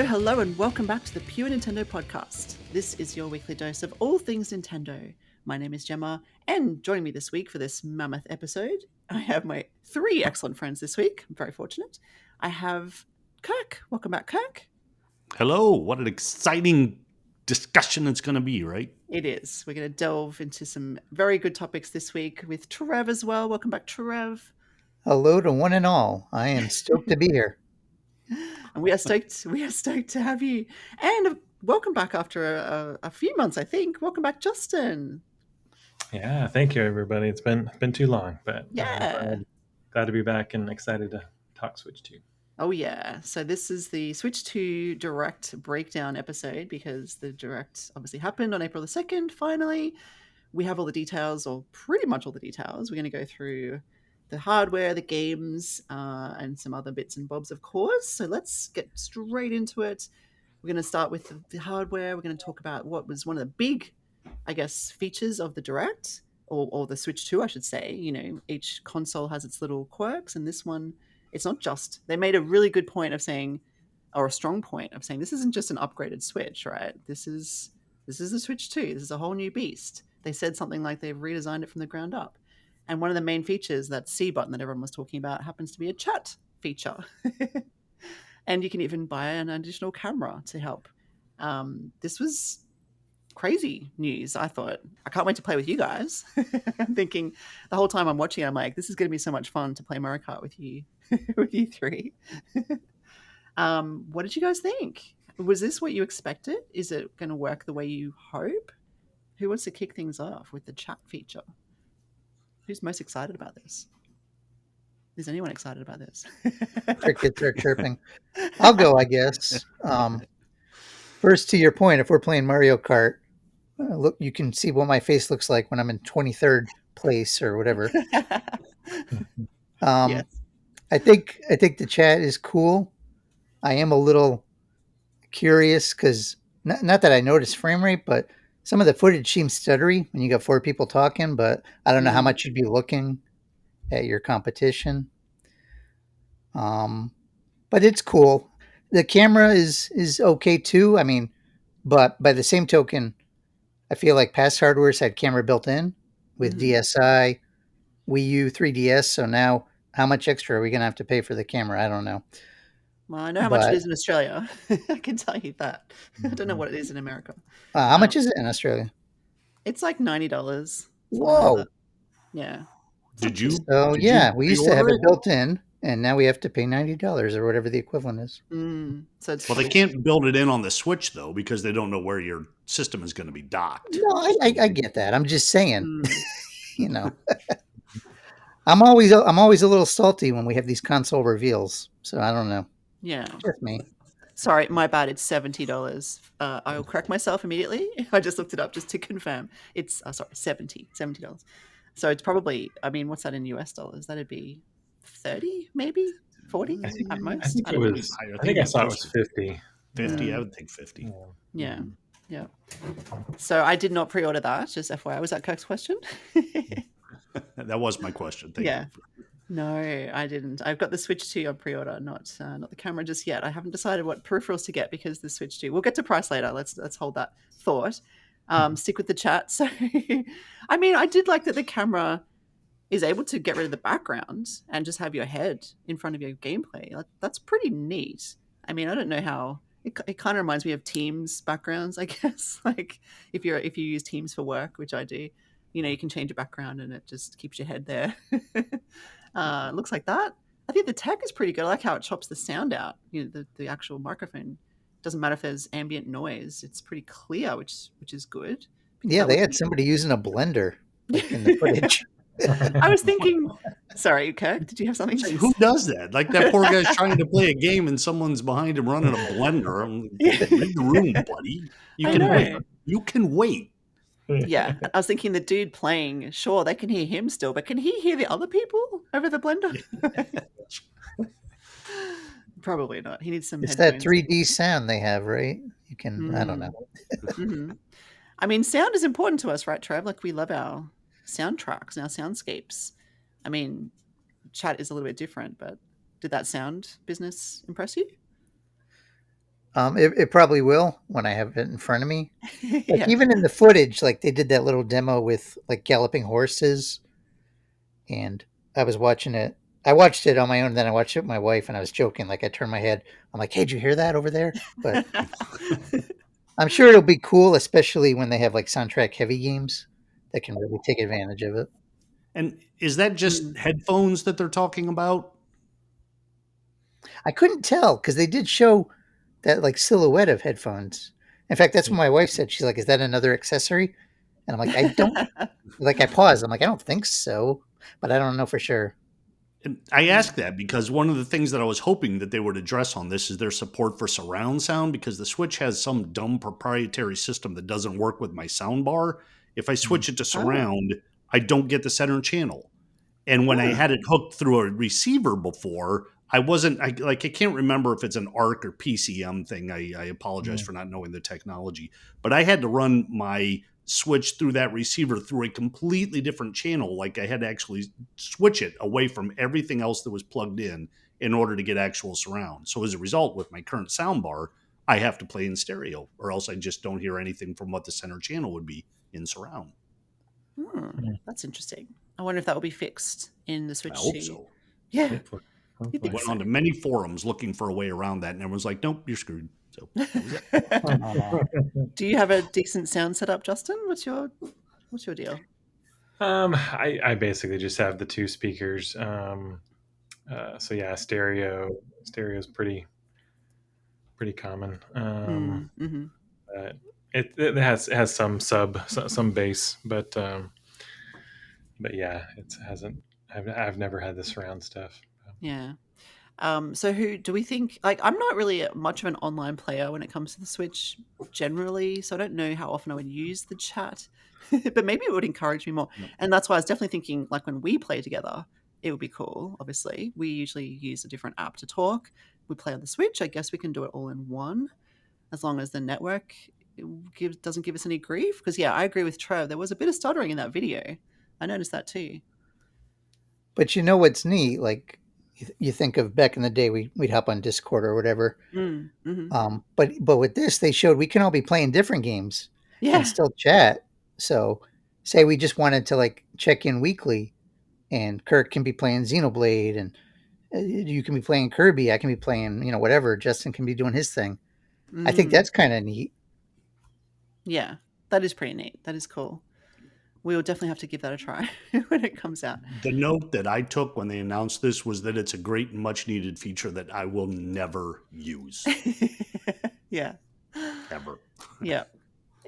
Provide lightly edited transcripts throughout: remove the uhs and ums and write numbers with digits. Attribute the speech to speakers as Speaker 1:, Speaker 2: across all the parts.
Speaker 1: Hello, and welcome back to the Pure Nintendo podcast. This is your weekly dose of all things Nintendo. My name is Jemma, and joining me this week for this mammoth episode, I have my three excellent friends this week. I'm very fortunate. I have Kirk. Welcome back, Kirk.
Speaker 2: Hello. What an exciting discussion it's going to be, right?
Speaker 1: It is. We're going to delve into some very good topics this week with Trev as well. Welcome back, Trev.
Speaker 3: Hello to one and all. I am stoked to be here.
Speaker 1: And we are stoked to have you. And welcome back after a few months, I think. Welcome back, Justin.
Speaker 4: Yeah, thank you, everybody. It's been too long, but
Speaker 1: yeah,
Speaker 4: glad to be back and excited to talk Switch 2.
Speaker 1: Oh yeah, so this is the Switch 2 Direct breakdown episode because the Direct obviously happened on April the 2nd, finally. We have all the details, or pretty much all the details. We're going to go through the hardware, the games, and some other bits and bobs, of course. So let's get straight into it. We're going to start with the hardware. We're going to talk about what was one of the big, I guess, features of the Direct, or the Switch 2, I should say. You know, each console has its little quirks, and this one, it's not just. They made a really good point of saying, or a strong point of saying, this isn't just an upgraded Switch, right? This is the Switch 2. This is a whole new beast. They said something like they've redesigned it from the ground up. And one of the main features, that C button that everyone was talking about, happens to be a chat feature. And you can even buy an additional camera to help. This was crazy news, I thought. I can't wait to play with you guys. I'm thinking the whole time I'm watching it, I'm like, this is going to be so much fun to play Mario Kart with you, with you three. What did you guys think? Was this what you expected? Is it going to work the way you hope? Who wants to kick things off with the chat feature? Who's most excited about this? Is anyone excited about this?
Speaker 3: Crickets are chirping. I'll go, I guess. First, to your point, if we're playing Mario Kart, look, you can see what my face looks like when I'm in 23rd place or whatever.
Speaker 1: Yes.
Speaker 3: I think the chat is cool. I am a little curious because not that I noticed frame rate, but some of the footage seems stuttery when you got four people talking, but I don't know how much you'd be looking at your competition. But it's cool. The camera is okay too. I mean, but by the same token, I feel like past hardware's had camera built in with DSi, Wii U, 3DS. So now how much extra are we going to have to pay for the camera? I don't know.
Speaker 1: Well, I know how much it is in Australia. I can tell you that. I don't know what it is in America.
Speaker 3: How much is it in Australia?
Speaker 1: It's like $90.
Speaker 3: Whoa.
Speaker 1: Like yeah.
Speaker 2: Did you?
Speaker 3: So we used to have it built in, and now we have to pay $90 or whatever the equivalent is.
Speaker 1: So it's
Speaker 2: well, they can't build it in on the Switch though because they don't know where your system is going to be docked.
Speaker 3: No, I get that. I'm just saying, you know, I'm always a little salty when we have these console reveals. So I don't know.
Speaker 1: Yeah,
Speaker 3: just me.
Speaker 1: Sorry, my bad. It's $70. I will correct myself immediately. I just looked it up just to confirm. It's $70. So it's probably, I mean, what's that in US dollars? That'd be 30, maybe 40 at most.
Speaker 4: I think I saw it was 50.
Speaker 2: 50, I would think 50.
Speaker 1: Yeah. Yeah. So I did not pre-order that. Just FYI, was that Kirk's question?
Speaker 2: That was my question. Thank you.
Speaker 1: No, I didn't. I've got the Switch 2 on pre-order, not the camera just yet. I haven't decided what peripherals to get because the Switch 2. We'll get to price later. Let's hold that thought. Stick with the chat. So, I mean, I did like that the camera is able to get rid of the background and just have your head in front of your gameplay. Like, that's pretty neat. I mean, I don't know how. It kind of reminds me of Teams backgrounds, I guess. Like if you use Teams for work, which I do, you know, you can change your background and it just keeps your head there. It looks like that. I think the tech is pretty good. I like how it chops the sound out. You know, the actual microphone. Doesn't matter if there's ambient noise. It's pretty clear, which is good.
Speaker 3: Yeah, they had somebody using a blender in the footage.
Speaker 1: I was thinking, sorry, Kirk, did you have something?
Speaker 2: Who does that? Like that poor guy's trying to play a game and someone's behind him running a blender. Read the room, buddy. You can wait. You can wait.
Speaker 1: Yeah, I was thinking the dude playing, sure, they can hear him still, but can he hear the other people over the blender? Probably not. He needs some
Speaker 3: It's
Speaker 1: headphones.
Speaker 3: that 3D sound they have, right? You can, I don't know.
Speaker 1: I mean, sound is important to us, right, Trev? Like, we love our soundtracks and our soundscapes. I mean, chat is a little bit different, but did that sound business impress you?
Speaker 3: It probably will when I have it in front of me. Like
Speaker 1: Yeah.
Speaker 3: even in the footage, like they did that little demo with like galloping horses, and I was watching it. I watched it on my own, and then I watched it with my wife, and I was joking. Like I turned my head. I'm like, "Hey, did you hear that over there?" But I'm sure it'll be cool, especially when they have like soundtrack heavy games that can really take advantage of it.
Speaker 2: And is that just headphones that they're talking about?
Speaker 3: I couldn't tell because they did show that like silhouette of headphones. In fact, that's what my wife said. She's like, "Is that another accessory?" And I'm like, "I don't." Like I paused. I'm like, "I don't think so," but I don't know for sure.
Speaker 2: And I ask that because one of the things that I was hoping that they would address on this is their support for surround sound, because the Switch has some dumb proprietary system that doesn't work with my sound bar. If I switch it to surround, I don't get the center channel. And when I had it hooked through a receiver before, I can't remember if it's an ARC or PCM thing. I apologize for not knowing the technology, but I had to run my Switch through that receiver through a completely different channel. Like I had to actually switch it away from everything else that was plugged in order to get actual surround. So as a result, with my current soundbar, I have to play in stereo, or else I just don't hear anything from what the center channel would be in surround.
Speaker 1: That's interesting. I wonder if that will be fixed in the Switch
Speaker 2: I hope
Speaker 1: 2.
Speaker 2: so.
Speaker 1: Yeah.
Speaker 4: Hopefully.
Speaker 1: You think
Speaker 2: Went
Speaker 1: so?
Speaker 2: on to many forums looking for a way around that, and everyone's like, "Nope, you're screwed." So that was it.
Speaker 1: Do you have a decent sound setup, Justin? What's your deal?
Speaker 4: I basically just have the two speakers. So yeah, stereo is pretty common. But it has some bass, but yeah, it hasn't. I've never had the surround stuff.
Speaker 1: Yeah. So who do we think? Like, I'm not really much of an online player when it comes to the Switch generally, so I don't know how often I would use the chat. But maybe it would encourage me more, and that's why I was definitely thinking like when we play together, it would be cool. Obviously, we usually use a different app to talk. We play on the Switch. I guess we can do it all in one, as long as the network doesn't give us any grief. Because yeah, I agree with Trev. There was a bit of stuttering in that video. I noticed that too.
Speaker 3: But you know what's neat? Like you think of back in the day, we'd hop on Discord or whatever. But with this, they showed we can all be playing different games
Speaker 1: Yeah.
Speaker 3: and still chat. So, say we just wanted to like check in weekly, and Kirk can be playing Xenoblade, and you can be playing Kirby. I can be playing, whatever. Justin can be doing his thing. I think that's kind of neat.
Speaker 1: Yeah, that is pretty neat. That is cool. We will definitely have to give that a try when it comes out.
Speaker 2: The note that I took when they announced this was that it's a great and much needed feature that I will never use.
Speaker 1: Yeah.
Speaker 2: Ever.
Speaker 1: Yeah.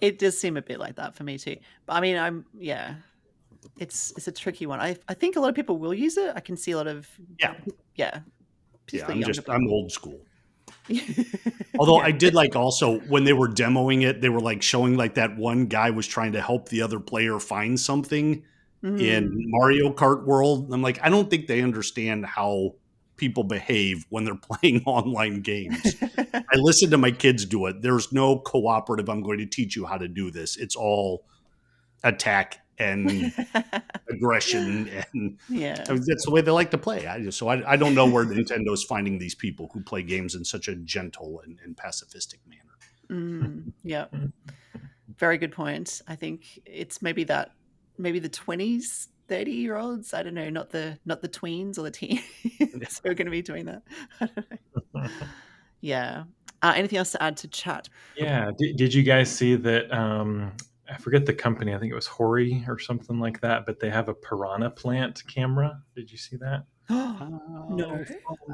Speaker 1: It does seem a bit like that for me too. But I mean, it's a tricky one. I think a lot of people will use it. I can see a lot of
Speaker 2: I'm old school. Although I did like also when they were demoing it, they were like showing like that one guy was trying to help the other player find something in Mario Kart World. I'm like, I don't think they understand how people behave when they're playing online games. I listen to my kids do it. There's no cooperative. I'm going to teach you how to do this. It's all attack and aggression, and that's the way they like to play. I don't know where Nintendo's finding these people who play games in such a gentle and pacifistic manner.
Speaker 1: Yeah, very good point. I think it's maybe the 20s, 30-year-olds. I don't know, not the tweens or the teens who are going to be doing that. I don't know. Yeah. Anything else to add to chat?
Speaker 4: Yeah. Did you guys see that? I forget the company. I think it was Hori or something like that, but they have a piranha plant camera. Did you see that?
Speaker 1: No.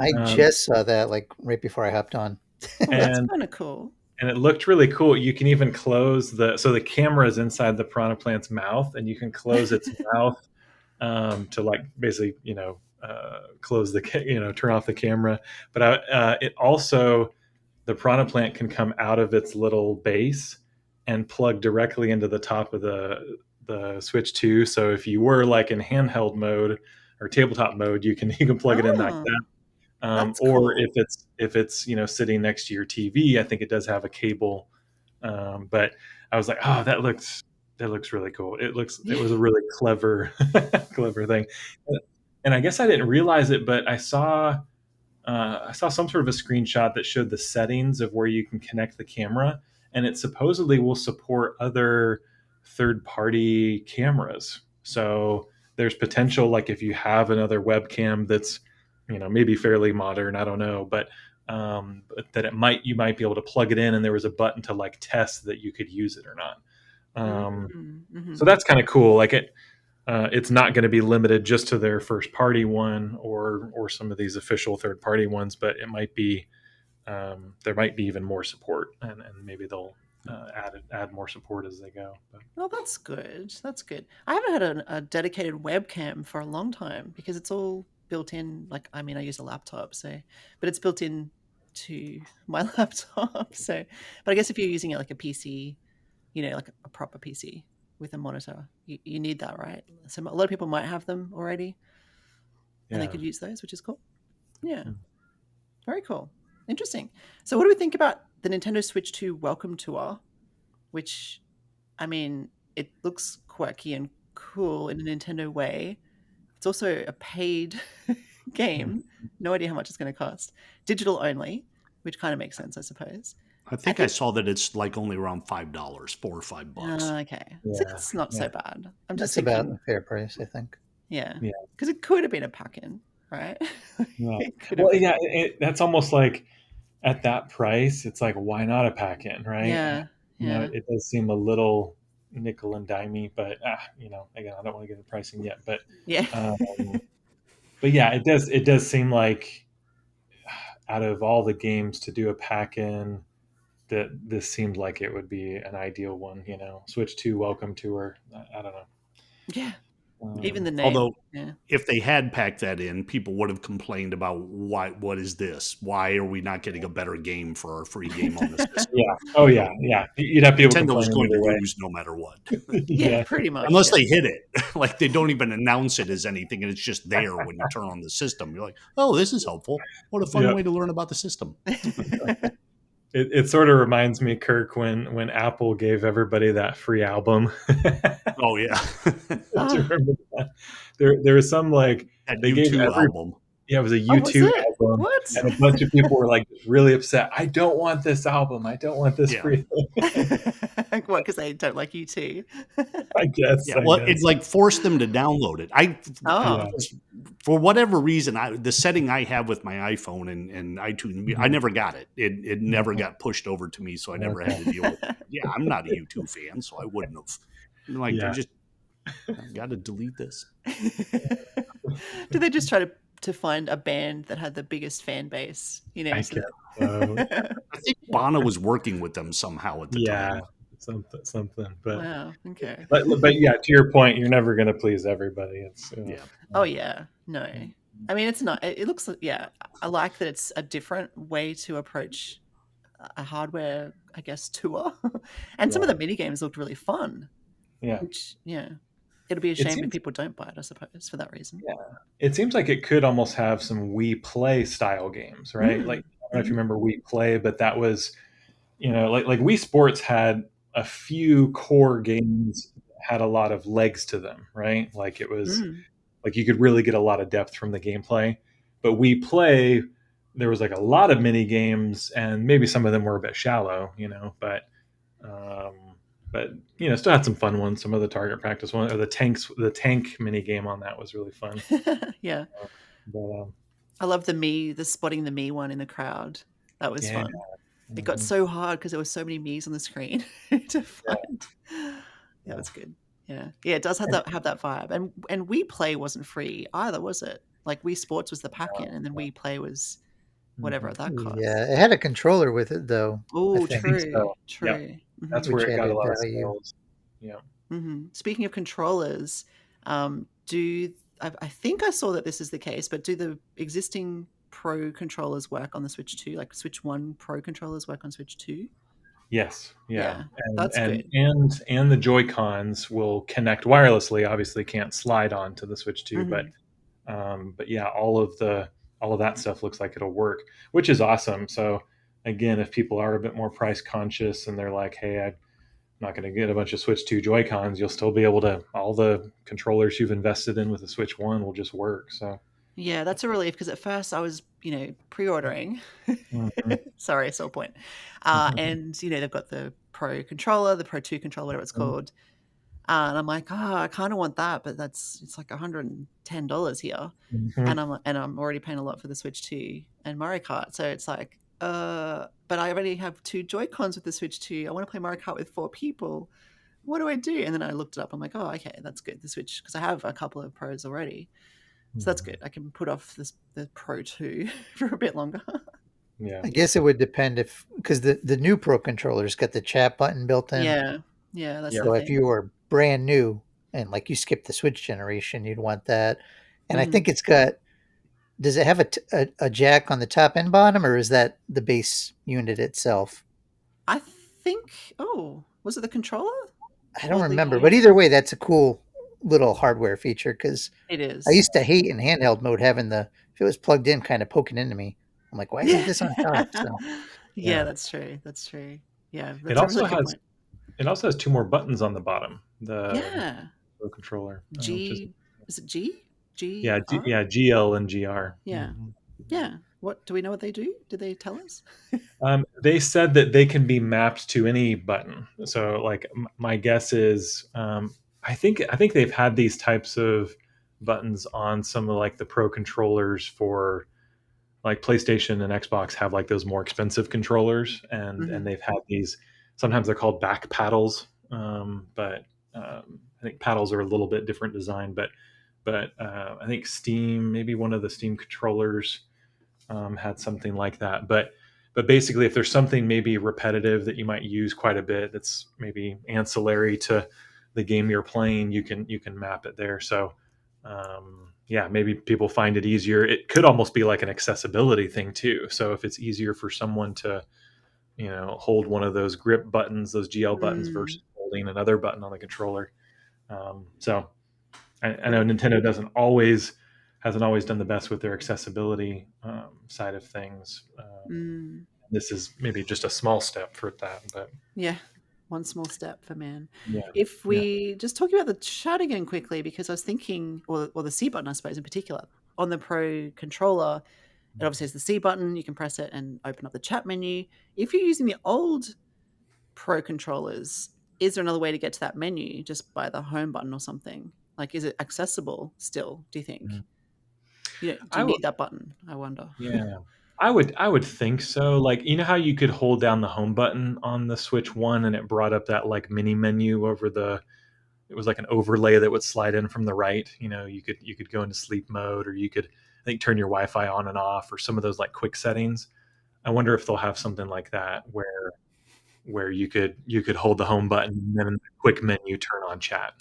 Speaker 3: I just saw that like right before I hopped on.
Speaker 1: That's kind of cool.
Speaker 4: And it looked really cool. You can even close the camera is inside the piranha plant's mouth, and you can close its mouth to like basically, close turn off the camera. But it also, the piranha plant can come out of its little base and plug directly into the top of the Switch 2. So if you were like in handheld mode or tabletop mode, you can plug it in like that. Or
Speaker 1: cool.
Speaker 4: if it's sitting next to your TV, I think it does have a cable. But I was like, oh, that looks really cool. It was a really clever thing. And I guess I didn't realize it, but I saw I saw some sort of a screenshot that showed the settings of where you can connect the camera, and it supposedly will support other third-party cameras. So there's potential, like if you have another webcam that's, maybe fairly modern, I don't know, but that you might be able to plug it in, and there was a button to like test that you could use it or not.
Speaker 1: Mm-hmm.
Speaker 4: So that's kind of cool. Like it's not going to be limited just to their first party one or some of these official third party ones, but it might be there might be even more support, and maybe they'll add more support as they go. But.
Speaker 1: Well, that's good. That's good. I haven't had a dedicated webcam for a long time because it's all built in. Like, I mean, I use a laptop, but it's built in to my laptop. So, but I guess if you're using it like a PC, like a proper PC with a monitor, you need that, right? So a lot of people might have them already, and they could use those, which is cool. Yeah, very cool. Interesting. So, what do we think about the Nintendo Switch 2 Welcome Tour, which, I mean, it looks quirky and cool in a Nintendo way. It's also a paid game. No idea how much it's going to cost. Digital only, which kind of makes sense, I suppose.
Speaker 2: I think I saw that it's like only around $5, $4 or $5.
Speaker 1: Okay, so it's not so bad. I'm just
Speaker 3: That's
Speaker 1: thinking,
Speaker 3: about a fair price, I think.
Speaker 1: Yeah, because it could have been a pack-in, right?
Speaker 4: Well, yeah, that's almost like at that price, it's like, why not a pack-in, right?
Speaker 1: Yeah,
Speaker 4: it does seem a little nickel and dimey, but again, I don't want to get the pricing yet, but but yeah, it does seem like out of all the games to do a pack-in, that this seemed like it would be an ideal one. Switch 2 Welcome Tour. I don't know.
Speaker 1: Yeah. Even the name.
Speaker 2: Although, if they had packed that in, people would have complained about what is this? Why are we not getting a better game for our free game on the system?
Speaker 4: Yeah. Oh, yeah. You'd have people
Speaker 2: Nintendo was going to
Speaker 4: way.
Speaker 2: lose no matter what.
Speaker 1: Yeah, pretty much.
Speaker 2: Unless they hit it. Like, they don't even announce it as anything, and it's just there when you turn on the system. You're like, oh, this is helpful. What a fun way to learn about the system.
Speaker 4: It sort of reminds me, Kirk, when Apple gave everybody that free album.
Speaker 2: Oh yeah,
Speaker 4: do you remember that? There was some like
Speaker 2: they gave album.
Speaker 4: Yeah, it was a U2 album.
Speaker 1: What?
Speaker 4: And a bunch of people were like really upset. I don't want this album. I don't want this free thing.
Speaker 1: What? Because they don't like U2?
Speaker 4: I guess.
Speaker 2: Yeah, well, it like forced them to download it. For whatever reason, the setting I have with my iPhone and iTunes, I never got it. It never got pushed over to me, so I never had to deal with it. Yeah, I'm not a U2 fan, so I wouldn't have. Like, I got to delete this.
Speaker 1: Did they just try to find a band that had the biggest fan base?
Speaker 4: I guess so.
Speaker 2: I think Bono was working with them somehow at the time.
Speaker 4: Something. But
Speaker 1: wow, okay.
Speaker 4: But yeah, to your point, you're never going to please everybody. It's
Speaker 1: Oh yeah, no. I mean, it's not. It looks. Yeah, I like that it's a different way to approach a hardware, I guess, tour. And some of the mini games looked really fun.
Speaker 4: Yeah.
Speaker 1: Which, it'll be a shame if people don't buy it, I suppose, for that reason.
Speaker 4: Yeah. It seems like it could almost have some Wii Play style games, right? Like, I don't know if you remember Wii Play, but that was, like Wii Sports had a few core games that had a lot of legs to them, right? Like it was like you could really get a lot of depth from the gameplay. But Wii Play, there was like a lot of mini games, and maybe some of them were a bit shallow, but still had some fun ones. Some of the target practice one, or the tank mini game on that was really fun.
Speaker 1: Yeah. I love the spotting the me one in the crowd. That was fun. It got so hard because there were so many me's on the screen to find. Yeah, that's good. Yeah, it does have that vibe. And Wii Play wasn't free either, was it? Like Wii Sports was the pack-in, and then Wii Play was whatever that cost.
Speaker 3: Yeah, it had a controller with it though.
Speaker 1: Oh, true.
Speaker 4: So.
Speaker 1: True.
Speaker 4: Yep. That's where it got a lot of sales. Yeah.
Speaker 1: Speaking of controllers, I think I saw that this is the case, but do the existing Pro controllers work on the Switch 2? Like Switch 1 Pro controllers work on Switch 2?
Speaker 4: Yes. Yeah.
Speaker 1: That's good.
Speaker 4: And the Joy-Cons will connect wirelessly. Obviously can't slide onto the Switch 2, but yeah, all of that stuff looks like it'll work, which is awesome. So again, if people are a bit more price conscious and they're like, hey, I'm not going to get a bunch of Switch 2 Joy-Cons, you'll still be able to, all the controllers you've invested in with the Switch 1 will just work. So
Speaker 1: yeah, that's a relief, because at first I was pre-ordering.
Speaker 4: Mhm.
Speaker 1: Sorry, sore point. And they've got the Pro controller, the Pro 2 controller, whatever it's called. And I'm like, I kind of want that, but it's like $110 here,
Speaker 4: Mhm.
Speaker 1: and I'm already paying a lot for the Switch 2 and Mario Kart. So it's like, but I already have 2 Joy-Cons with the Switch 2. I want to play Mario Kart with 4 people. What do I do? And then I looked it up. I'm like, oh, okay, that's good. The Switch, because I have a couple of Pros already. So that's good. I can put off the Pro 2 for a bit longer.
Speaker 4: Yeah.
Speaker 3: I guess it would depend because the new Pro controller's got the chat button built in.
Speaker 1: Yeah, that's
Speaker 4: Yeah.
Speaker 1: the
Speaker 3: So
Speaker 1: thing.
Speaker 3: if you were brand new and like you skipped the Switch generation, you'd want that. And I think it's got. Does it have a jack on the top and bottom, or is that the base unit itself?
Speaker 1: I think. Oh, was it the controller?
Speaker 3: I don't
Speaker 1: Or
Speaker 3: remember, but either way, that's a cool little hardware feature because
Speaker 1: it
Speaker 3: I
Speaker 1: is.
Speaker 3: used to hate in handheld mode having if it was plugged in, kind of poking into me. I'm like, why isn't this on top? So
Speaker 1: Yeah, that's true. That's true. Yeah,
Speaker 4: It
Speaker 1: that's a really
Speaker 4: also
Speaker 1: good
Speaker 4: has
Speaker 1: point.
Speaker 4: it also has 2 more buttons on the bottom. The
Speaker 1: Yeah.
Speaker 4: Pro controller, which is
Speaker 1: Is it G?
Speaker 4: yeah,
Speaker 1: GR?
Speaker 4: GL and GR.
Speaker 1: Yeah.
Speaker 4: Mhm.
Speaker 1: Yeah. What do we know what they do? Did they tell us?
Speaker 4: They said that they can be mapped to any button. So, like, my guess is, I think they've had these types of buttons on some of like the Pro controllers for like PlayStation and Xbox have like those more expensive controllers, and they've had these. Sometimes they're called back paddles, but I think paddles are a little bit different design. But I think Steam, maybe one of the Steam controllers had something like that. But basically, if there's something maybe repetitive that you might use quite a bit, that's maybe ancillary to the game you're playing, you can map it there. So yeah, maybe people find it easier. It could almost be like an accessibility thing too. So if it's easier for someone to hold one of those grip buttons, those GL buttons,
Speaker 1: Mm,
Speaker 4: versus holding another button on the controller. So I know
Speaker 1: cool.
Speaker 4: Nintendo hasn't always done the best with their accessibility side of things.
Speaker 1: Mm,
Speaker 4: This is maybe just a small step for that, but
Speaker 1: yeah. One small step for man.
Speaker 4: yeah,
Speaker 1: If
Speaker 4: yeah.
Speaker 1: we just talk about the chat again quickly, because I was thinking, or the C button, I suppose, in particular, on the Pro controller, it obviously has the C button. You can press it and open up the chat menu. If you're using the old Pro controllers, is there another way to get to that menu just by the home button or something? Like, is it accessible still, do you think?
Speaker 4: Mhm.
Speaker 1: Do
Speaker 4: I
Speaker 1: you
Speaker 4: would,
Speaker 1: need that button? I wonder.
Speaker 4: yeah, I would think so. Like, how you could hold down the home button on the Switch One and it brought up that like mini menu over the. It was like an overlay that would slide in from the right. You could go into sleep mode, or you could, I think, turn your Wi-Fi on and off, or some of those like quick settings. I wonder if they'll have something like that where you could hold the home button and then in the quick menu turn on chat.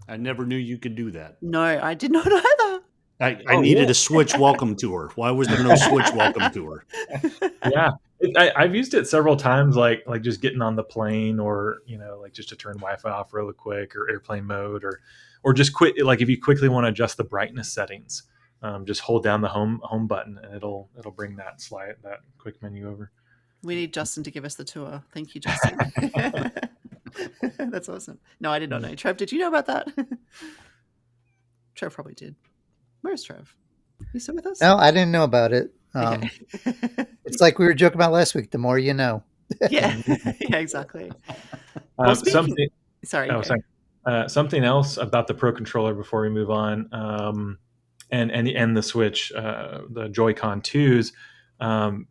Speaker 2: I never knew you could do that.
Speaker 1: No, I did not either.
Speaker 2: I
Speaker 4: Oh,
Speaker 2: needed
Speaker 4: really?
Speaker 2: a Switch welcome tour. Why was there no Switch welcome tour?
Speaker 4: Yeah, I've used it several times, like just getting on the plane, or like just to turn Wi-Fi off really quick, or airplane mode, or just quit. Like if you quickly want to adjust the brightness settings, just hold down the home button and it'll bring that quick menu over.
Speaker 1: We need Justin to give us the tour. Thank you, Justin. That's awesome. No, I did not know. Trev, did you know about that? Trev probably did. Where's Trev? You still with us?
Speaker 3: no, I didn't know about it.
Speaker 1: Okay.
Speaker 3: It's like we were joking about last week. The more you know.
Speaker 1: Yeah. Yeah, exactly. Well, speaking.
Speaker 4: Something.
Speaker 1: Sorry.
Speaker 4: Oh,
Speaker 1: Go.
Speaker 4: sorry. Something else about the Pro controller before we move on, and the Switch, the Joy-Con 2s.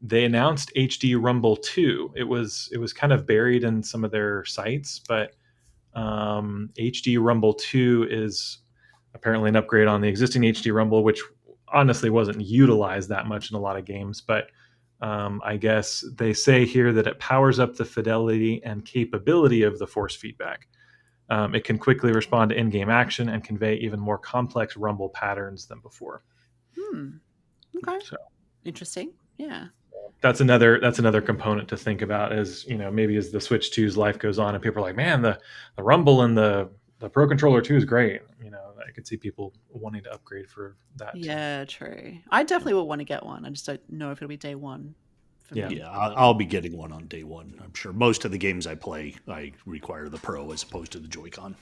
Speaker 4: They announced HD Rumble 2. It was kind of buried in some of their sites, but HD Rumble 2 is apparently an upgrade on the existing HD Rumble, which honestly wasn't utilized that much in a lot of games. But I guess they say here that it powers up the fidelity and capability of the force feedback. It can quickly respond to in-game action and convey even more complex rumble patterns than before.
Speaker 1: Okay.
Speaker 4: So
Speaker 1: Interesting. Yeah.
Speaker 4: that's another component to think about, as maybe as the Switch 2's life goes on and people are like, man, the rumble and the Pro controller 2 is great. I could see people wanting to upgrade for that too.
Speaker 1: Yeah, true. I definitely will want to get one. I just don't know if it'll be day one for
Speaker 4: Yeah.
Speaker 1: me.
Speaker 2: Yeah, I'll be getting one on day one. I'm sure most of the games I play, I require the Pro as opposed to the Joy-Con.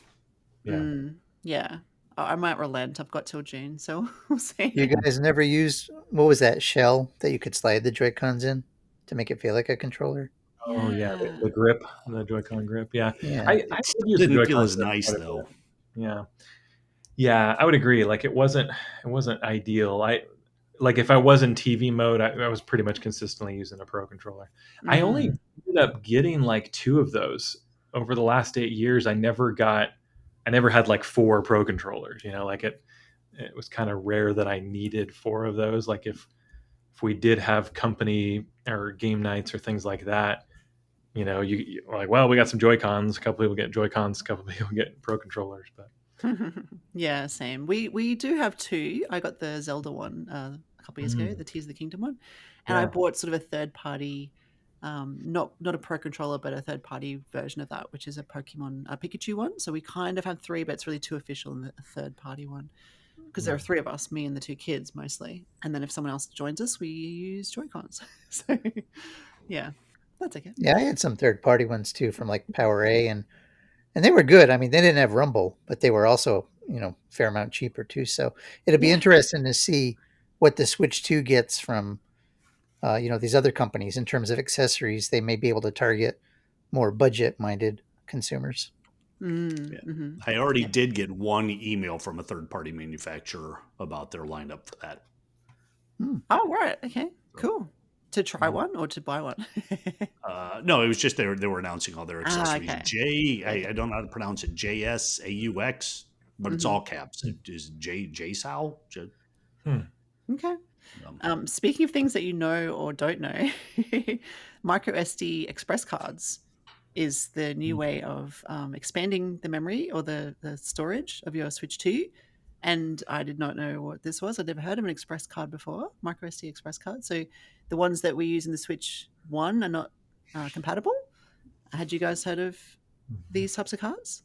Speaker 4: Yeah.
Speaker 1: Yeah. I might relent. I've got till June, so we'll see.
Speaker 3: You guys never used, what was that shell that you could slide the Joy-Cons in to make it feel like a controller?
Speaker 4: Oh yeah,
Speaker 1: Yeah.
Speaker 4: the grip, the Joy-Con grip. Yeah,
Speaker 3: Yeah.
Speaker 4: I
Speaker 2: It
Speaker 4: would
Speaker 2: still
Speaker 4: use the
Speaker 2: didn't feel
Speaker 4: Joy-Con
Speaker 2: as
Speaker 4: grip
Speaker 2: nice
Speaker 4: quite a
Speaker 2: though.
Speaker 4: bit. Yeah, yeah, I would agree. Like it wasn't ideal. Like if I was in TV mode, I was pretty much consistently using a Pro controller. I only ended up getting like 2 of those over the last 8 years. I never had like 4 Pro controllers. You know, like it was kind of rare that I needed 4 of those. Like if we did have company or game nights or things like that, you know, you like, well, we got some Joy-Cons. A couple people get Joy-Cons. A couple people get Pro controllers. But
Speaker 1: Yeah, same. We do have 2. I got the Zelda one a couple years ago, the Tears of the Kingdom one, and I
Speaker 4: Yeah.
Speaker 1: bought sort of a third party, not a Pro controller, but a third party version of that, which is a Pokemon Pikachu one. So we kind of have 3, but it's really 2 official and a third party one because there are 3 of us, me and the 2 kids mostly, and then if someone else joins us, we use Joy-Cons. So yeah, that's okay.
Speaker 3: Yeah, I had some third-party ones too from like PowerA, and they were good. I mean, they didn't have Rumble, but they were also, fair amount cheaper too. So it'll be
Speaker 1: Yeah.
Speaker 3: interesting to see what the Switch 2 gets from, these other companies in terms of accessories. They may be able to target more budget-minded consumers.
Speaker 2: Yeah.
Speaker 1: Mm-hmm.
Speaker 2: I already
Speaker 1: Yeah.
Speaker 2: did get one email from a third-party manufacturer about their lineup for that.
Speaker 1: Oh, right. Okay. Cool. To try one or to buy one?
Speaker 2: No, it was just they were announcing all their accessories.
Speaker 1: Okay.
Speaker 2: I don't know how to pronounce it. JSAUX, but it's all caps. It is JSAL.
Speaker 1: Okay. Speaking of things that you know or don't know, micro SD express cards is the new way of expanding the memory or the storage of your Switch 2. And I did not know what this was. I'd never heard of an express card before, micro SD express card. So the ones that we use in the Switch 1 are not compatible. Had you guys heard of these types of cards?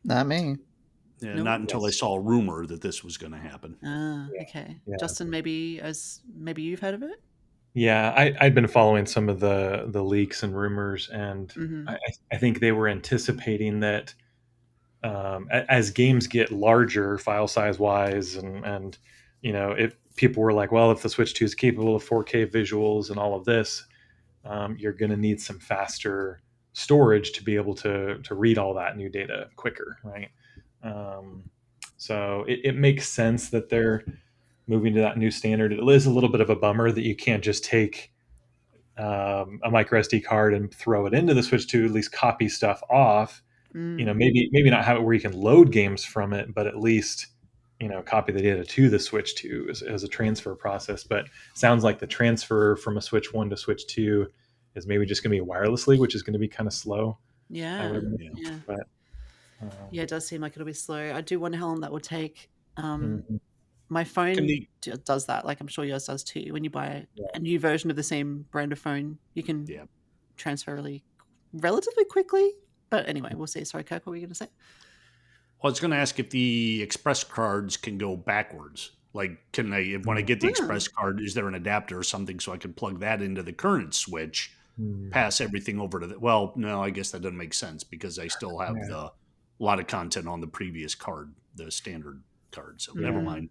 Speaker 3: Not me.
Speaker 2: Yeah,
Speaker 1: No?
Speaker 2: not until I saw a rumor that this was going to happen.
Speaker 1: Okay.
Speaker 4: Yeah.
Speaker 1: Justin, maybe you've heard of it?
Speaker 4: Yeah, I'd been following some of the leaks and rumors, and I think they were anticipating that as games get larger, file size wise, and if people were like, well, if the Switch 2 is capable of 4K visuals and all of this, you're going to need some faster storage to be able to read all that new data quicker, right? So it makes sense that they're moving to that new standard. It is a little bit of a bummer that you can't just take a micro SD card and throw it into the Switch 2, at least copy stuff off. Maybe not have it where you can load games from it, but at least copy the data to the Switch 2 as a transfer process. But sounds like the transfer from a Switch 1 to Switch 2 is maybe just going to be wirelessly, which is going to be kind of slow.
Speaker 1: Yeah.
Speaker 2: Yeah.
Speaker 4: But
Speaker 1: Yeah, it does seem like it'll be slow. I do wonder how long that will take.
Speaker 4: Mhm.
Speaker 1: My phone
Speaker 2: Can the-
Speaker 1: does that. Like I'm sure yours does too. When you buy
Speaker 4: Yeah.
Speaker 1: a new version of the same brand of phone, you can
Speaker 2: Yeah.
Speaker 1: transfer relatively quickly. But anyway, we'll see. Sorry, Kirk, what were you going to say?
Speaker 2: Well, I was going to ask if the express cards can go backwards. Like, when I get the express card, is there an adapter or something so I can plug that into the current Switch, pass everything over to well, no, I guess that doesn't make sense because I still have a lot of content on the previous card, the standard card. So never mind.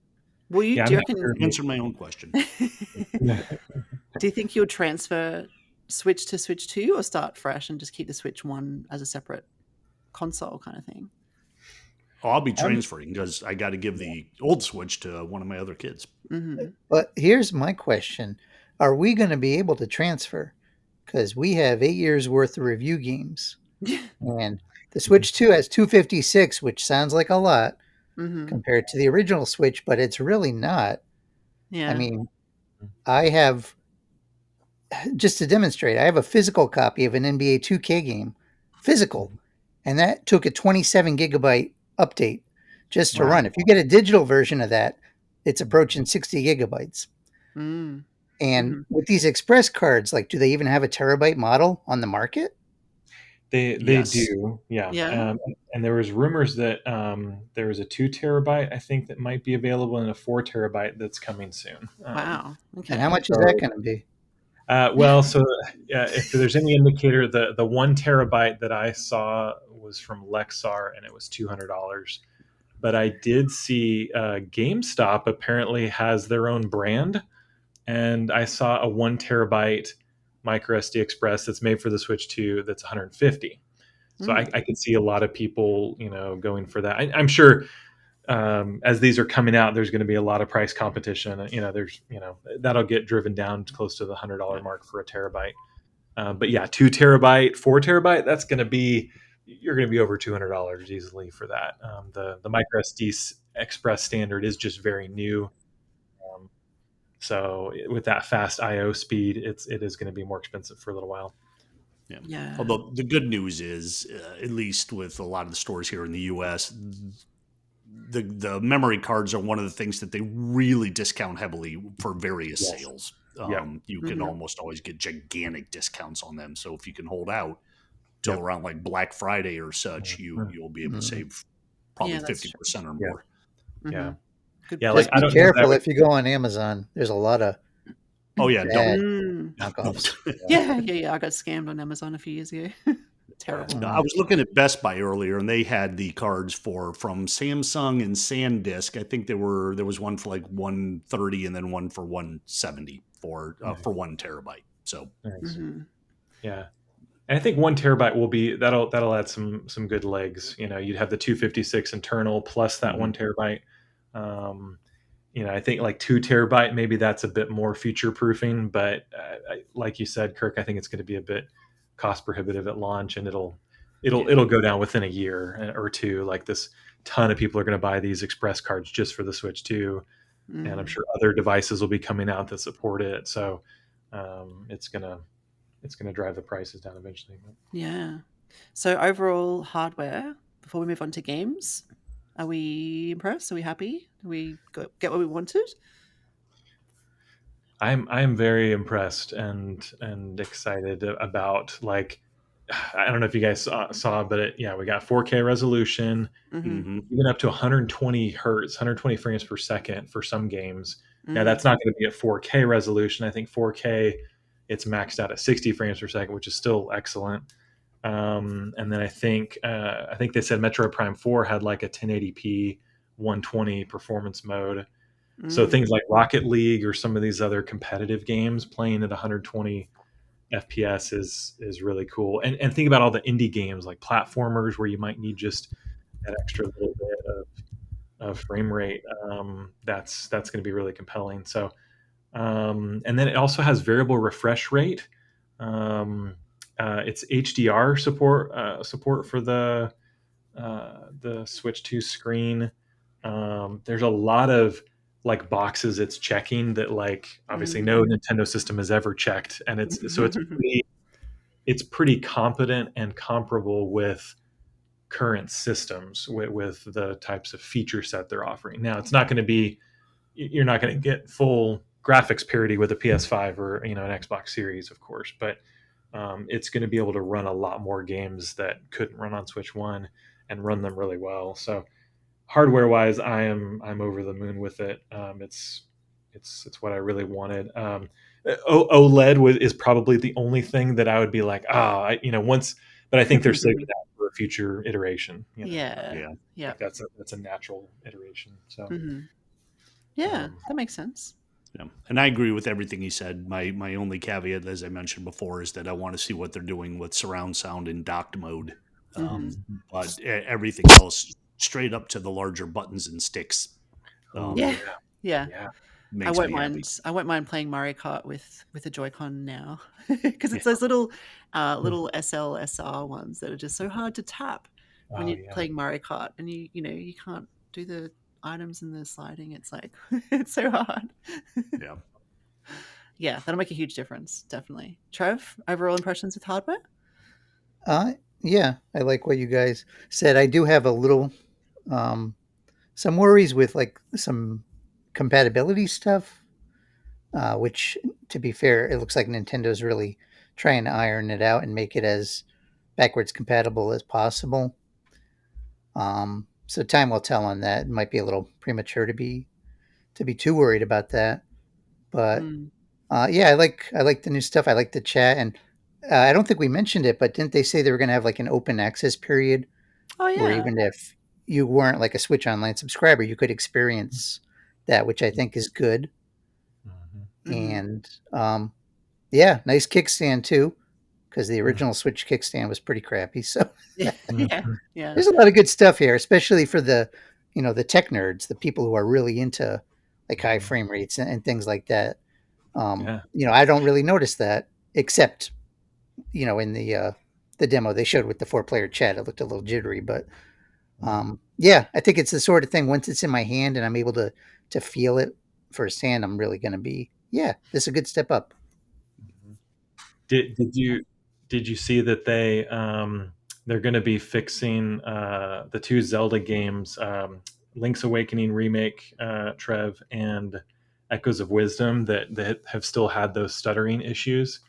Speaker 1: Will you?
Speaker 4: Yeah,
Speaker 1: Do you
Speaker 4: I'm not
Speaker 1: reckon?
Speaker 4: sure.
Speaker 2: Answer my own question.
Speaker 1: Do you think you'll transfer Switch to Switch 2 or start fresh and just keep the Switch 1 as a separate console kind of thing?
Speaker 2: Oh, I'll be transferring because I got to give the old Switch to one of my other kids.
Speaker 3: But here's my question. Are we going to be able to transfer? Because we have 8 years worth of review games. And the Switch 2 has 256, which sounds like a lot compared to the original Switch, but it's really not.
Speaker 1: Yeah.
Speaker 3: I mean, I have, just to demonstrate, I have a physical copy of an NBA 2K game, physical, and that took a 27 gigabyte update just to run. If you get a digital version of that, it's approaching 60 gigabytes. And with these express cards, like, do they even have a terabyte model on the market?
Speaker 4: They
Speaker 2: Yes.
Speaker 4: do, yeah. And there was rumors that there was a 2 terabyte, I think, that might be available, and a 4 terabyte that's coming soon.
Speaker 1: Wow. Okay.
Speaker 3: And how much is that going to be?
Speaker 4: Well, so if there's any indicator, the 1 terabyte that I saw was from Lexar, and it was $200. but I did see GameStop apparently has their own brand, and I saw a 1 terabyte micro SD Express that's made for the Switch 2 that's 150. So I could see a lot of people, going for that. I'm sure as these are coming out, there's going to be a lot of price competition. That'll get driven down close to the $100 mark for a terabyte. But yeah, 2 terabyte, 4 terabyte, you're going to be over $200 easily for that. The micro SD Express standard is just very new. So with that fast IO speed, it is going to be more expensive for a little while.
Speaker 1: Yeah.
Speaker 2: Although the good news is, at least with a lot of the stores here in the U.S., the memory cards are one of the things that they really discount heavily for various
Speaker 4: Yes.
Speaker 2: sales.
Speaker 4: Yeah.
Speaker 2: You can almost always get gigantic discounts on them. So if you can hold out till
Speaker 4: Yep.
Speaker 2: around like Black Friday or such, you'll be able to save probably
Speaker 1: Yeah, that's
Speaker 2: 50% or
Speaker 4: Yeah.
Speaker 2: more.
Speaker 4: Yeah.
Speaker 1: Good
Speaker 4: Yeah,
Speaker 1: point.
Speaker 3: Just be careful if you go on Amazon. There's a lot of
Speaker 2: Oh yeah,
Speaker 3: bad
Speaker 1: Mm.
Speaker 3: knockoffs.
Speaker 1: Yeah. I got scammed on Amazon a few years ago. Terrible.
Speaker 2: I was looking at Best Buy earlier, and they had the cards from Samsung and SanDisk. I think there was one for like 130, and then one for 170 for 1 terabyte. So
Speaker 4: nice.
Speaker 1: Mm-hmm.
Speaker 4: Yeah. And I think 1 terabyte that'll add some good legs. You'd have the 256 internal plus that 1 terabyte. I think like 2 terabyte, maybe that's a bit more future proofing, but like you said, Kirk, I think it's going to be a bit cost prohibitive at launch, and it'll go down within a year or two. Like this ton of people are going to buy these Express cards just for the Switch 2, and I'm sure other devices will be coming out that support it. So it's gonna drive the prices down eventually.
Speaker 1: Yeah. So overall hardware, before we move on to games, are we impressed? Are we happy? Did we get what we wanted?
Speaker 4: I'm very impressed and excited about, like, I don't know if you guys saw, but we got 4K resolution, even up to 120 hertz, 120 frames per second for some games. Now that's not going to be at 4K resolution. I think 4K, it's maxed out at 60 frames per second, which is still excellent. And then I think they said Metroid Prime 4 had like a 1080p 120 performance mode. So things like Rocket League or some of these other competitive games playing at 120 FPS is really cool. And think about all the indie games like platformers where you might need just that extra little bit of frame rate. That's going to be really compelling. So, and then it also has variable refresh rate. It's HDR support for the Switch 2 screen. There's a lot of like boxes it's checking that, like, obviously no Nintendo system has ever checked, and it's pretty competent and comparable with current systems with the types of feature set they're offering. Now it's not going to be, you're not going to get full graphics parity with a PS5 or an Xbox Series, of course, but it's going to be able to run a lot more games that couldn't run on Switch 1 and run them really well. So hardware wise, I'm over the moon with it. It's what I really wanted. OLED is probably the only thing that I would be like, once, but I think they're saving that for a future iteration.
Speaker 1: Yeah.
Speaker 4: Like that's a natural iteration. So
Speaker 1: yeah, that makes sense.
Speaker 2: Yeah. And I agree with everything he said. My only caveat, as I mentioned before, is that I want to see what they're doing with surround sound in docked mode. But everything else, straight up to the larger buttons and sticks.
Speaker 1: Yeah. I
Speaker 2: Makes
Speaker 1: won't
Speaker 2: me
Speaker 1: mind.
Speaker 2: happy.
Speaker 1: I won't mind playing Mario Kart with a Joy-Con now, because it's those little SLSR ones that are just so hard to tap when you're playing Mario Kart, and you can't do the items in the sliding. It's like it's so hard.
Speaker 2: Yeah.
Speaker 1: Yeah, that'll make a huge difference, definitely. Trev, overall impressions with hardware?
Speaker 3: Yeah, I like what you guys said. I do have a little some worries with like some compatibility stuff, which, to be fair, it looks like Nintendo's really trying to iron it out and make it as backwards compatible as possible. So time will tell on that. It might be a little premature to be too worried about that. But yeah, I like the new stuff. I like the chat, and I don't think we mentioned it, but didn't they say they were going to have like an open access period?
Speaker 1: Oh yeah.
Speaker 3: Where even if you weren't like a Switch Online subscriber, you could experience that, which I think is good.
Speaker 4: Mm-hmm.
Speaker 3: And yeah, nice kickstand too, because the original Switch kickstand was pretty crappy. So
Speaker 1: Yeah, yeah, yeah.
Speaker 3: there's a lot of good stuff here, especially for the the tech nerds, the people who are really into like high frame rates and things like that.
Speaker 4: Yeah.
Speaker 3: I don't really notice that except in the demo they showed with the 4-player chat. It looked a little jittery, but yeah, I think it's the sort of thing. Once it's in my hand and I'm able to feel it firsthand, I'm really going to be this is a good step up.
Speaker 4: Did you see that they're going to be fixing the two Zelda games, Link's Awakening remake, Trev, and Echoes of Wisdom that have still had those stuttering issues.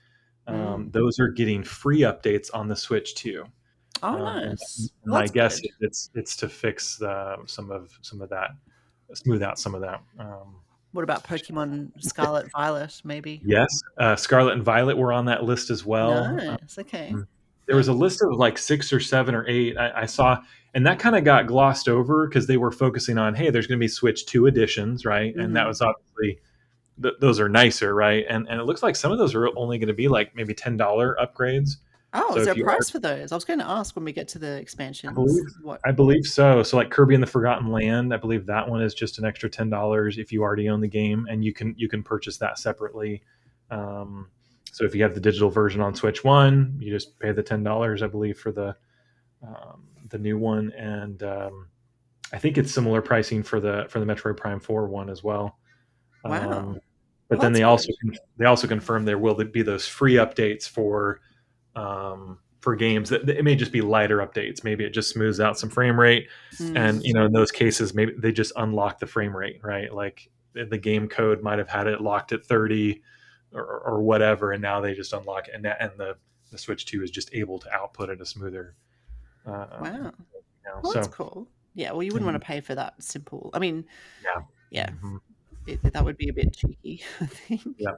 Speaker 4: Those are getting free updates on the Switch too.
Speaker 1: Oh,
Speaker 4: And
Speaker 1: nice. Well,
Speaker 4: my
Speaker 1: that's
Speaker 4: guess
Speaker 1: good.
Speaker 4: is it's to fix some of that, smooth out some of that.
Speaker 1: What about Pokemon Scarlet Violet, maybe?
Speaker 4: Yes, Scarlet and Violet were on that list as well.
Speaker 1: Nice. Okay.
Speaker 4: There was a list of like 6 or 7 or 8 I saw, and that kind of got glossed over because they were focusing on, hey, there's going to be Switch 2 editions, right? And that was obviously those are nicer, right? And it looks like some of those are only going to be like maybe $10 upgrades.
Speaker 1: Oh,
Speaker 4: So
Speaker 1: is there
Speaker 4: if
Speaker 1: a
Speaker 4: you
Speaker 1: price for those? I was going to ask when we get to the
Speaker 4: I
Speaker 1: expansions.
Speaker 4: believe
Speaker 1: What?
Speaker 4: I believe so. So like Kirby and the Forgotten Land, I believe that one is just an extra $10 if you already own the game, and you can purchase that separately. So if you have the digital version on Switch One, you just pay the $10, I believe, for the new one, and I think it's similar pricing for the Metroid Prime 4 one as well.
Speaker 1: Wow.
Speaker 4: But
Speaker 1: Well,
Speaker 4: then
Speaker 1: that's
Speaker 4: they also confirmed there will be those free updates for games that it may just be lighter updates. Maybe it just smooths out some frame rate, and in those cases, maybe they just unlock the frame rate, right? Like the game code might have had it locked at 30 or whatever, and now they just unlock it, and the Switch 2 is just able to output at a smoother.
Speaker 1: Wow. Well,
Speaker 4: So
Speaker 1: that's cool. Yeah. Well, you wouldn't want to pay for that simple. I mean,
Speaker 4: yeah,
Speaker 1: yeah,
Speaker 4: Mhm.
Speaker 1: that would be a bit cheeky, I think.
Speaker 4: Yeah.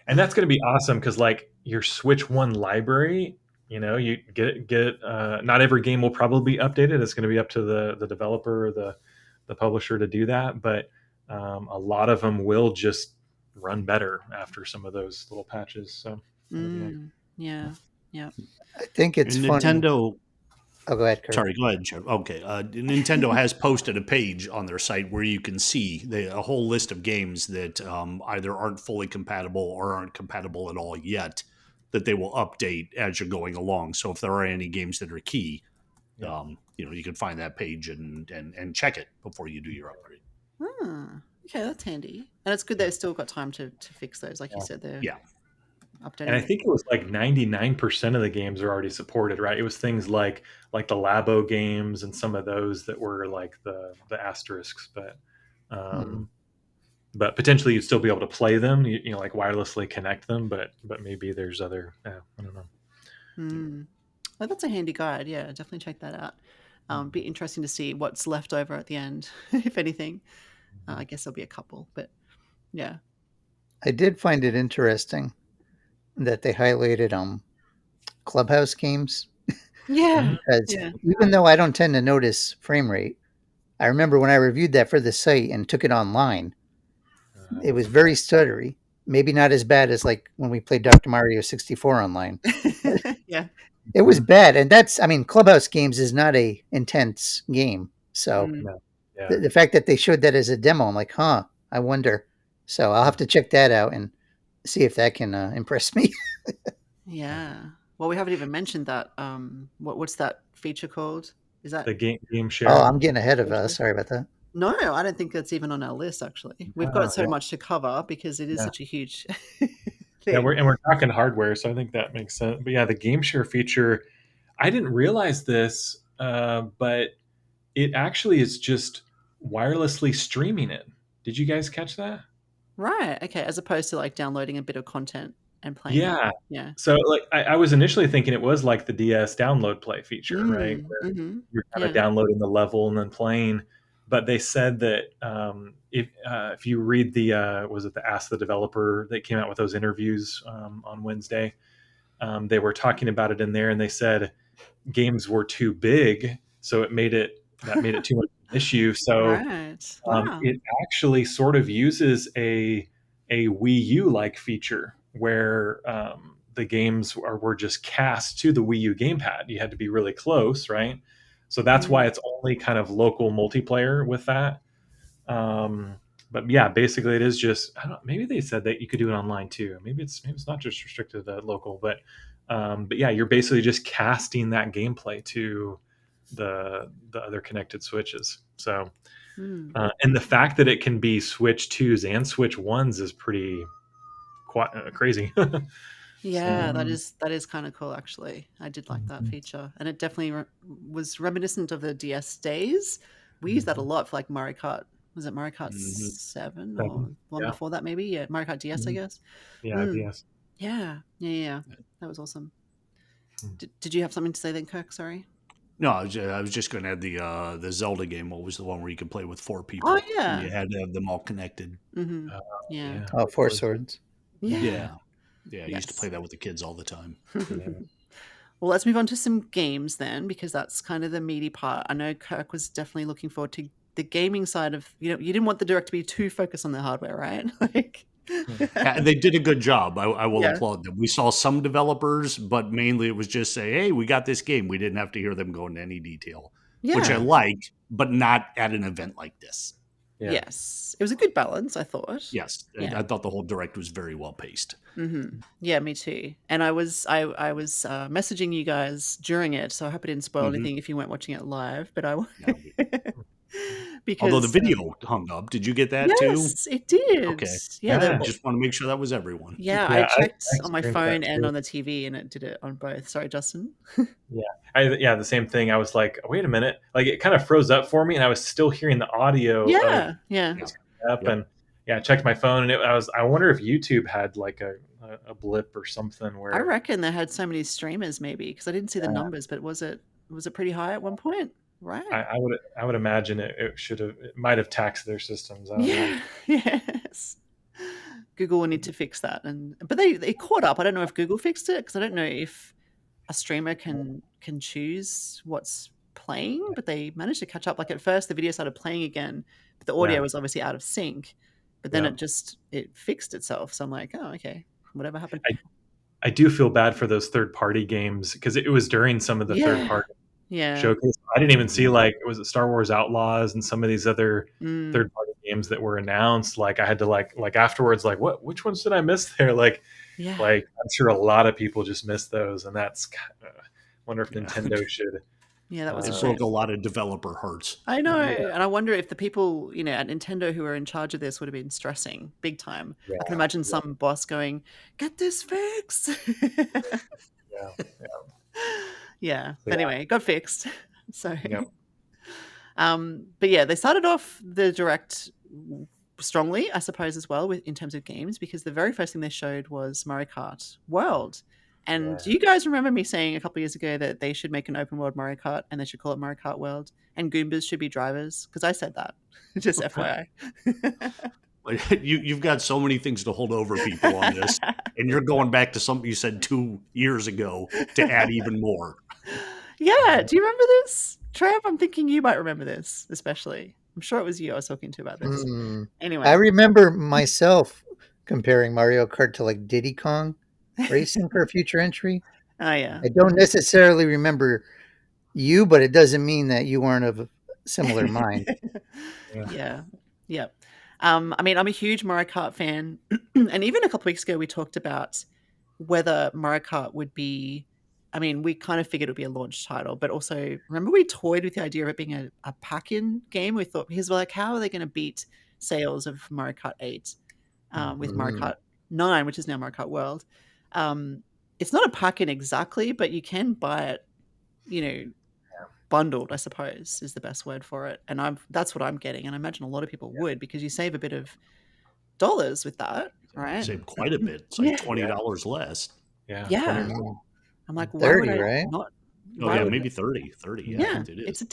Speaker 4: And that's going to be awesome because like your Switch One library, you get not every game will probably be updated. It's going to be up to the developer or the publisher to do that, but a lot of them will just run better after some of those little patches. So that'll be nice.
Speaker 1: Yeah. Yeah.
Speaker 3: I think it's
Speaker 2: And
Speaker 3: funny.
Speaker 2: Nintendo.
Speaker 3: Oh, go ahead, Kirk.
Speaker 2: Sorry, go ahead, Jeff. Okay. Nintendo has posted a page on their site where you can see a whole list of games that either aren't fully compatible or aren't compatible at all yet that they will update as you're going along. So if there are any games that are key,
Speaker 4: Yeah.
Speaker 2: you can find that page and check it before you do your upgrade.
Speaker 1: Okay, that's handy. And it's good they've still got time to fix those. Like you
Speaker 4: Yeah.
Speaker 1: said, they're
Speaker 2: Yeah.
Speaker 1: updating
Speaker 4: And I
Speaker 1: it.
Speaker 4: think it was like 99% of the games are already supported, right? It was things like the Labo games and some of those that were like the asterisks, but potentially you'd still be able to play them, like wirelessly connect them, but maybe there's other, I don't know.
Speaker 1: Well, that's a handy guide. Yeah, definitely check that out. Be interesting to see what's left over at the end, if anything. I guess there'll be a couple, but yeah.
Speaker 3: I did find it interesting that they highlighted Clubhouse games
Speaker 1: Yeah.
Speaker 3: because
Speaker 1: Yeah.
Speaker 3: even though I don't tend to notice frame rate, I remember when I reviewed that for the site and took it online, it was very stuttery. Maybe not as bad as like when we played Dr. Mario 64 online.
Speaker 1: Yeah.
Speaker 3: It was bad, and Clubhouse games is not a intense game. So
Speaker 4: Yeah.
Speaker 3: the fact that they showed that as a demo, I'm like, huh, I wonder. So I'll have to check that out and see if that can impress me.
Speaker 1: Yeah. Well, we haven't even mentioned that. What's that feature called? Is that
Speaker 4: The game share.
Speaker 3: Oh, I'm getting ahead of us. Sorry about that.
Speaker 1: No, I don't think that's even on our list. Actually, we've got so much to cover because it is such a huge thing.
Speaker 4: Yeah, we're talking hardware, so I think that makes sense. But yeah, the game share feature, I didn't realize this, but it actually is just wirelessly streaming it. Did you guys catch that?
Speaker 1: Right. Okay. As opposed to like downloading a bit of content and playing it.
Speaker 4: Yeah.
Speaker 1: Yeah.
Speaker 4: So like I was initially thinking it was like the DS download play feature, right? Where you're kind of
Speaker 1: Yeah.
Speaker 4: downloading the level and then playing. But they said that if you read was it the Ask the Developer that came out with those interviews on Wednesday, they were talking about it in there, and they said games were too big, so it made it that made it too much of an issue. So
Speaker 1: Right. Wow.
Speaker 4: it actually sort of uses a Wii U like feature where the games were just cast to the Wii U gamepad. You had to be really close, right? So that's why it's only kind of local multiplayer with that. But yeah, basically it is just, I don't, maybe they said that you could do it online too. Maybe it's not just restricted to local, but yeah, you're basically just casting that gameplay to the other connected switches. So and the fact that it can be Switch 2s and Switch 1s is pretty quite crazy.
Speaker 1: Yeah,
Speaker 4: So,
Speaker 1: that is kind of cool actually. I did like that feature, and it definitely was reminiscent of the DS days. We used that a lot for like Mario Kart. Was it Mario Kart 7 or one
Speaker 4: yeah.
Speaker 1: before that maybe? Yeah, Mario Kart DS, I guess.
Speaker 4: Yeah, DS.
Speaker 1: Yeah, yeah. That was awesome. Did you have something to say then, Kirk? Sorry.
Speaker 2: No, I was just going to add the Zelda game. What was the one where you could play with 4 people?
Speaker 1: Oh yeah.
Speaker 2: You had to have them all connected.
Speaker 1: Mm-hmm.
Speaker 4: Uh,
Speaker 1: Yeah.
Speaker 3: Oh, Four Swords.
Speaker 1: Yeah.
Speaker 2: Yeah. I used to play that with the kids all the time.
Speaker 1: Well, let's move on to some games then, because that's kind of the meaty part. I know Kirk was definitely looking forward to the gaming side of, you didn't want the direct to be too focused on the hardware, right? Like,
Speaker 2: And they did a good job. I will
Speaker 1: Yeah.
Speaker 2: applaud them. We saw some developers, but mainly it was just say, hey, we got this game. We didn't have to hear them go into any detail, which I
Speaker 1: yeah.
Speaker 2: like, but not at an event like this.
Speaker 4: Yeah.
Speaker 1: Yes. It was a good balance, I thought.
Speaker 2: Yes.
Speaker 1: Yeah.
Speaker 2: I thought the whole direct was very well paced.
Speaker 1: Yeah, me too. And I was messaging you guys during it, so I hope I didn't spoil anything if you weren't watching it live. But because
Speaker 2: Although the video hung up, did you get that too?
Speaker 1: Yes, it did.
Speaker 2: Okay.
Speaker 1: Yeah,
Speaker 2: I just want to make sure that was everyone.
Speaker 1: yeah.
Speaker 4: Yeah,
Speaker 1: I checked
Speaker 4: I
Speaker 1: on my
Speaker 4: experienced
Speaker 1: phone
Speaker 4: that
Speaker 1: and
Speaker 4: too.
Speaker 1: on the TV, and it did it on both. Sorry, Justin.
Speaker 4: Yeah, the same thing. I was like, wait a minute, like it kind of froze up for me, and I was still hearing the audio.
Speaker 1: Yeah.
Speaker 4: Up and I checked my phone, and I wonder if YouTube had like a blip or something where
Speaker 1: I reckon they had so many streamers, maybe, because I didn't see the numbers, but was it pretty high at one point? Right.
Speaker 4: I would imagine it might have taxed their systems. I don't know.
Speaker 1: Yes. Google will need to fix that, but they caught up. I don't know if Google fixed it, because I don't know if a streamer can choose what's playing, but they managed to catch up. Like at first, the video started playing again, but the audio was obviously out of sync. But then it fixed itself. So I'm like, oh, okay, whatever happened.
Speaker 4: I do feel bad for those third-party games because it was during some of the third-party showcase. I didn't even see like was it Star Wars Outlaws and some of these other third-party games that were announced. Like I had to like afterwards, like which ones did I miss there? Like I'm sure a lot of people just missed those, and that's kind of wonder if Nintendo should.
Speaker 1: Yeah, that was
Speaker 2: it broke a lot of developer hearts.
Speaker 1: I know, and I wonder if the people at Nintendo who were in charge of this would have been stressing big time. I can imagine some boss going, "Get this fixed." Yeah. But anyway, it got fixed. So, but yeah, they started off the direct strongly, I suppose, as well in terms of games, because the very first thing they showed was Mario Kart World. And do you guys remember me saying a couple of years ago that they should make an open world Mario Kart and they should call it Mario Kart World and Goombas should be drivers? Because I said that, just FYI.
Speaker 2: You've got so many things to hold over people on this, and you're going back to something you said 2 years ago to add even more.
Speaker 1: Yeah, do you remember this? Trev, I'm thinking you might remember this, especially. I'm sure it was you I was talking to about this. Anyway.
Speaker 3: I remember myself comparing Mario Kart to like Diddy Kong Racing for a future entry.
Speaker 1: Oh, yeah.
Speaker 3: I don't necessarily remember you, but it doesn't mean that you weren't of a similar mind.
Speaker 1: Yeah. I mean, I'm a huge Mario Kart fan. And even a couple of weeks ago, we talked about whether Mario Kart would be, I mean, we kind of figured it would be a launch title, but also remember we toyed with the idea of it being a pack-in game. We thought, because we're like, how are they going to beat sales of Mario Kart 8 with Mario Kart 9, which is now Mario Kart World? It's not a pack-in exactly, but you can buy it, bundled, I suppose, is the best word for it. And that's what I'm getting. And I imagine a lot of people would, because you save a bit of dollars with that, right?
Speaker 2: Save quite a bit. It's like $20 less.
Speaker 1: Yeah. I'm like,
Speaker 3: 30, right?
Speaker 1: Not,
Speaker 2: oh yeah, maybe 30. 30. Yeah, it is.
Speaker 1: It's a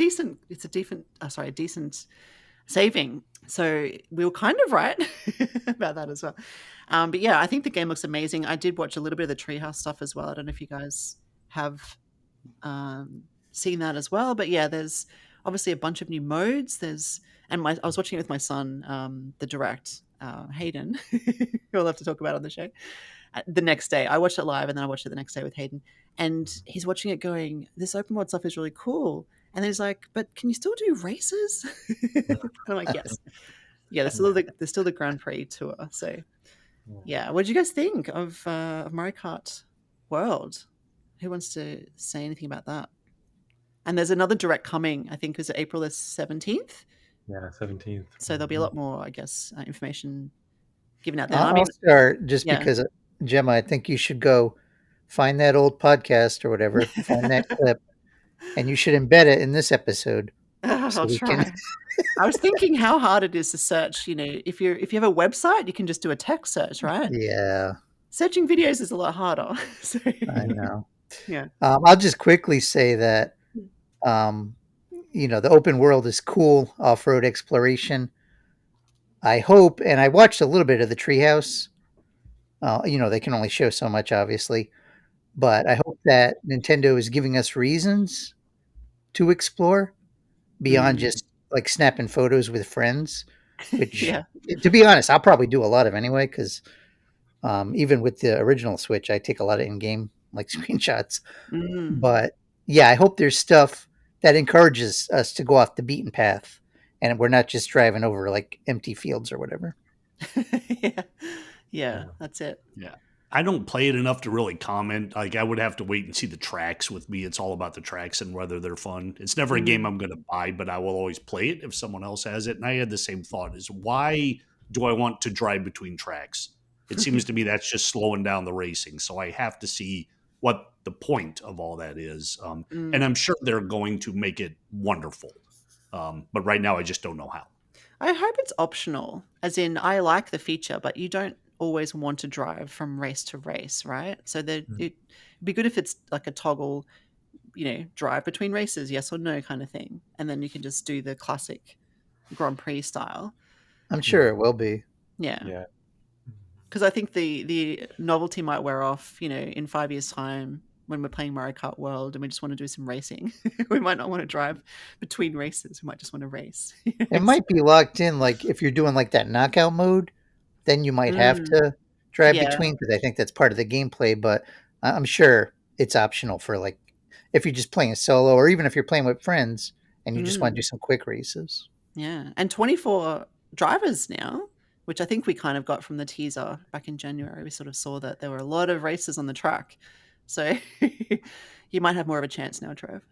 Speaker 1: decent saving. So we were kind of right about that as well. But yeah, I think the game looks amazing. I did watch a little bit of the Treehouse stuff as well. I don't know if you guys have seen that as well. But yeah, there's obviously a bunch of new modes. I was watching it with my son, the direct, Hayden, who we'll have to talk about on the show. The next day, I watched it live, and then I watched it the next day with Hayden, and he's watching it going, "This open world stuff is really cool." And then he's like, "But can you still do races?" And I'm like, "Yes, yeah." There's still the Grand Prix tour. So, yeah. What did you guys think of Mario Kart World? Who wants to say anything about that? And there's another direct coming. I think it was April the 17th.
Speaker 4: Yeah, 17th.
Speaker 1: So there'll be a lot more, I guess, information given out there.
Speaker 3: I'll start just
Speaker 1: yeah.
Speaker 3: because, Jemma, I think you should go find that old podcast or whatever, find that clip, and you should embed it in this episode.
Speaker 1: I'll try. I was thinking how hard it is to search. If you have a website, you can just do a text search, right?
Speaker 3: Yeah.
Speaker 1: Searching videos is a lot harder. So,
Speaker 3: I know.
Speaker 1: Yeah.
Speaker 3: I'll just quickly say that, the open world is cool, off-road exploration. I hope, and I watched a little bit of the treehouse. They can only show so much, obviously, but I hope that Nintendo is giving us reasons to explore beyond just like snapping photos with friends, which, to be honest, I'll probably do a lot of anyway, because even with the original Switch, I take a lot of in-game like screenshots. But yeah, I hope there's stuff that encourages us to go off the beaten path, and we're not just driving over like empty fields or whatever.
Speaker 1: Yeah, that's it.
Speaker 2: Yeah. I don't play it enough to really comment. Like, I would have to wait and see the tracks. With me, it's all about the tracks and whether they're fun. It's never a game I'm going to buy, but I will always play it if someone else has it. And I had the same thought: is why do I want to drive between tracks? It seems to me that's just slowing down the racing. So I have to see what the point of all that is. And I'm sure they're going to make it wonderful. But right now, I just don't know how.
Speaker 1: I hope it's optional, as in I like the feature, but you don't always want to drive from race to race, right? So it'd be good if it's like a toggle, drive between races, yes or no kind of thing. And then you can just do the classic Grand Prix style.
Speaker 3: I'm sure it will be.
Speaker 1: Yeah. Because I think the novelty might wear off, in 5 years' time when we're playing Mario Kart World and we just want to do some racing. We might not want to drive between races. We might just want to race.
Speaker 3: It might be locked in, like if you're doing like that knockout mode, then you might have to drive between, because I think that's part of the gameplay. But I'm sure it's optional for like if you're just playing solo, or even if you're playing with friends and you just want to do some quick races.
Speaker 1: Yeah, and 24 drivers now, which I think we kind of got from the teaser back in January. We sort of saw that there were a lot of races on the track. So you might have more of a chance now, Trev.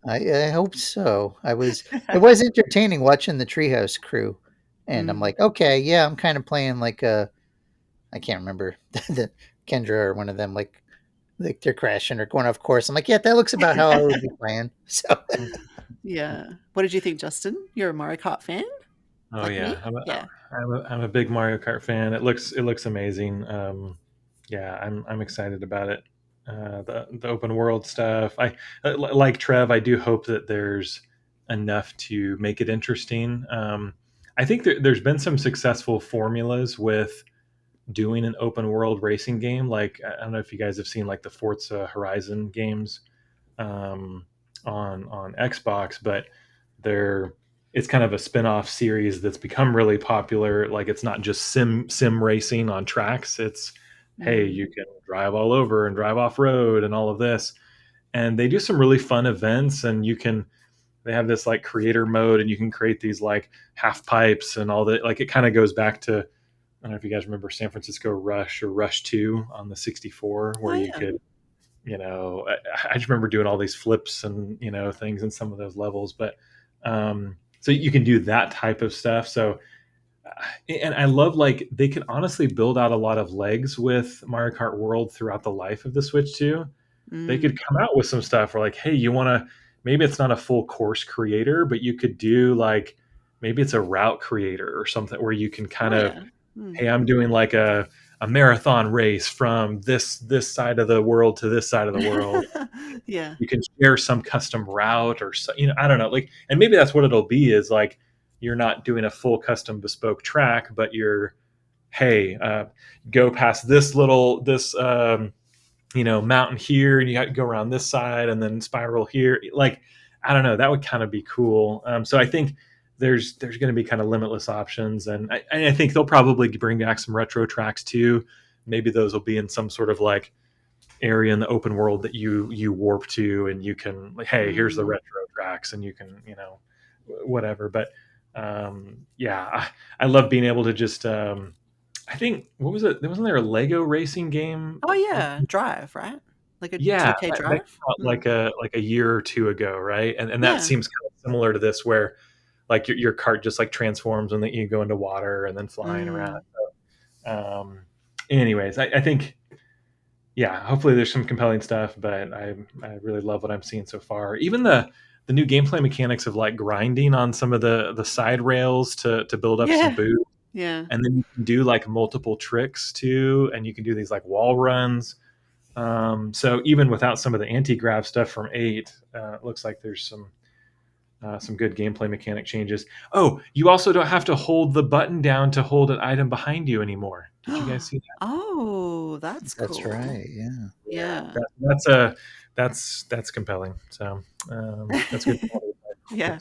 Speaker 3: I hope so. It was entertaining watching the Treehouse crew. And I'm like, okay, yeah, I'm kind of playing like I can't remember, the Kendra or one of them, like they're crashing or going off course. I'm like, yeah, that looks about how I would be playing. So
Speaker 1: yeah. What did you think, Justin? You're a Mario Kart fan?
Speaker 4: Oh yeah. I'm a big Mario Kart fan. It looks amazing. I'm excited about it. The open world stuff. I like Trev. I do hope that there's enough to make it interesting. I think there's been some successful formulas with doing an open world racing game. Like, I don't know if you guys have seen like the Forza Horizon games on Xbox, but it's kind of a spin-off series that's become really popular. Like, it's not just sim racing on tracks. It's, hey, you can drive all over and drive off road and all of this. And they do some really fun events, and they have this like creator mode, and you can create these like half pipes and all that. Like, it kind of goes back to, I don't know if you guys remember San Francisco Rush or Rush 2 on the 64, where you could, I just remember doing all these flips and, things in some of those levels. But so you can do that type of stuff. So, and I love, like, they can honestly build out a lot of legs with Mario Kart World throughout the life of the Switch too. They could come out with some stuff where, like, hey, you want to, maybe it's not a full course creator, but you could do like, maybe it's a route creator or something where you can kind of, hey, I'm doing like a marathon race from this side of the world to this side of the world.
Speaker 1: Yeah.
Speaker 4: You can share some custom route or, I don't know, like, and maybe that's what it'll be, is like, you're not doing a full custom bespoke track, but you're, hey, go past this mountain here, and you got to go around this side and then spiral here. Like, I don't know, that would kind of be cool. So I think there's going to be kind of limitless options, and I think they'll probably bring back some retro tracks too. Maybe those will be in some sort of like area in the open world that you warp to, and you can like, hey, here's the retro tracks, and you can whatever. But yeah, I love being able to just I think what was it? Wasn't there a Lego racing game?
Speaker 1: Oh yeah, Drive, right? Like a
Speaker 4: Yeah,
Speaker 1: 2K
Speaker 4: that came
Speaker 1: Drive.
Speaker 4: out like a year or two ago, right? And that
Speaker 1: Yeah.
Speaker 4: seems kind of similar to this, where like your cart just like transforms and then you go into water and then flying around. So, anyways, I think yeah, hopefully there's some compelling stuff, but I really love what I'm seeing so far. Even the new gameplay mechanics of like grinding on some of the side rails to build up some
Speaker 1: Yeah.
Speaker 4: boost.
Speaker 1: Yeah.
Speaker 4: And then you can do like multiple tricks too, and you can do these like wall runs. So even without some of the anti-grav stuff from 8, it looks like there's some good gameplay mechanic changes. Oh, you also don't have to hold the button down to hold an item behind you anymore. Did you guys see that?
Speaker 1: Oh, that's cool.
Speaker 3: That's right. Yeah.
Speaker 1: Yeah.
Speaker 4: That's compelling. So that's good.
Speaker 1: Yeah.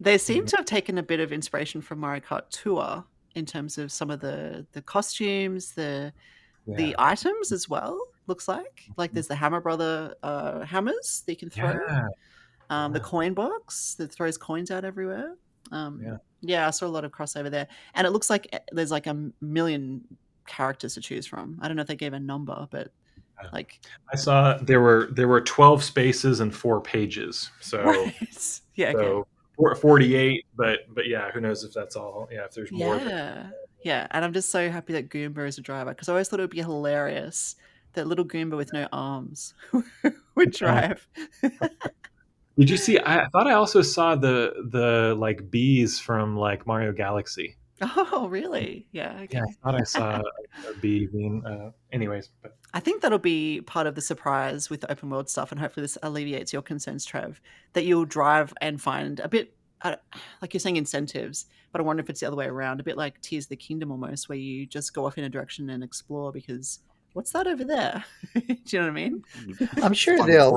Speaker 1: They seem to have taken a bit of inspiration from Mario Kart Tour in terms of some of the costumes, the items as well. Looks like there's the Hammer Brother hammers that you can throw. The coin box that throws coins out everywhere. Yeah, I saw a lot of crossover there, and it looks like there's like a million characters to choose from. I don't know if they gave a number, but like
Speaker 4: I saw there were 12 spaces and 4 pages. So
Speaker 1: right. Yeah, okay.
Speaker 4: 48, but yeah, who knows if that's all? Yeah, if there's more.
Speaker 1: Yeah, and I'm just so happy that Goomba is a driver because I always thought it would be hilarious that little Goomba with no arms would drive.
Speaker 4: Did you see? I thought I also saw the like bees from like Mario Galaxy.
Speaker 1: Oh, really? Yeah. Okay.
Speaker 4: Yeah, I thought I saw a bee being. Anyways, but
Speaker 1: I think that'll be part of the surprise with the open world stuff, and hopefully this alleviates your concerns, Trev, that you'll drive and find a bit, like you're saying, incentives, but I wonder if it's the other way around, a bit like Tears of the Kingdom almost, where you just go off in a direction and explore because what's that over there? Do you know what I mean?
Speaker 3: I'm sure they'll,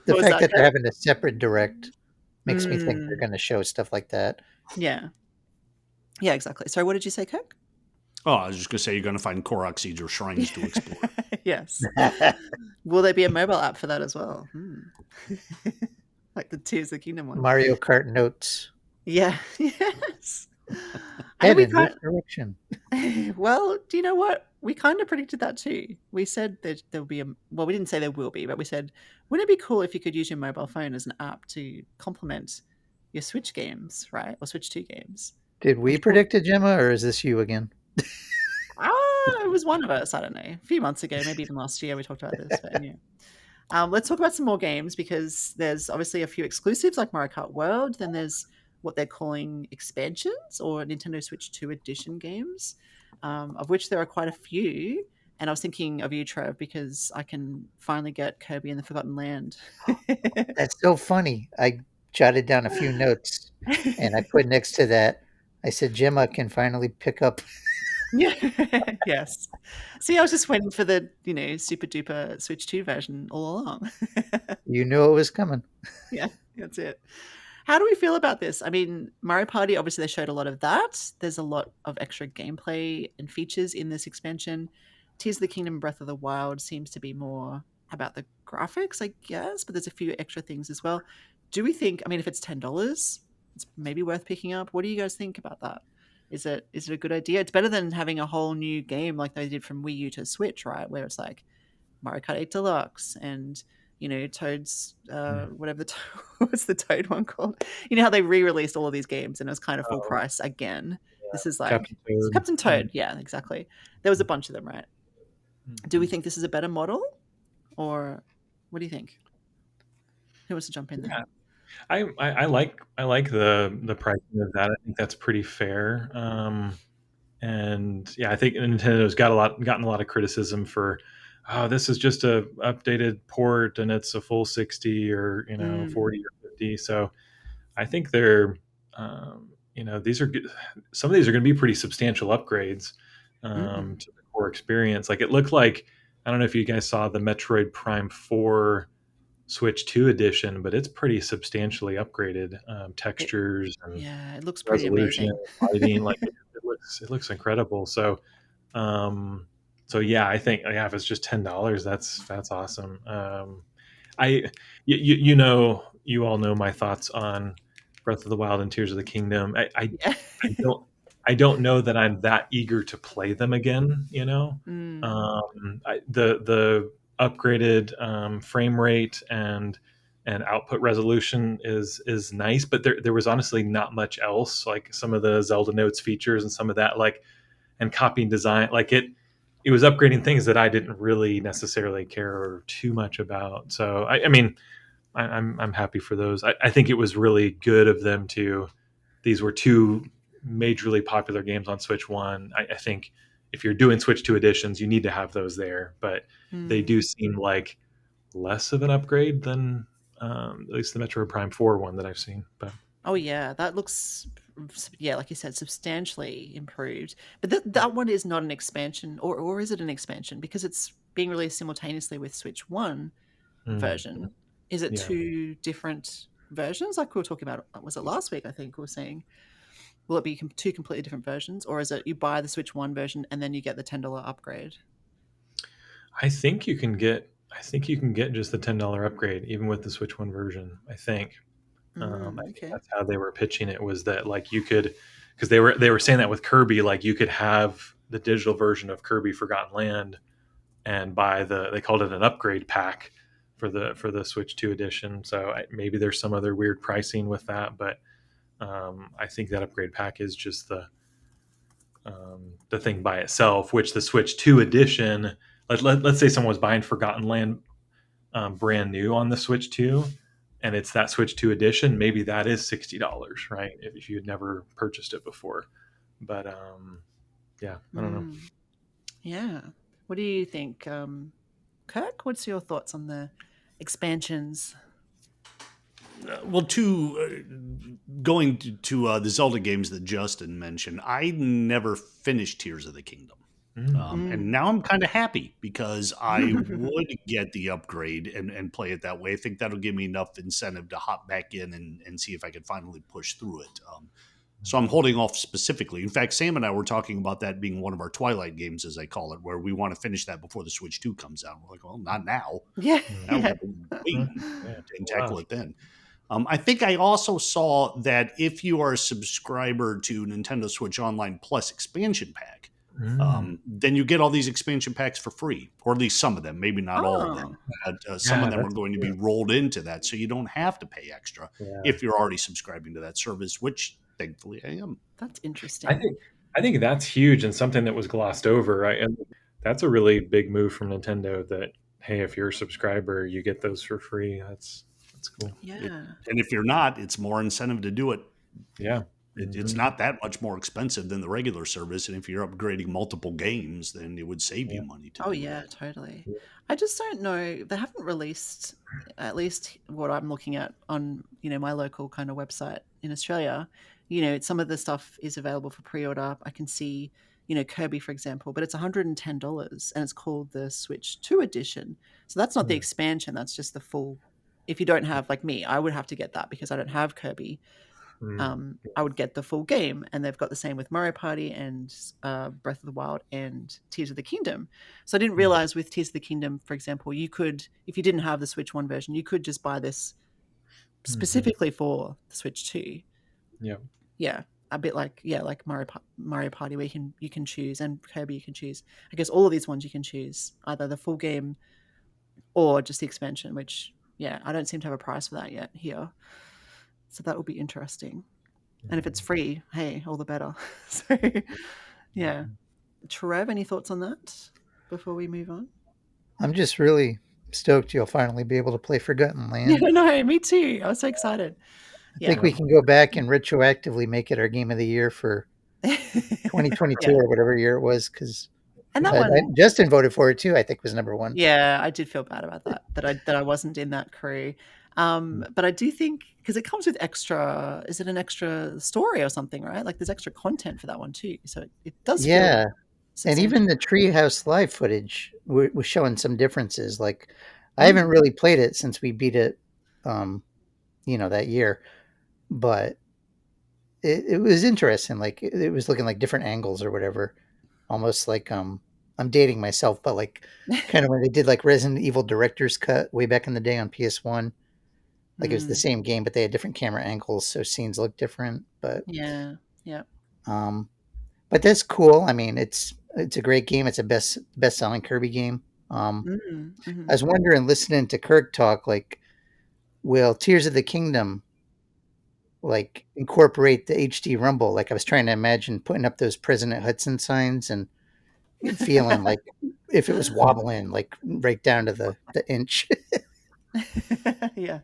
Speaker 3: the fact that they're having a separate direct makes me think they're going to show stuff like that.
Speaker 1: Yeah. Yeah, exactly. So what did you say, Kirk?
Speaker 2: Oh, I was just going to say you're going to find Korok seeds or shrines to explore.
Speaker 1: Yes. Will there be a mobile app for that as well? Like the Tears of the Kingdom one.
Speaker 3: Mario Kart notes.
Speaker 1: Yeah. Yes.
Speaker 3: Head in this direction.
Speaker 1: Well, do you know what? We kind of predicted that too. We said that there'll be well, we didn't say there will be, but we said, wouldn't it be cool if you could use your mobile phone as an app to complement your Switch games, right? Or Switch 2 games.
Speaker 3: Did we predict it, Jemma, or is this you again?
Speaker 1: It was one of us. I don't know. A few months ago, maybe even last year, we talked about this. But yeah. Let's talk about some more games because there's obviously a few exclusives like Mario Kart World. Then there's what they're calling expansions or Nintendo Switch 2 edition games, of which there are quite a few. And I was thinking of you, Trev, because I can finally get Kirby and the Forgotten Land.
Speaker 3: That's so funny. I jotted down a few notes and I put next to that, I said, Jemma can finally pick up.
Speaker 1: Yeah. Yes. See, I was just waiting for the, super duper Switch 2 version all along.
Speaker 3: You knew it was coming.
Speaker 1: Yeah, that's it. How do we feel about this? I mean, Mario Party, obviously they showed a lot of that. There's a lot of extra gameplay and features in this expansion. Tears of the Kingdom Breath of the Wild seems to be more about the graphics, I guess, but there's a few extra things as well. Do we think, if it's $10, it's maybe worth picking up? What do you guys think about that? Is it a good idea? It's better than having a whole new game like they did from Wii U to Switch, right? Where it's like Mario Kart 8 Deluxe and, Toad's, what's the Toad one called? You know how they re-released all of these games and it was kind of full price again. Yeah. This is like Captain Toad. Yeah, exactly. There was a bunch of them, right? Do we think this is a better model? Or what do you think? Who wants to jump in there?
Speaker 4: Yeah. I like the pricing of that. I think that's pretty fair. And yeah, I think Nintendo's gotten a lot of criticism for, this is just a updated port and it's a full 60 or 40 or 50. So I think they're these are some of these are going to be pretty substantial upgrades to the core experience. Like it looked like, I don't know if you guys saw the Metroid Prime 4 Switch 2 edition, but it's pretty substantially upgraded,
Speaker 1: It,
Speaker 4: textures and
Speaker 1: yeah, it looks pretty
Speaker 4: resolution,
Speaker 1: amazing.
Speaker 4: lighting. Like it looks incredible. So, yeah, I think if it's just $10, that's awesome. You all know my thoughts on Breath of the Wild and Tears of the Kingdom.
Speaker 1: Yeah.
Speaker 4: I don't know that I'm that eager to play them again. The upgraded frame rate and output resolution is nice, but there was honestly not much else. Like some of the Zelda Notes features and some of that, like, and copying design, like it was upgrading things that I didn't really necessarily care too much about. So I mean, I'm happy for those. I think it was really good of them to. These were two majorly popular games on Switch One. I think if you're doing Switch 2 editions, you need to have those there, but they do seem like less of an upgrade than at least the Metro Prime 4 one that I've seen. But
Speaker 1: Oh yeah, that looks, yeah, like you said, substantially improved. But that one is not an expansion, or is it an expansion? Because it's being released simultaneously with Switch One version. Is it
Speaker 4: Yeah.
Speaker 1: two different versions? Like we were talking about, was it last week? I think we were saying, will it be two completely different versions, or is it you buy the Switch One version and then you get the $10 upgrade?
Speaker 4: I think you can get just the $10 upgrade even with the Switch One version. I think. I think
Speaker 1: Okay.
Speaker 4: that's how they were pitching it, was that like you could, because they were saying that with Kirby, like you could have the digital version of Kirby Forgotten Land and buy they called it an upgrade pack for the Switch 2 edition. So maybe there's some other weird pricing with that, but I think that upgrade pack is just the thing by itself, which the Switch 2 edition, let's say someone was buying Forgotten Land brand new on the Switch 2, and it's that Switch 2 edition, maybe that is $60, right? If you had never purchased it before. But yeah, I don't know.
Speaker 1: Yeah. What do you think, Kirk? What's your thoughts on the expansions?
Speaker 2: Well, going to the Zelda games that Justin mentioned, I never finished Tears of the Kingdom. And now I'm kind of happy because I would get the upgrade and play it that way. I think that'll give me enough incentive to hop back in and see if I can finally push through it. So I'm holding off specifically. In fact, Sam and I were talking about that being one of our Twilight games, as I call it, where we want to finish that before the Switch 2 comes out. We're like, well, not now.
Speaker 1: Yeah.
Speaker 2: Now we have to wait and tackle it then. I think I also saw that if you are a subscriber to Nintendo Switch Online Plus expansion pack, then you get all these expansion packs for free, or at least some of them, maybe not all of them. But some of them are going to be rolled into that, so you don't have to pay extra if you're already subscribing to that service, which thankfully I am.
Speaker 1: That's interesting.
Speaker 4: I think that's huge and something that was glossed over, right? And that's a really big move from Nintendo that, hey, if you're a subscriber, you get those for free. That's cool.
Speaker 1: Yeah.
Speaker 2: And if you're not, it's more incentive to do it.
Speaker 4: Yeah.
Speaker 2: It's not that much more expensive than the regular service. And if you're upgrading multiple games, then it would save you money to do that.
Speaker 1: Totally. I just don't know. They haven't released, at least what I'm looking at on, my local kind of website in Australia. Some of the stuff is available for pre-order. I can see, Kirby, for example, but it's $110 and it's called the Switch 2 edition. So that's not the expansion. That's just the full. If you don't have, like me, I would have to get that because I don't have Kirby. I would get the full game, and they've got the same with Mario Party and Breath of the Wild and Tears of the Kingdom. So I didn't realize with Tears of the Kingdom, for example, you could, if you didn't have the Switch 1 version, you could just buy this specifically for the Switch 2.
Speaker 4: Yeah.
Speaker 1: Yeah. A bit like Mario Party, where you can choose, and Kirby you can choose. I guess all of these ones you can choose either the full game or just the expansion, which I don't seem to have a price for that yet here. So that will be interesting. And if it's free, hey, all the better. So, yeah. Trev, any thoughts on that before we move on?
Speaker 3: I'm just really stoked you'll finally be able to play Forgotten Land.
Speaker 1: Yeah, no, me too. I was so excited.
Speaker 3: I think we can go back and retroactively make it our game of the year for 2022 or whatever year it was, because Justin voted for it too. I think was number one.
Speaker 1: Yeah, I did feel bad about that I wasn't in that crew. But I do think, because it comes with extra, is it an extra story or something, right? Like there's extra content for that one too. So it does feel
Speaker 3: and even the Treehouse Live footage was showing some differences. Like I haven't really played it since we beat it, that year, but it was interesting. Like it was looking like different angles or whatever, almost like I'm dating myself, but like kind of when they did like Resident Evil Director's Cut way back in the day on PS1. Like it was the same game, but they had different camera angles, so scenes look different.
Speaker 1: Yeah.
Speaker 3: Um, but that's cool. I mean, it's a great game. It's a best selling Kirby game. I was wondering, listening to Kirk talk, like, will Tears of the Kingdom like incorporate the HD rumble? Like I was trying to imagine putting up those President Hudson signs and feeling like if it was wobbling, like right down to the inch.
Speaker 1: Yeah.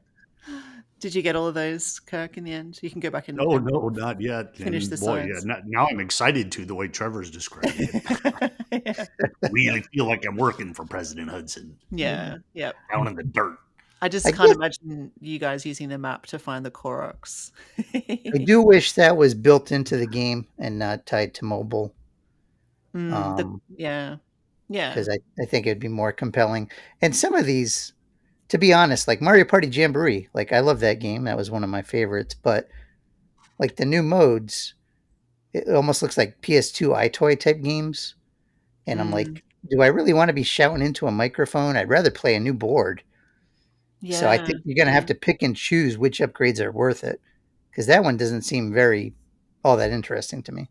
Speaker 1: Did you get all of those, Kirk, in the end? You can go back and
Speaker 2: No, not yet.
Speaker 1: finish
Speaker 2: And
Speaker 1: the
Speaker 2: boy, yeah,
Speaker 1: signs.
Speaker 2: now I'm excited to the way Trevor's describing it.
Speaker 1: Yeah.
Speaker 2: Really feel like I'm working for President Hudson
Speaker 1: Yeah. Yep.
Speaker 2: down in the dirt.
Speaker 1: I
Speaker 3: I
Speaker 1: just can't
Speaker 3: guess
Speaker 1: imagine you guys using the map to find the Koroks.
Speaker 3: I do wish that was built into the game and not tied to mobile.
Speaker 1: Yeah. Yeah.
Speaker 3: Because I think it'd be more compelling. And some of these, to be honest, like Mario Party Jamboree, like I love that game. That was one of my favorites. But like the new modes, it almost looks like PS2 iToy type games. And I'm
Speaker 1: Mm,
Speaker 3: like, do I really want to be shouting into a microphone? I'd rather play a new board. So I
Speaker 1: yeah.
Speaker 3: think you're going to have
Speaker 1: Yeah.
Speaker 3: to pick and choose which upgrades are worth it. Because that one doesn't seem all that interesting to me.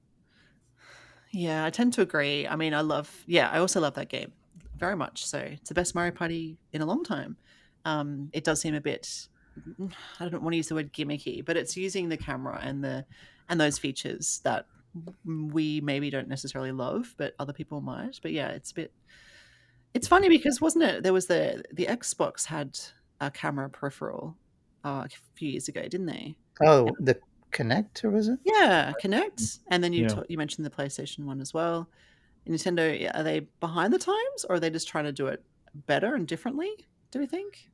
Speaker 1: Yeah, I tend to agree. I mean, I also love that game very much. So it's the best Mario Party in a long time. It does seem a bit, I don't want to use the word gimmicky, but it's using the camera and those features that we maybe don't necessarily love, but other people might. But yeah, it's funny because wasn't it, there was the Xbox had a camera peripheral a few years ago, didn't they?
Speaker 3: Oh, the Connect, or was it?
Speaker 1: Yeah, Connect, and then
Speaker 4: Yeah.
Speaker 1: you mentioned the PlayStation one as well. Nintendo, are they behind the times, or are they just trying to do it better and differently? Do we think?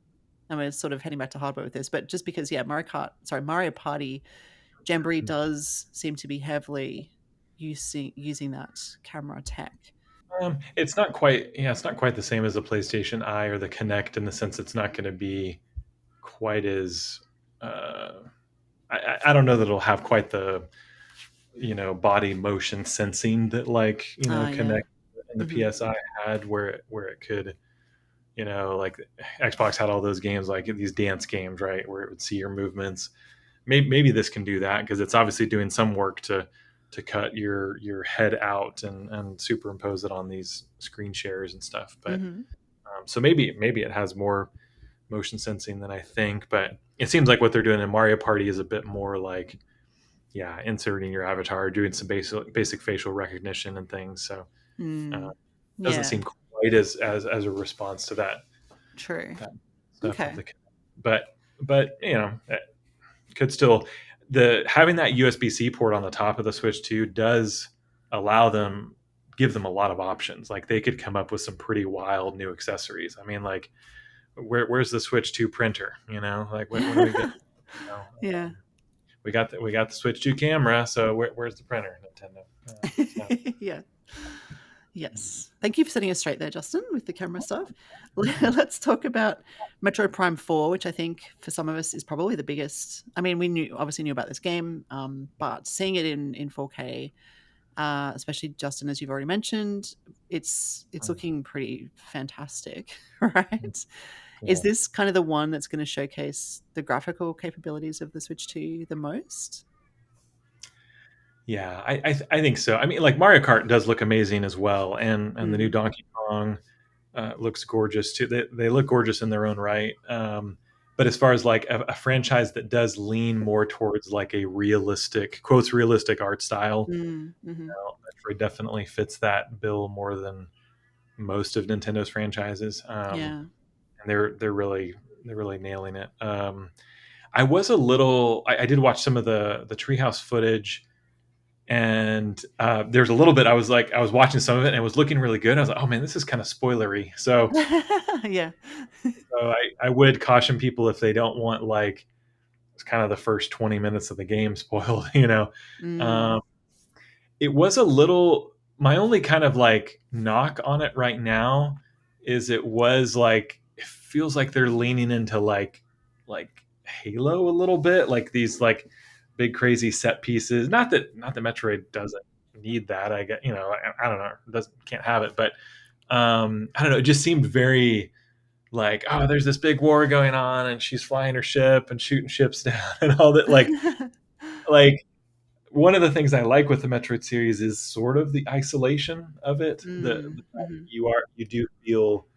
Speaker 1: I mean, it's sort of heading back to hardware with this, but just because, yeah, Mario Party Jamboree does seem to be heavily using that camera tech.
Speaker 4: It's not quite, it's not quite the same as the PlayStation Eye or the Kinect in the sense it's not going to be quite as. I don't know that it'll have quite the body motion sensing that like
Speaker 1: Yeah.
Speaker 4: Kinect and the PSI had, where it could like Xbox had all those games like these dance games, right, where it would see your movements. Maybe this can do that because it's obviously doing some work to cut your head out and superimpose it on these screen shares and stuff. But
Speaker 1: Hmm.
Speaker 4: so maybe it has more motion sensing than I think. But it seems like what they're doing in Mario Party is a bit more like inserting your avatar, doing some basic facial recognition and things. So
Speaker 1: Mm.
Speaker 4: doesn't
Speaker 1: Yeah,
Speaker 4: seem quite as a response to that
Speaker 1: true.
Speaker 4: stuff of
Speaker 1: Okay.
Speaker 4: the. But could still the having that USB-C port on the top of the Switch 2 does give them a lot of options. Like they could come up with some pretty wild new accessories. I mean, like where's the Switch 2 printer? Like when do we get? You know,
Speaker 1: Yeah.
Speaker 4: we got the Switch 2 camera. So where's the printer, Nintendo? So,
Speaker 1: Yeah. Yes. Thank you for setting us straight there, Justin, with the camera stuff. Let's talk about Metroid Prime 4, which I think for some of us is probably the biggest. I mean, we obviously knew about this game, but seeing it in 4K, especially Justin, as you've already mentioned, it's looking pretty fantastic, right?
Speaker 4: yeah.
Speaker 1: Is this kind of the one that's going to showcase the graphical capabilities of the Switch 2 the most?
Speaker 4: Yeah, I think so. I mean, like Mario Kart does look amazing as well, and the new
Speaker 1: Mm.
Speaker 4: Donkey Kong looks gorgeous too. They look gorgeous in their own right. But as far as like a franchise that does lean more towards like a realistic, quotes realistic art style,
Speaker 1: Mm. Hmm.
Speaker 4: Metroid definitely fits that bill more than most of Nintendo's franchises.
Speaker 1: Yeah.
Speaker 4: And they're really nailing it. I was a little. I did watch some of the Treehouse footage, and there's a little bit. I was watching some of it, and it was looking really good. I was like, oh man, this is kind of spoilery. So,
Speaker 1: Yeah.
Speaker 4: I would caution people if they don't want like it's kind of the first 20 minutes of the game spoiled.
Speaker 1: Mm.
Speaker 4: Um, it was a little. My only kind of like knock on it right now is it was like it feels like they're leaning into like Halo a little bit, like these like big crazy set pieces. Not that Metroid doesn't need that. I get, I don't know, can't have it, but I don't know. It just seemed very like, oh, there's this big war going on, and she's flying her ship and shooting ships down and all that. Like one of the things I like with the Metroid series is sort of the isolation of it. The you do feel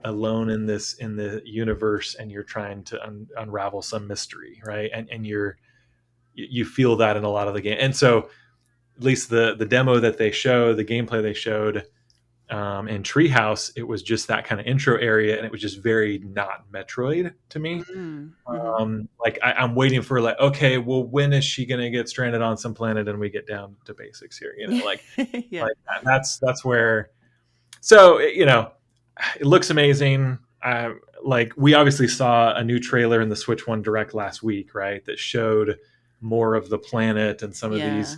Speaker 4: alone in the universe, and you're trying to unravel some mystery, right? And you feel that in a lot of the game. And so at least the demo that they show, the gameplay they showed in Treehouse, it was just that kind of intro area, and it was just very not Metroid to me. Like I'm waiting for like, okay, well, when is she gonna get stranded on some planet and we get down to basics here? Like that's where. So it looks amazing. Like we obviously saw a new trailer in the Switch One Direct last week, right? That showed more of the planet and some of these,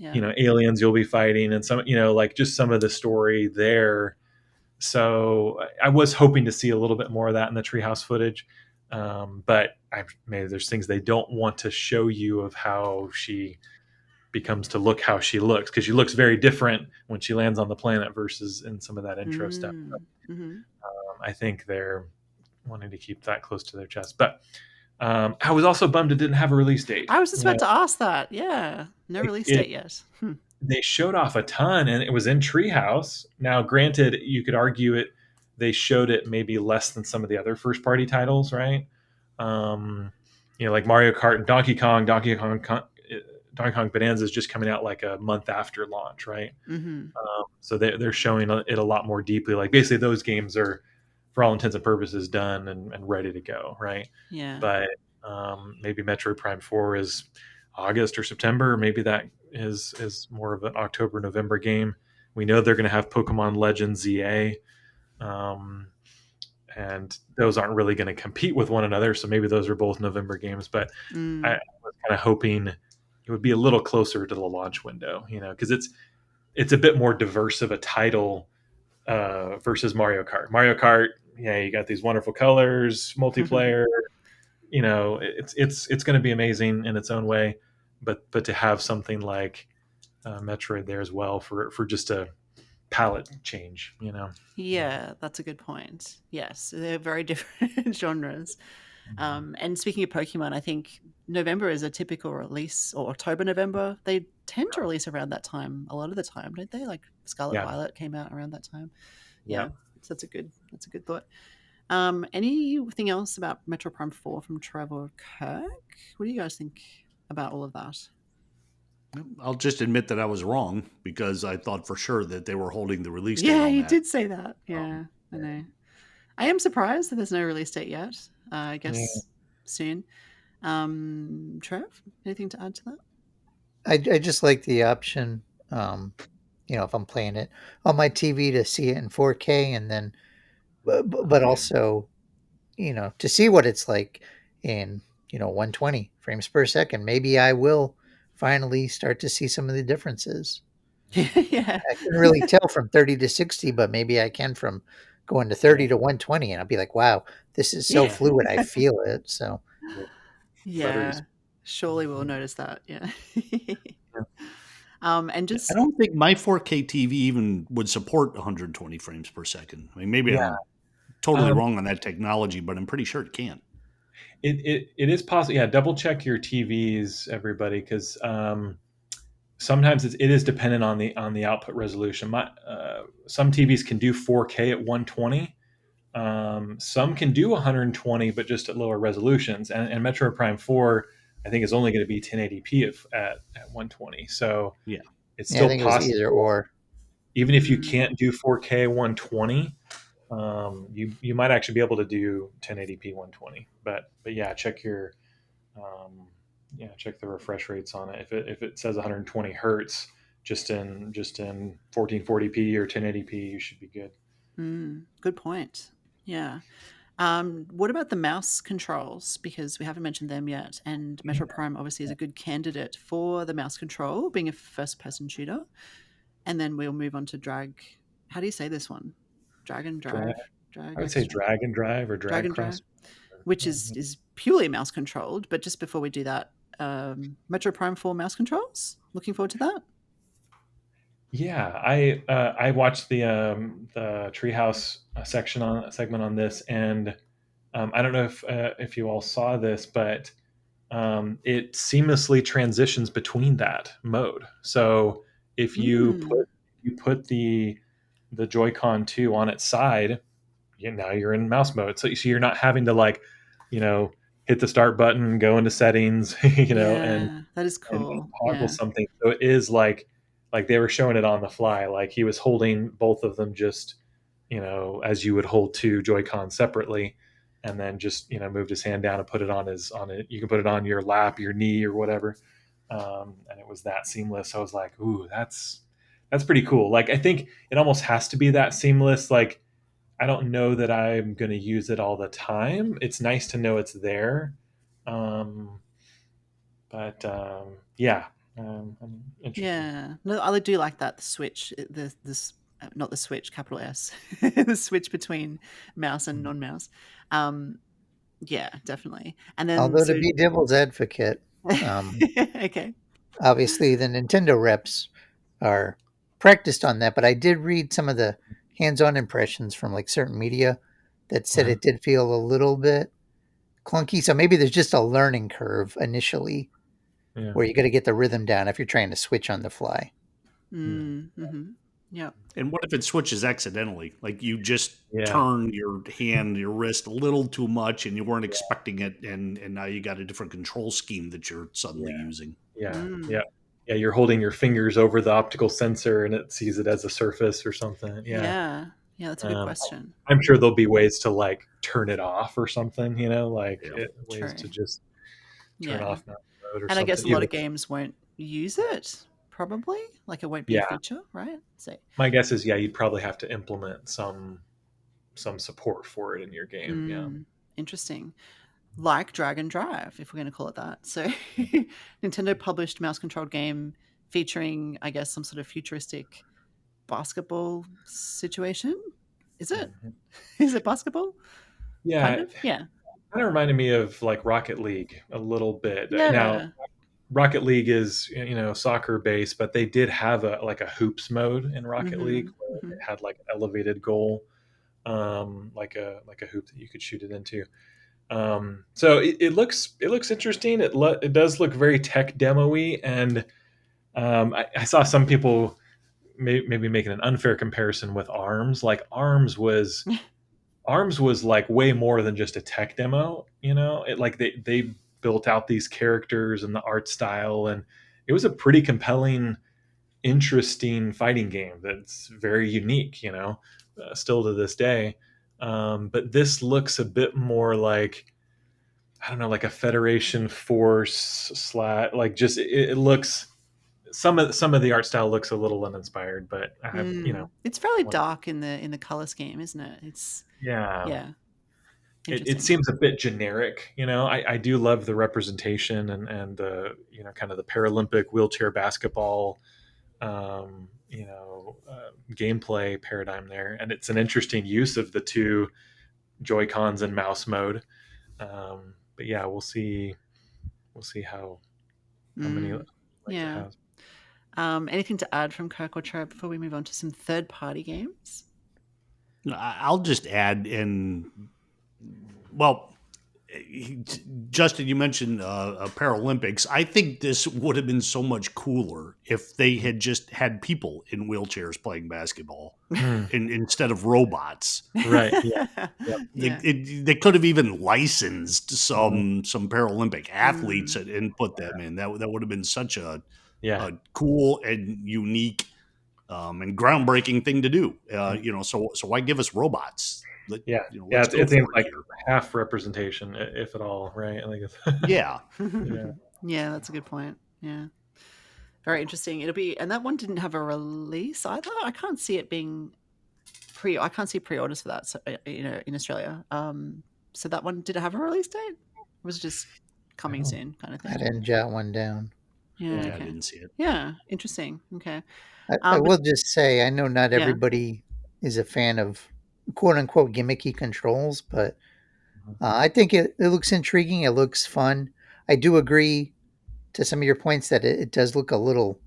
Speaker 4: aliens you'll be fighting, and some, like just some of the story there. So I was hoping to see a little bit more of that in the Treehouse footage, but maybe there's things they don't want to show you of how she becomes to look how she looks, because she looks very different when she lands on the planet versus in some of that intro stuff. I think they're wanting to keep that close to their chest. But I was also bummed it didn't have a release date.
Speaker 1: I was just about to ask that. Yeah, no release date yet.
Speaker 4: They showed off a ton, and it was in Treehouse. Now, granted, you could argue it. They showed it maybe less than some of the other first-party titles, right? Like Mario Kart and Donkey Kong Bonanza is just coming out like a month after launch, right? So they're showing it a lot more deeply. Like basically, those games are, for all intents and purposes, done and ready to go, right?
Speaker 1: Yeah.
Speaker 4: But maybe Metroid Prime 4 is August or September. Maybe that is more of an October, November game. We know they're going to have Pokemon Legends ZA, and those aren't really going to compete with one another. So maybe those are both November games. But I was kind of hoping it would be a little closer to the launch window, because it's a bit more diverse of a title versus Mario Kart. Mario Kart, you got these wonderful colors, multiplayer. It's going to be amazing in its own way, but to have something like Metroid there as well for just a palette change,
Speaker 1: Yeah, that's a good point. Yes, they're very different genres. And speaking of Pokemon, I think November is a typical release, or October, November. They tend to release around that time a lot of the time, don't they? Like Scarlet Violet came out around that time. Yeah. So that's a good thought. Anything else about Metro Prime 4 from Trev or Kirk? What do you guys think about all of that?
Speaker 2: I'll just admit that I was wrong, because I thought for sure that they were holding the release date.
Speaker 1: Yeah,
Speaker 2: on
Speaker 1: you
Speaker 2: that.
Speaker 1: did say that. Yeah, I know. I am surprised that there's no release date yet. I guess soon. Trev, anything to add to that?
Speaker 3: I just like the option, if I'm playing it on my TV, to see it in 4K, and then, but also, to see what it's like in 120 frames per second. Maybe I will finally start to see some of the differences.
Speaker 1: Yeah,
Speaker 3: I couldn't really tell from 30 to 60, but maybe I can from going to 30 to 120, and I'll be like, wow, this is so fluid. I feel it. So
Speaker 1: yeah, surely we'll notice that. Yeah. And just,
Speaker 2: I don't think my 4K TV even would support 120 frames per second. I mean, maybe I'm totally wrong on that technology, but I'm pretty sure it can.
Speaker 4: It is possible. Yeah, double check your TVs, everybody, because sometimes it is dependent on the output resolution. Some TVs can do 4K at 120. Some can do 120, but just at lower resolutions. And Metro Prime 4, I think, is only going to be 1080p at 120. So it's still possible.
Speaker 3: Either or.
Speaker 4: Even if you can't do 4K 120, you might actually be able to do 1080p 120. But yeah, check your check the refresh rates on it. If it says 120 hertz just in 1440p or 1080p, you should be good.
Speaker 1: Good point. Yeah. What about the mouse controls? Because we haven't mentioned them yet. And Metro Prime obviously is a good candidate for the mouse control, being a first-person shooter. And then we'll move on to Drag. How do you say this one? Drag and Drive?
Speaker 4: I would say drag and drive or drag
Speaker 1: drive,
Speaker 4: cross.
Speaker 1: which is purely mouse controlled. But just before we do that, Metro Prime 4 mouse controls. Looking forward to that.
Speaker 4: Yeah, I watched the Treehouse segment on this, and I don't know if you all saw this, but it seamlessly transitions between that mode. So if you put the Joy-Con 2 on its side, now you're in mouse mode. So you're not having to like, you know, hit the start button, go into settings, and
Speaker 1: that is cool.
Speaker 4: toggle something. So it is like they were showing it on the fly. Like he was holding both of them just, as you would hold two Joy-Con separately, and then just moved his hand down and put it on it. You can put it on your lap, your knee, or whatever, and it was that seamless. I was like, ooh, that's pretty cool. Like I think it almost has to be that seamless. Like I don't know that I'm going to use it all the time. It's nice to know it's there. But yeah, I'm interested.
Speaker 1: Yeah, no, I do like that. The switch, this not the switch, capital S, the switch between mouse and non-mouse. Yeah, definitely. And then,
Speaker 3: Although to be devil's advocate,
Speaker 1: okay,
Speaker 3: obviously the Nintendo reps are practiced on that, but I did read some of the hands-on impressions from like certain media that said it did feel a little bit clunky. So maybe there's just a learning curve initially where you got to get the rhythm down if you're trying to switch on the fly.
Speaker 1: Yeah.
Speaker 2: And what if it switches accidentally? Like you just turn your hand, your wrist a little too much, and you weren't expecting it, and now you got a different control scheme that you're suddenly using.
Speaker 4: Yeah. You're holding your fingers over the optical sensor, and it sees it as a surface or something.
Speaker 1: Yeah, that's a good question.
Speaker 4: I'm sure there'll be ways to like turn it off or something. Ways to just turn off mode or something.
Speaker 1: And I guess a lot of games won't use it. Probably, like it won't be a feature, right? So
Speaker 4: my guess is, you'd probably have to implement some support for it in your game.
Speaker 1: Interesting. Like Drag and Drive, if we're going to call it that. So Nintendo published mouse-controlled game featuring, I guess, some sort of futuristic basketball situation. Is it? Is it basketball?
Speaker 4: Yeah.
Speaker 1: Kind of? Yeah.
Speaker 4: Kind of reminded me of like Rocket League a little bit.
Speaker 1: Yeah.
Speaker 4: Now, Rocket League is soccer based, but they did have a hoops mode in Rocket League where it had like an elevated goal, like a hoop that you could shoot it into. So it looks interesting. It does look very tech demo-y, and I saw some people maybe making an unfair comparison with ARMS. Like ARMS was like way more than just a tech demo. It like they built out these characters and the art style, and it was a pretty compelling, interesting fighting game that's very unique, still to this day. But this looks a bit more like, I don't know, like a Federation Force like just it looks, some of the art style looks a little uninspired, but I have
Speaker 1: it's fairly dark in the color scheme, isn't it? It's
Speaker 4: It seems a bit generic. I do love the representation and the kind of the Paralympic wheelchair basketball gameplay paradigm there, and it's an interesting use of the two Joy-Cons and mouse mode. But yeah, we'll see how many it has.
Speaker 1: Anything to add from Kirk or Trev before we move on to some third-party games?
Speaker 2: I'll just add in. Well, Justin, you mentioned Paralympics. I think this would have been so much cooler if they had just had people in wheelchairs playing basketball instead of robots.
Speaker 4: Right. Yeah.
Speaker 2: They could have even licensed some Paralympic athletes and put them in. That would have been such a cool and unique and groundbreaking thing to do. So why give us robots?
Speaker 4: It seems like half representation, if at all, right? I think it's
Speaker 1: yeah, that's a good point. Yeah, very interesting. It'll be, and that one didn't have a release either. I can't see it being I can't see pre-orders for that. So, in Australia. So that one, did it have a release date? Or was it just coming soon kind of thing?
Speaker 3: I didn't jot one down.
Speaker 1: Yeah,
Speaker 2: I didn't see it.
Speaker 1: Yeah, interesting. Okay.
Speaker 3: I will just say, I know not everybody is a fan of quote unquote gimmicky controls, but I think it looks intriguing. It looks fun. I do agree to some of your points that it does look a little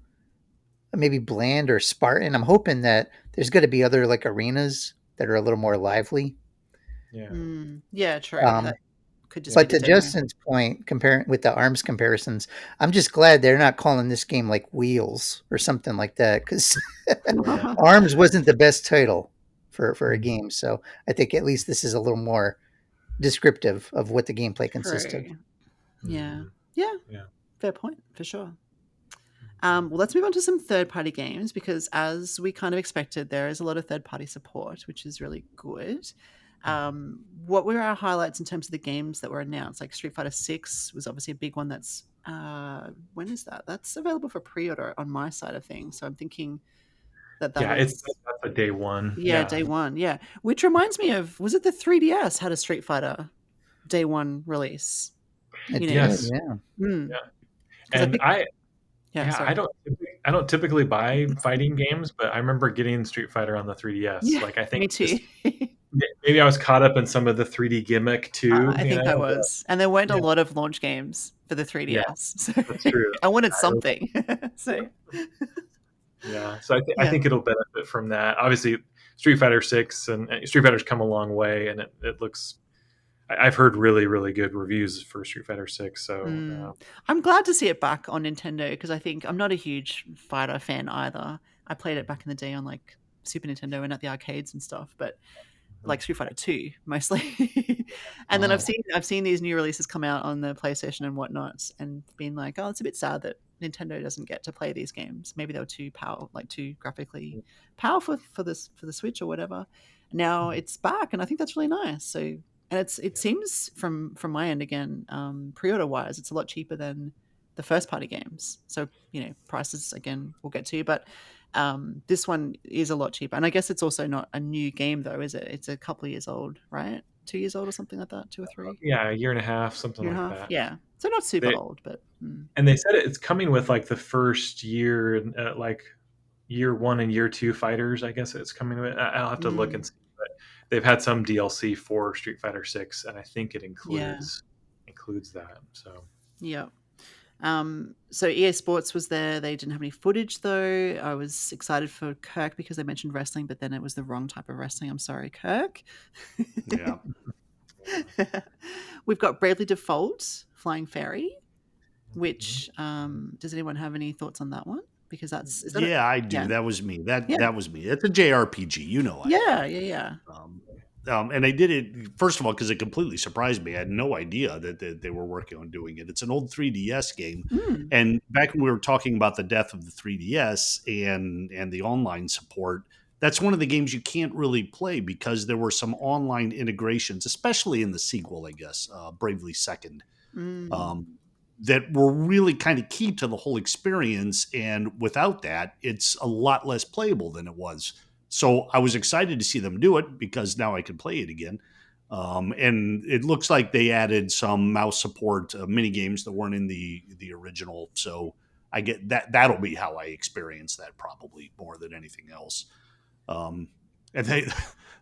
Speaker 3: maybe bland or Spartan. I'm hoping that there's going to be other like arenas that are a little more lively.
Speaker 4: Yeah.
Speaker 1: Yeah, true. That could just be
Speaker 3: But
Speaker 1: the
Speaker 3: to
Speaker 1: demo.
Speaker 3: Justin's point, comparing with the arms comparisons, I'm just glad they're not calling this game like Wheels or something like that, because Arms wasn't the best title for a game. So I think at least this is a little more descriptive of what the gameplay consists of.
Speaker 1: True. Yeah.
Speaker 4: Mhm.
Speaker 1: Yeah.
Speaker 4: Yeah.
Speaker 1: Fair point, for sure. Well, let's move on to some third-party games because, as we kind of expected, there is a lot of third-party support, which is really good. What were our highlights in terms of the games that were announced? Like Street Fighter 6 was obviously a big one. That's when is that? That's available for pre-order on my side of things. So I'm thinking that
Speaker 4: Yeah,
Speaker 1: is
Speaker 4: that's a day one.
Speaker 1: day one. Yeah, which reminds me of, was it the 3DS had a Street Fighter day one release?
Speaker 3: It
Speaker 1: You
Speaker 3: did,
Speaker 1: know,
Speaker 4: Yes.
Speaker 3: yeah.
Speaker 4: Yeah.
Speaker 1: 'cause
Speaker 4: And
Speaker 1: sorry.
Speaker 4: I don't typically buy fighting games, but I remember getting Street Fighter on the 3DS.
Speaker 1: Yeah,
Speaker 4: Like I think
Speaker 1: me too.
Speaker 4: maybe I was caught up in some of the 3D gimmick too.
Speaker 1: I think I was. And there weren't a
Speaker 4: Yeah.
Speaker 1: lot of launch games for the
Speaker 4: Yeah,
Speaker 1: 3DS. So
Speaker 4: that's true.
Speaker 1: I wanted something. So
Speaker 4: Yeah, so I
Speaker 1: Yeah.
Speaker 4: think it'll benefit from that. Obviously, Street Fighter 6 and Street Fighter's come a long way, and it looks. I've heard really, really good reviews for Street Fighter 6. So
Speaker 1: I'm glad to see it back on Nintendo because I think I'm not a huge fighter fan either. I played it back in the day on like Super Nintendo and at the arcades and stuff, but like Street Fighter 2 mostly. And then
Speaker 3: Wow.
Speaker 1: I've seen these new releases come out on the PlayStation and whatnot and been like, oh, it's a bit sad that Nintendo doesn't get to play these games. Maybe they were too graphically powerful for the Switch or whatever. Now it's back and I think that's really nice. So and it seems from my end again, pre-order wise, it's a lot cheaper than the first party games. So, prices again we'll get to, but this one is a lot cheaper. And I guess it's also not a new game though, is it? It's a couple of years old, right? 2 years old or something like that, 2 or 3.
Speaker 4: yeah, a year and a half, something
Speaker 1: Year and a
Speaker 4: like
Speaker 1: half.
Speaker 4: that.
Speaker 1: Yeah. So not super
Speaker 4: They-
Speaker 1: old, but
Speaker 4: And they said it's coming with like the first year, like year 1 and year 2 fighters. I guess it's coming with. I'll have to look and see. But they've had some DLC for Street Fighter 6, and I think it includes that. So
Speaker 1: yeah. So EA Sports was there. They didn't have any footage though. I was excited for Kirk because they mentioned wrestling, but then it was the wrong type of wrestling. I'm sorry, Kirk.
Speaker 2: Yeah.
Speaker 1: We've got Bravely Default Flying Fairy, which does anyone have any thoughts on that one? Because I do.
Speaker 2: Yeah. That was me. That was me. It's a JRPG,
Speaker 1: Yeah.
Speaker 2: And I did it first of all because it completely surprised me. I had no idea that they were working on doing it. It's an old 3DS game, and back when we were talking about the death of the 3DS and the online support, that's one of the games you can't really play because there were some online integrations, especially in the sequel, I guess, Bravely Second, that were really kind of key to the whole experience. And without that, it's a lot less playable than it was. So I was excited to see them do it because now I can play it again. And it looks like they added some mouse support mini games that weren't in the original. So I get that. That'll be how I experience that probably more than anything else. And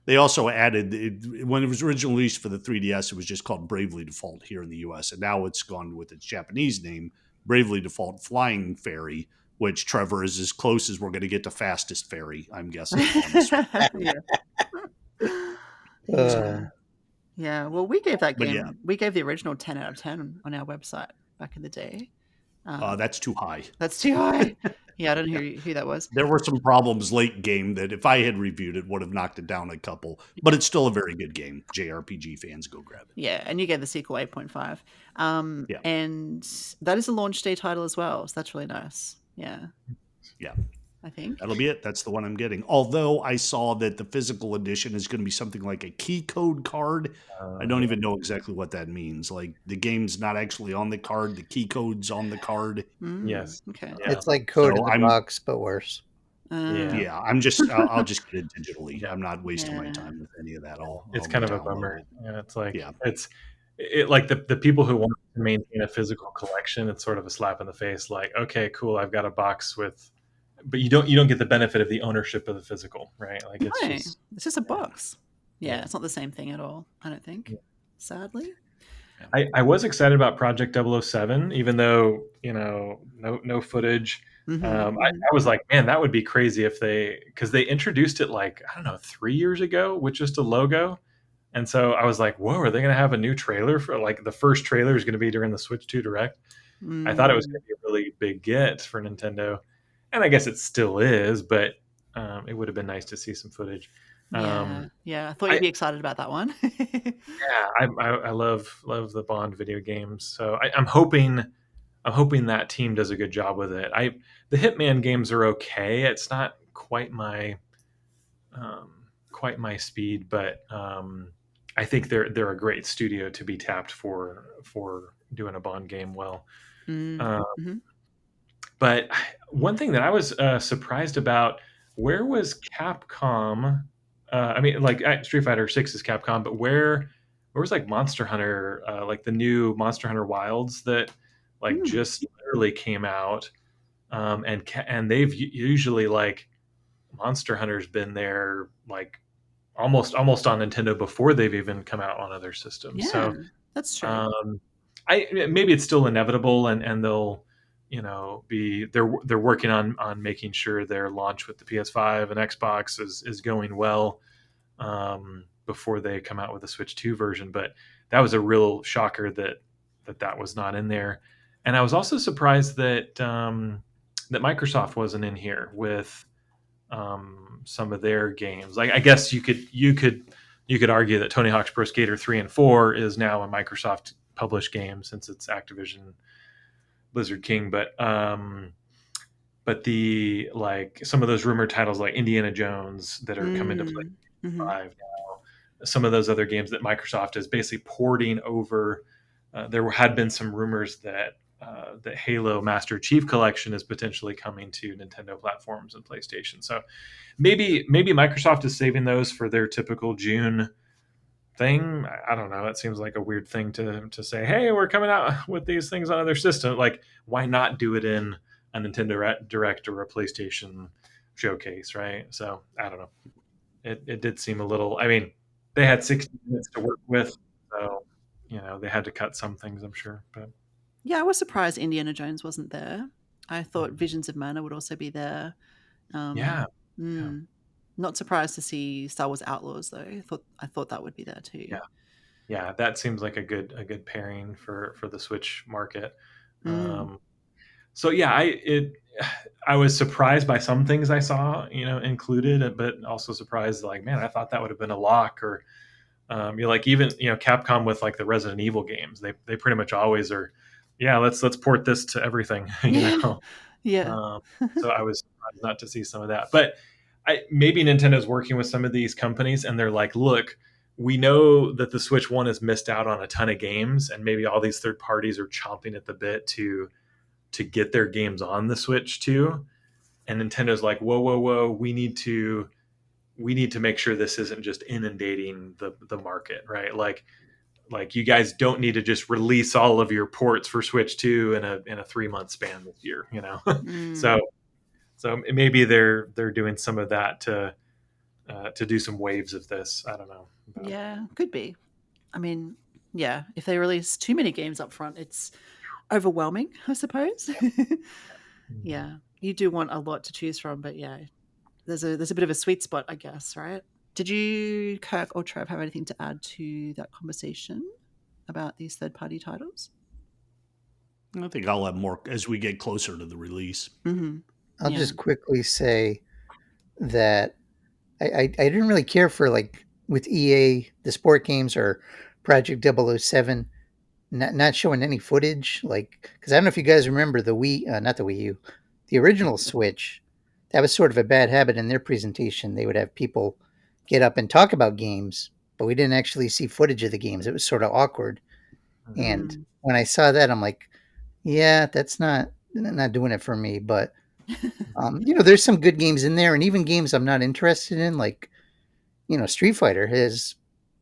Speaker 2: they also added, when it was originally released for the 3DS, it was just called Bravely Default here in the US. And now it's gone with its Japanese name, Bravely Default Flying Fairy, which, Trevor, is as close as we're going to get to Fastest Fairy, I'm guessing.
Speaker 1: Yeah. Well, we gave that game.
Speaker 2: Yeah.
Speaker 1: We gave the original 10 out of 10 on our website back in the day.
Speaker 2: That's too high.
Speaker 1: That's too high. Yeah, I don't know who that was.
Speaker 2: There were some problems late game that if I had reviewed it would have knocked it down a couple, but it's still a very good game. JRPG fans, go grab it.
Speaker 1: Yeah, and you gave the sequel 8.5. And that is a launch day title as well, so that's really nice. Yeah. I think
Speaker 2: that'll be it. That's the one I'm getting. Although I saw that the physical edition is going to be something like a key code card. I don't even know exactly what that means. Like the game's not actually on the card. The key code's on the card.
Speaker 4: Yes.
Speaker 1: Okay.
Speaker 4: Yeah.
Speaker 3: It's like code in the box, but worse.
Speaker 2: Yeah. I'll just get it digitally. I'm not wasting my time with any of that.
Speaker 4: It's kind of a bummer. Yeah, it's like it's like the people who want to maintain a physical collection. It's sort of a slap in the face. Like, okay, cool, I've got a box with. But you don't get the benefit of the ownership of the physical, right? Like it's just
Speaker 1: a box. Yeah, it's not the same thing at all, I don't think, sadly.
Speaker 4: I was excited about Project 007, even though no footage. I was like, man, that would be crazy if because they introduced it like I don't know 3 years ago with just a logo, and so I was like, whoa, are they going to have a new trailer for like the first trailer is going to be during the Switch 2 Direct? I thought it was going to be a really big get for Nintendo, and I guess it still is, but it would have been nice to see some footage.
Speaker 1: Yeah. I thought you'd be excited about that one.
Speaker 4: Yeah, I love the Bond video games, so I'm hoping that team does a good job with it. The Hitman games are okay. It's not quite my speed, but I think they're a great studio to be tapped for doing a Bond game well. But one thing that I was surprised about, where was Capcom? I mean, like Street Fighter 6 is Capcom, but where was like Monster Hunter, like the new Monster Hunter Wilds that like just literally came out, and they've usually like Monster Hunter's been there like almost on Nintendo before they've even come out on other systems.
Speaker 1: Yeah,
Speaker 4: so
Speaker 1: that's true.
Speaker 4: Maybe it's still inevitable, and they'll they're working on making sure their launch with the PS5 and Xbox is going well before they come out with a Switch 2 version. But that was a real shocker that was not in there, and I was also surprised that that Microsoft wasn't in here with some of their games. Like I guess you could argue that Tony Hawk's Pro Skater 3 and 4 is now a Microsoft published game since it's Activision Blizzard King, but the like some of those rumored titles like Indiana Jones that are coming to play 5 now, some of those other games that Microsoft is basically porting over. There had been some rumors that the Halo Master Chief Collection is potentially coming to Nintendo platforms and PlayStation. So maybe Microsoft is saving those for their typical June thing. I don't know. It seems like a weird thing to say, hey, we're coming out with these things on other systems. Like, why not do it in a Nintendo Direct or a PlayStation showcase, right? So I don't know. It did seem a little. I mean, they had 60 minutes to work with, so they had to cut some things, I'm sure. But
Speaker 1: yeah, I was surprised Indiana Jones wasn't there. I thought Visions of Mana would also be there.
Speaker 4: Yeah.
Speaker 1: Not surprised to see Star Wars Outlaws though. I thought that would be there too.
Speaker 4: Yeah, that seems like a good pairing for the Switch market. So yeah, I was surprised by some things I saw, included, but also surprised like, man, I thought that would have been a lock. Or you're like, even Capcom with like the Resident Evil games, they pretty much always are. Yeah, let's port this to everything.
Speaker 1: Yeah.
Speaker 4: So I was surprised not to see some of that, but maybe Nintendo's working with some of these companies, and they're like, look, we know that the Switch 1 has missed out on a ton of games, and maybe all these third parties are chomping at the bit to get their games on the Switch 2. And Nintendo's like, whoa, we need to make sure this isn't just inundating the market, right? Like you guys don't need to just release all of your ports for Switch 2 in a 3-month span this year, So maybe they're doing some of that to do some waves of this. I don't know. But.
Speaker 1: Yeah, could be. I mean, yeah, if they release too many games up front, it's overwhelming, I suppose. Yeah, you do want a lot to choose from, but yeah, there's a bit of a sweet spot, I guess, right? Did you, Kirk or Trev, have anything to add to that conversation about these third-party titles?
Speaker 2: I think I'll have more as we get closer to the release.
Speaker 3: I'll just quickly say that I didn't really care for, like, with EA, the sport games or Project 007, not showing any footage. Like, because I don't know if you guys remember the not the Wii U, the original Switch. That was sort of a bad habit in their presentation. They would have people get up and talk about games, but we didn't actually see footage of the games. It was sort of awkward. And when I saw that, I'm like, yeah, that's not doing it for me. But there's some good games in there, and even games I'm not interested in, like Street Fighter has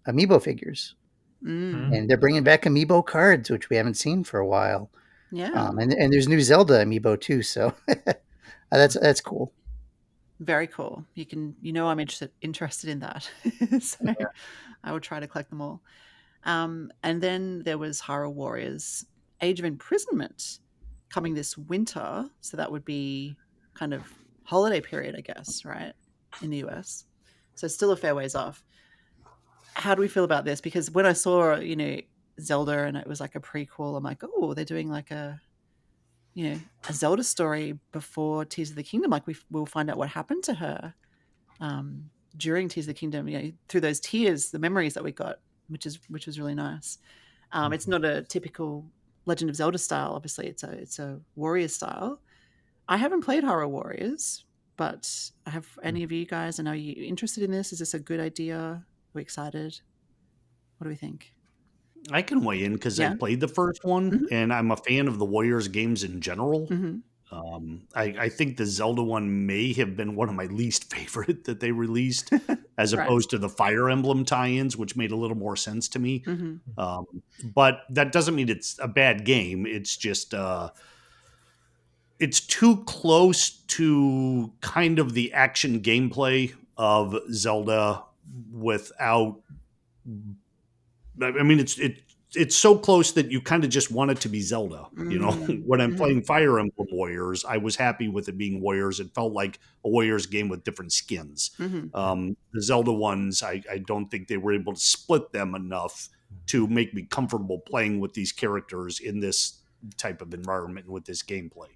Speaker 3: amiibo figures, and they're bringing back amiibo cards, which we haven't seen for a while.
Speaker 1: Yeah,
Speaker 3: and there's new Zelda amiibo too, so that's cool.
Speaker 1: Very cool. I'm interested in that. So I would try to collect them all. And then there was Hyrule Warriors Age of Imprisonment coming this winter. So that would be kind of holiday period, I guess, right? In the US. So still a fair ways off. How do we feel about this? Because when I saw, Zelda and it was like a prequel, I'm like, oh, they're doing like a Zelda story before Tears of the Kingdom. Like we'll find out what happened to her during Tears of the Kingdom, through those tears, the memories that we got, which was really nice. It's not a typical Legend of Zelda style. Obviously, it's a warrior style. I haven't played Horror Warriors, but have any of you guys? And are you interested in this? Is this a good idea? Are we excited? What do we think?
Speaker 2: I can weigh in because I
Speaker 1: Yeah.
Speaker 2: played the first one,
Speaker 1: Mhm.
Speaker 2: and I'm a fan of the Warriors games in general.
Speaker 1: Mm-hmm.
Speaker 2: I think the Zelda one may have been one of my least favorite that they released, as
Speaker 1: Right.
Speaker 2: opposed to the Fire Emblem tie-ins, which made a little more sense to me.
Speaker 1: Mm-hmm.
Speaker 2: But that doesn't mean it's a bad game. It's just it's too close to kind of the action gameplay of Zelda without. I mean, it's so close that you kind of just want it to be Zelda. When I'm
Speaker 1: Mm-hmm.
Speaker 2: playing Fire Emblem Warriors, I was happy with it being Warriors. It felt like a Warriors game with different skins.
Speaker 1: Mm-hmm.
Speaker 2: The Zelda ones, I don't think they were able to split them enough to make me comfortable playing with these characters in this type of environment and with this gameplay.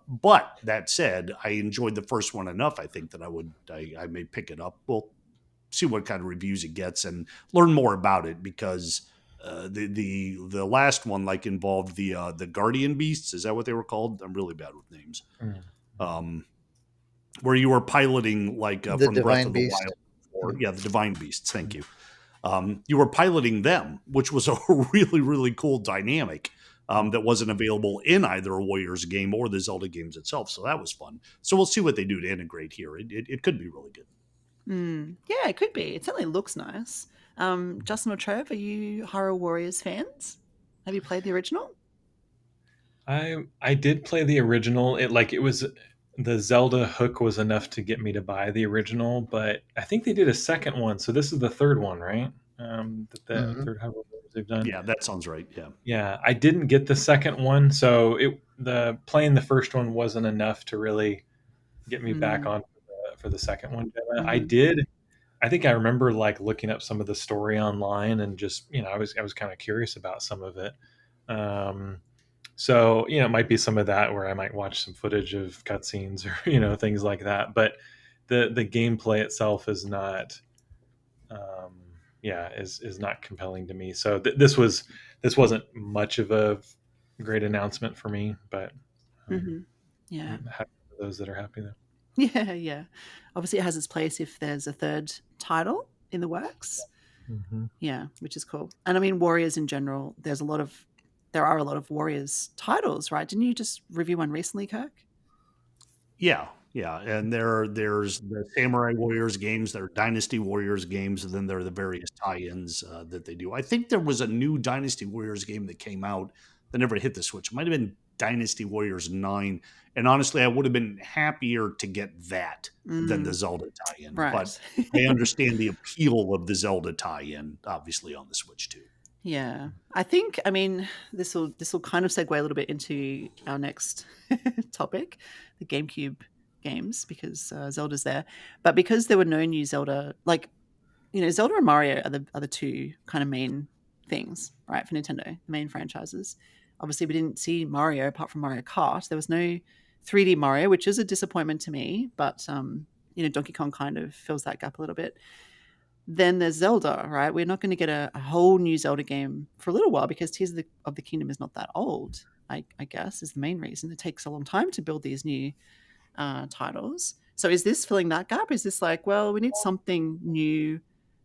Speaker 2: But that said, I enjoyed the first one enough. I think that I may pick it up. We'll see what kind of reviews it gets and learn more about it, because the last one like involved the guardian beasts. Is that what they were called? I'm really bad with names. Um, where you were piloting like
Speaker 3: The
Speaker 2: from Breath
Speaker 3: Divine
Speaker 2: of the
Speaker 3: Beast.
Speaker 2: Wild, or yeah, the divine beasts. Thank you. You were piloting them, which was a really really cool dynamic. That wasn't available in either a Warriors game or the Zelda games itself. So that was fun. So we'll see what they do to integrate here. It could be really good.
Speaker 1: Yeah, it could be. It certainly looks nice. Justin or Trev, are you Hyrule Warriors fans? Have you played the original?
Speaker 4: I did play the original. It was the Zelda hook was enough to get me to buy the original, but I think they did a second one. So this is the third one, right? The
Speaker 3: Hmm.
Speaker 4: third Hyrule Warriors they've done.
Speaker 2: Yeah, that sounds right. Yeah.
Speaker 4: Yeah, I didn't get the second one, so the playing the first one wasn't enough to really get me back
Speaker 1: Mm,
Speaker 4: on for the second one. Gemma. I
Speaker 1: mhm,
Speaker 4: did. I think I remember like looking up some of the story online and just I was kind of curious about some of it. Um, so it might be some of that where I might watch some footage of cutscenes or things like that. But the gameplay itself is not, um, is not compelling to me. So this wasn't much of a great announcement for me, but
Speaker 1: mhm. Yeah.
Speaker 4: I'm happy for those that are happy though.
Speaker 1: Yeah, yeah. Obviously, it has its place if there's a third title in the works.
Speaker 4: Mm-hmm.
Speaker 1: Yeah, which is cool. And I mean, Warriors in general, there are a lot of Warriors titles, right? Didn't you just review one recently, Kirk?
Speaker 2: Yeah, yeah, and there's the Samurai Warriors games, there are Dynasty Warriors games, and then there are the various tie-ins that they do. I think there was a new Dynasty Warriors game that came out that never hit the Switch. It might have been Dynasty Warriors 9, and honestly, I would have been happier to get that than the
Speaker 1: Mm,
Speaker 2: Zelda tie-in, but
Speaker 1: right.
Speaker 2: I understand the appeal of the Zelda tie-in, obviously, on the Switch too.
Speaker 1: Yeah. I mean, this will kind of segue a little bit into our next topic, the GameCube games, because Zelda's there. But because there were no new Zelda, like, Zelda and Mario are the two kind of main things, right, for Nintendo, the main franchises. Obviously, we didn't see Mario apart from Mario Kart. There was no 3D Mario, which is a disappointment to me, but Donkey Kong kind of fills that gap a little bit. Then there's Zelda, right? We're not going to get a whole new Zelda game for a little while because Tears of the Kingdom is not that old, I guess, is the main reason. It takes a long time to build these new titles. So is this filling that gap? Is this like, well, we need something new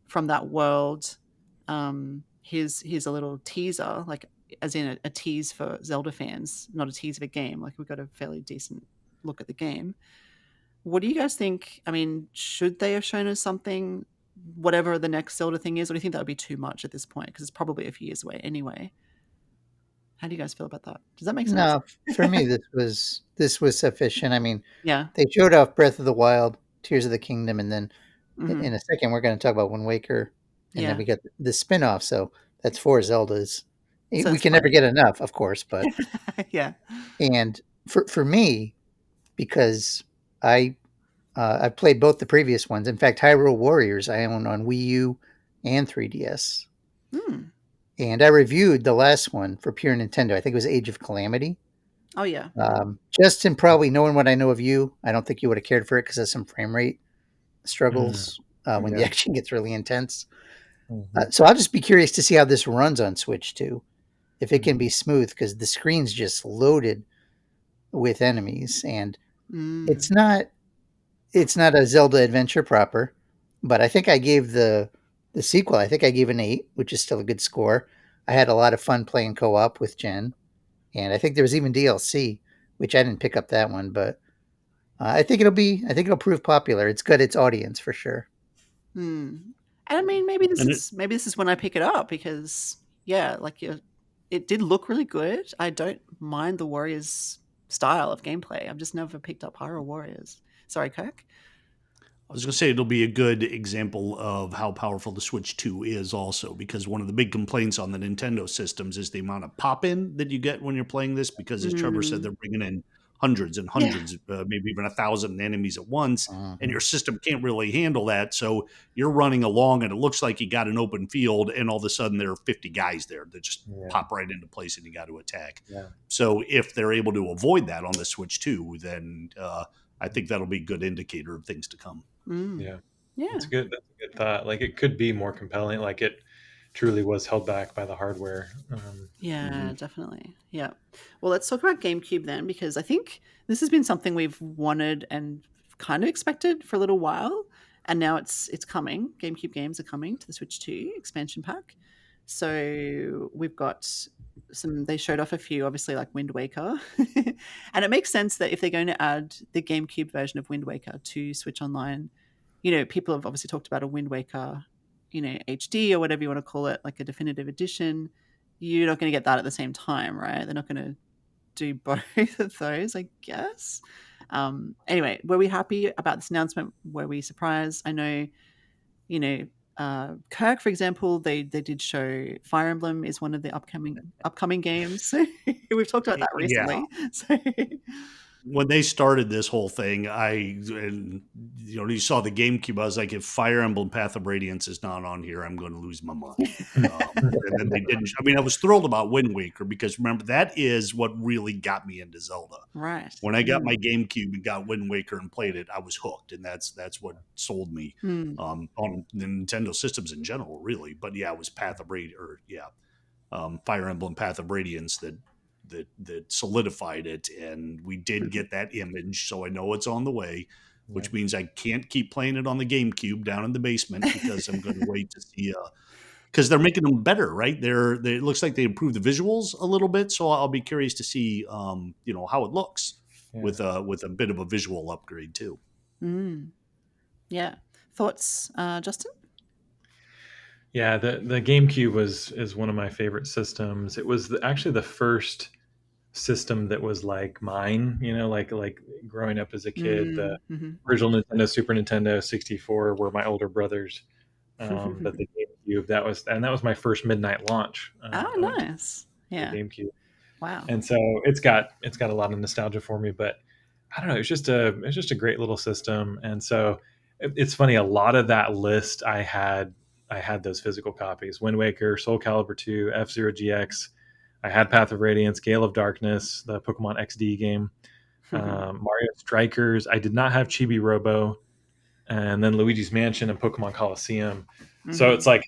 Speaker 1: from that world? Here's a little teaser, like as in a tease for Zelda fans, not a tease of a game. Like we got a fairly decent look at the game. What do you guys think? I mean, should they have shown us something, whatever the next Zelda thing is, or do you think that would be too much at this point? Because it's probably a few years away anyway. How do you guys feel about that? Does that make sense?
Speaker 3: No, for me, this was sufficient. I mean,
Speaker 1: Yeah.
Speaker 3: they showed off Breath of the Wild, Tears of the Kingdom, and then
Speaker 1: Hmm.
Speaker 3: in a second we're going to talk about Wind Waker, and then
Speaker 1: Yeah.
Speaker 3: we got the spin-off. So that's 4 Zeldas.
Speaker 1: So
Speaker 3: We
Speaker 1: it's
Speaker 3: can never
Speaker 1: fun.
Speaker 3: get enough, of course, but
Speaker 1: Yeah.
Speaker 3: and for me, because I I've played both the previous ones. In fact, Hyrule Warriors I own on Wii U and 3DS.
Speaker 1: Hmm.
Speaker 3: And I reviewed the last one for pure Nintendo. I think it was Age of Calamity.
Speaker 1: Oh yeah.
Speaker 3: Justin, probably knowing what I know of you, I don't think you would have cared for it because of some frame rate
Speaker 4: Mm,
Speaker 3: struggles when the
Speaker 4: yeah.
Speaker 3: action gets really intense.
Speaker 4: Mhm.
Speaker 3: So I'll just be curious to see how this runs on Switch too, if it can
Speaker 4: Mhm.
Speaker 3: be smooth because the screen's just loaded with enemies, and
Speaker 1: Mm.
Speaker 3: it's not it's not a Zelda adventure proper. But I think I gave the sequel. I think I gave an 8, which is still a good score. I had a lot of fun playing co-op with Jen, and I think there was even DLC, which I didn't pick up that one, but I think it'll prove popular. It's got its audience for sure.
Speaker 1: Hmm. And I mean, maybe
Speaker 2: And it,
Speaker 1: this is when I pick it up because yeah, like it did look really good. I don't mind the Warriors style of gameplay. I've just never picked up Hyrule Warriors. Sorry, Kirk.
Speaker 2: I was going to say it'll be a good example of how powerful the Switch 2 is also, because one of the big complaints on the Nintendo systems is the amount of pop-in that you get when you're playing this, because as Trevor said,
Speaker 1: Mm.
Speaker 2: they're bringing in hundreds and
Speaker 1: Yeah.
Speaker 2: hundreds, maybe even 1,000 enemies at once, and
Speaker 3: Mhm.
Speaker 2: your system can't really handle that. So you're running along and it looks like you got an open field, and all of a sudden there are 50 guys there that just
Speaker 4: Yeah.
Speaker 2: pop right into place and you got to attack.
Speaker 4: Yeah.
Speaker 2: So if they're able to avoid that on the Switch 2, then I think that'll be a good indicator of things to come.
Speaker 1: Mm.
Speaker 4: Yeah.
Speaker 1: Yeah.
Speaker 4: That's a good thought. Like it could be more compelling. Like it truly was held back by the hardware.
Speaker 2: Mm-hmm.
Speaker 1: Yeah, definitely. Yeah. Well, let's talk about GameCube then, because I think this has been something we've wanted and kind of expected for a little while, and now it's coming. GameCube games are coming to the Switch 2 expansion pack. So we've got some. They showed off a few, obviously, like Wind Waker, and it makes sense that if they're going to add the GameCube version of Wind Waker to Switch Online, people have obviously talked about a Wind Waker, HD or whatever you want to call it, like a definitive edition. You're not going to get that at the same time, right? They're not going to do both of those, I guess. Anyway, were we happy about this announcement? Were we surprised? I know, you know, Kirk, for example, they did show Fire Emblem is one of the upcoming games. We've talked about that
Speaker 2: Yeah,
Speaker 1: recently. So
Speaker 2: when they started this whole thing, you saw the GameCube. I was like, if Fire Emblem Path of Radiance is not on here, I'm going to lose my mind. And then they didn't. I mean, I was thrilled about Wind Waker because remember that is what really got me into Zelda.
Speaker 1: right.
Speaker 2: When I got my GameCube and got Wind Waker and played it, I was hooked, and that's what sold me on the Nintendo systems in general, really. But yeah, it was Fire Emblem Path of Radiance that solidified it, and we did get that image, so I know it's on the way,
Speaker 4: Yeah.
Speaker 2: which means I can't keep playing it on the GameCube down in the basement because I'm going to wait to see. Because they're making them better, right? It looks like they improved the visuals a little bit, so I'll be curious to see, how it looks
Speaker 4: Yeah.
Speaker 2: with a bit of a visual upgrade too.
Speaker 1: Yeah. Thoughts, Justin?
Speaker 4: Yeah, the GameCube is one of my favorite systems. It was actually the first system that was like mine, like growing up as a kid. The
Speaker 1: Mm-hmm.
Speaker 4: original Nintendo, Super Nintendo, 64 were my older brothers, but the GameCube that was my first midnight launch
Speaker 1: Oh, nice.
Speaker 4: the
Speaker 1: Yeah.
Speaker 4: GameCube,
Speaker 1: Wow.
Speaker 4: and so it's got a lot of nostalgia for me. But I don't know, it's just a great little system, and so it's funny. A lot of that list I had those physical copies: Wind Waker, Soul Calibur 2, F-Zero GX. I had Path of Radiance, Gale of Darkness, the Pokemon XD game, Mario Strikers. I did not have Chibi Robo, and then Luigi's Mansion and Pokemon Coliseum. So it's like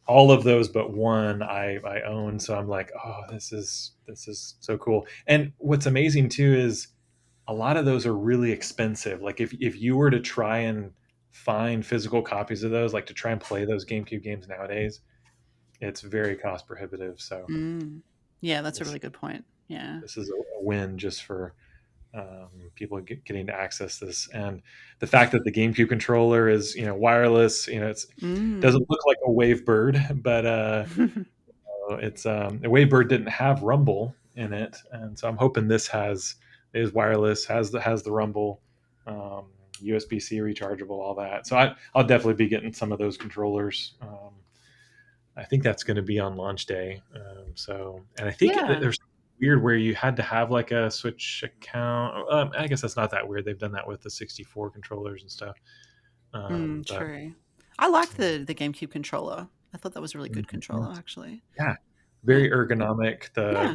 Speaker 4: all of those but one I own. So I'm like, oh, this is so cool. And what's amazing too is a lot of those are really expensive. Like if you were to try and find physical copies of those, like to try and play those GameCube games nowadays, it's very cost prohibitive. So
Speaker 1: Yeah, that's a
Speaker 4: this
Speaker 1: really good point. Yeah.
Speaker 4: this is a win just for people getting to access this, and the fact that the GameCube controller is wireless. It doesn't look like a Wave Bird, but it's Wavebird didn't have Rumble in it, and so I'm hoping this is wireless, has the Rumble, USB-C rechargeable, all that. So I'll definitely be getting some of those controllers. I think that's going to be on launch day. And I think
Speaker 1: Yeah.
Speaker 4: there's weird where you had to have like a Switch account. I guess that's not that weird. They've done that with the 64 controllers and stuff. But
Speaker 1: True. I like the GameCube controller. I thought that was a really good
Speaker 4: Mhm.
Speaker 1: controller, actually.
Speaker 4: Yeah,
Speaker 1: Yeah.
Speaker 4: very ergonomic.
Speaker 1: Yeah.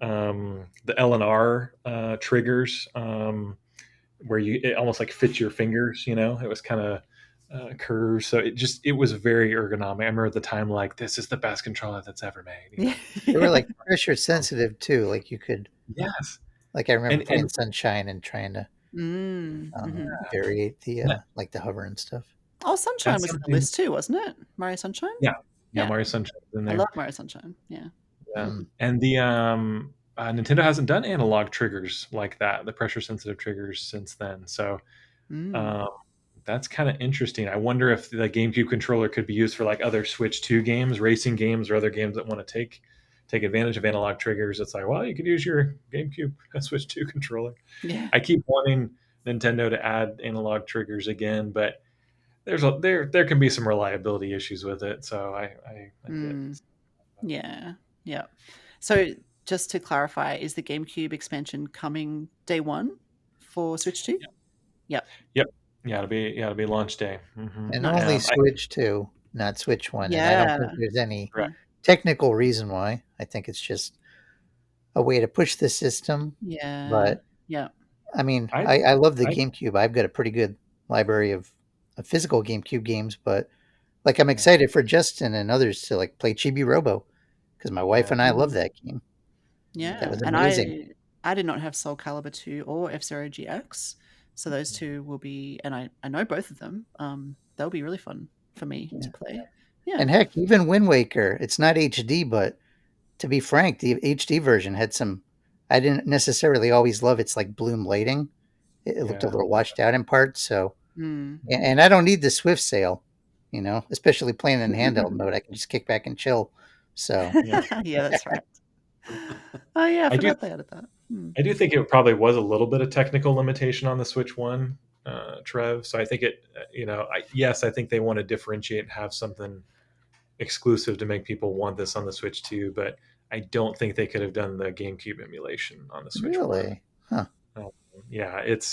Speaker 4: The L and R triggers, where it almost like fits your fingers. It was kind of curved, so it was very ergonomic. I remember at the time, like, this is the best controller that's ever made.
Speaker 3: They were like
Speaker 1: Yeah.
Speaker 3: pressure sensitive too. Like you could,
Speaker 4: Yes,
Speaker 3: like I remember playing
Speaker 4: and
Speaker 3: Sunshine and trying to
Speaker 1: Mhm.
Speaker 3: variate the
Speaker 4: yeah,
Speaker 3: like the hover and stuff.
Speaker 1: Oh, Sunshine
Speaker 4: that's
Speaker 1: was in the
Speaker 4: something.
Speaker 1: list too, wasn't it? Mario Sunshine?
Speaker 4: Yeah, yeah,
Speaker 1: Yeah.
Speaker 4: Mario Sunshine's in
Speaker 1: I
Speaker 4: there.
Speaker 1: love Mario Sunshine. Yeah.
Speaker 4: Yeah,
Speaker 3: Mm.
Speaker 4: and the Nintendo hasn't done analog triggers like that, the pressure sensitive triggers, since then. So
Speaker 1: Mm.
Speaker 4: um, that's kind of interesting. I wonder if the GameCube controller could be used for like other Switch 2 games, racing games, or other games that want to take advantage of analog triggers. It's like, well, you could use your GameCube Switch 2 controller.
Speaker 1: Yeah.
Speaker 4: I keep wanting Nintendo to add analog triggers again, but there can be some reliability issues with it. So I get
Speaker 1: Mm. Yeah. Yeah. So just to clarify, is the GameCube expansion coming day one for Switch 2? Yep.
Speaker 4: Yep. Yeah, it'll be launch day. Hmm.
Speaker 3: And
Speaker 1: Nice.
Speaker 3: only
Speaker 4: I
Speaker 3: Switch 2, not Switch 1. And I don't think
Speaker 1: Yeah.
Speaker 3: there's any
Speaker 1: Yeah.
Speaker 4: correct.
Speaker 3: technical reason why. I think it's just a way to push the system.
Speaker 1: Yeah.
Speaker 3: But
Speaker 1: Yeah.
Speaker 3: I mean,
Speaker 4: I
Speaker 3: I love the
Speaker 4: I
Speaker 3: GameCube. I've got a pretty good library of physical GameCube games, but like I'm
Speaker 4: yeah,
Speaker 3: excited for Justin and others to like play Chibi Robo because my wife
Speaker 4: yeah,
Speaker 3: and I love
Speaker 1: Mhm.
Speaker 3: that game. That
Speaker 1: Yeah.
Speaker 3: was
Speaker 1: And
Speaker 3: amazing.
Speaker 1: I did not have Soul Calibur 2 or F-Zero GX. So those two will be, and I know both of them. They'll be really fun for me
Speaker 3: Yeah.
Speaker 1: to play. Yeah.
Speaker 3: And heck, even Wind Waker, it's not HD, but to be frank, the HD version had some. I didn't necessarily always love its like bloom lighting. It looked a
Speaker 4: yeah.
Speaker 3: little washed out in parts. So,
Speaker 1: Mm.
Speaker 3: and I don't need the Swift sail, especially playing in handheld mode. I can just kick back and chill. So,
Speaker 4: Yeah.
Speaker 1: Yeah, that's right. Oh yeah, I
Speaker 4: I do
Speaker 1: forgot they added that. Hmm.
Speaker 4: I do think it probably was a little bit of technical limitation on the Switch One, Trev. So I think yes, I think they want to differentiate and have something exclusive to make people want this on the Switch 2, but I don't think they could have done the GameCube emulation on the Switch One.
Speaker 3: really, huh?
Speaker 4: Yeah, it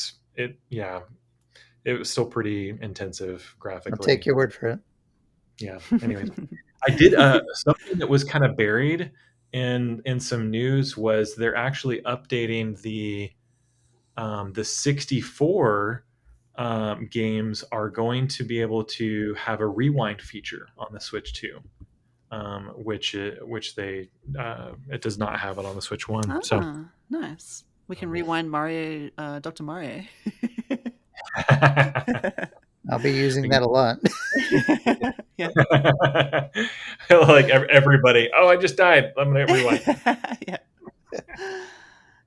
Speaker 4: was still pretty intensive
Speaker 3: I'll take
Speaker 4: graphically.
Speaker 3: your word for it.
Speaker 4: Yeah. Anyways, I did something that was kind of buried in some news was they're actually updating the 64 games are going to be able to have a rewind feature on the Switch 2, which they it does not have it on the Switch 1. So
Speaker 1: Nice. We can rewind Mario, Dr. Mario.
Speaker 3: I'll be using that a lot.
Speaker 1: Yeah.
Speaker 4: like everybody, oh, I just died. I'm gonna rewind.
Speaker 1: Yeah.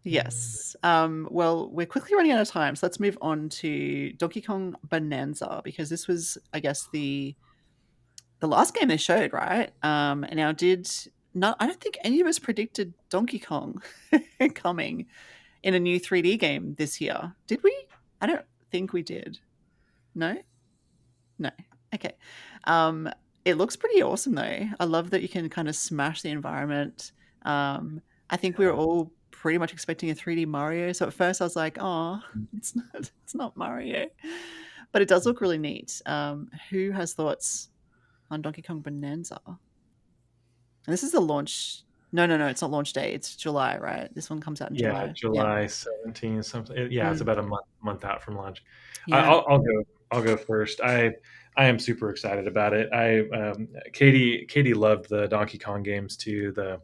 Speaker 1: Yes. Well, we're quickly running out of time, so let's move on to Donkey Kong Bonanza because this was, I guess, the last game they showed, right? And now I don't think any of us predicted Donkey Kong coming in a new 3D game this year. Did we? I don't think we did. No? No. Okay. It looks pretty awesome though. I love that you can kind of smash the environment. I think we were all pretty much expecting a 3D Mario. So at first I was like, oh, it's not Mario. But it does look really neat. Who has thoughts on Donkey Kong Bonanza? And this is the launch. No, it's not launch day. It's July, right? This one comes out in
Speaker 4: Yeah,
Speaker 1: July.
Speaker 4: July 17th, something. Yeah, it's about a month out from launch.
Speaker 1: Yeah.
Speaker 4: I'll go first. I am super excited about it. Katie loved the Donkey Kong games too. The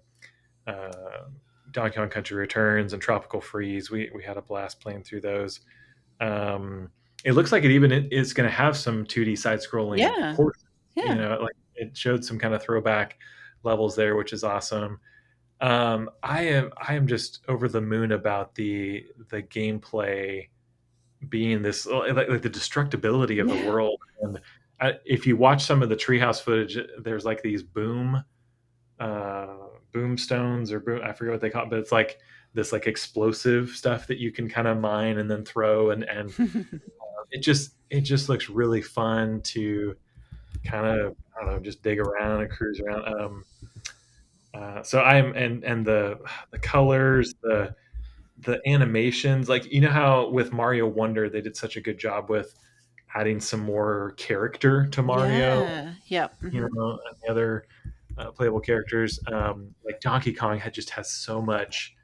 Speaker 4: Donkey Kong Country Returns and Tropical Freeze. We had a blast playing through those. It looks like it even is going to have some 2D side scrolling
Speaker 1: Yeah.
Speaker 4: portions.
Speaker 1: Yeah.
Speaker 4: Like it showed some kind of throwback levels there, which is awesome. I am just over the moon about the gameplay being this like the destructibility of the world. And if you watch some of the treehouse footage, there's like these boom boomstones I forget what they call it, but it's like this like explosive stuff that you can kind of mine and then throw, and it just looks really fun to kind of, I don't know, just dig around and cruise around. So I'm and the colors, the animations, like you know how with Mario Wonder they did such a good job with adding some more character to Mario,
Speaker 1: Yeah. Yep.
Speaker 4: you know, and the other playable characters. Like Donkey Kong just has so much,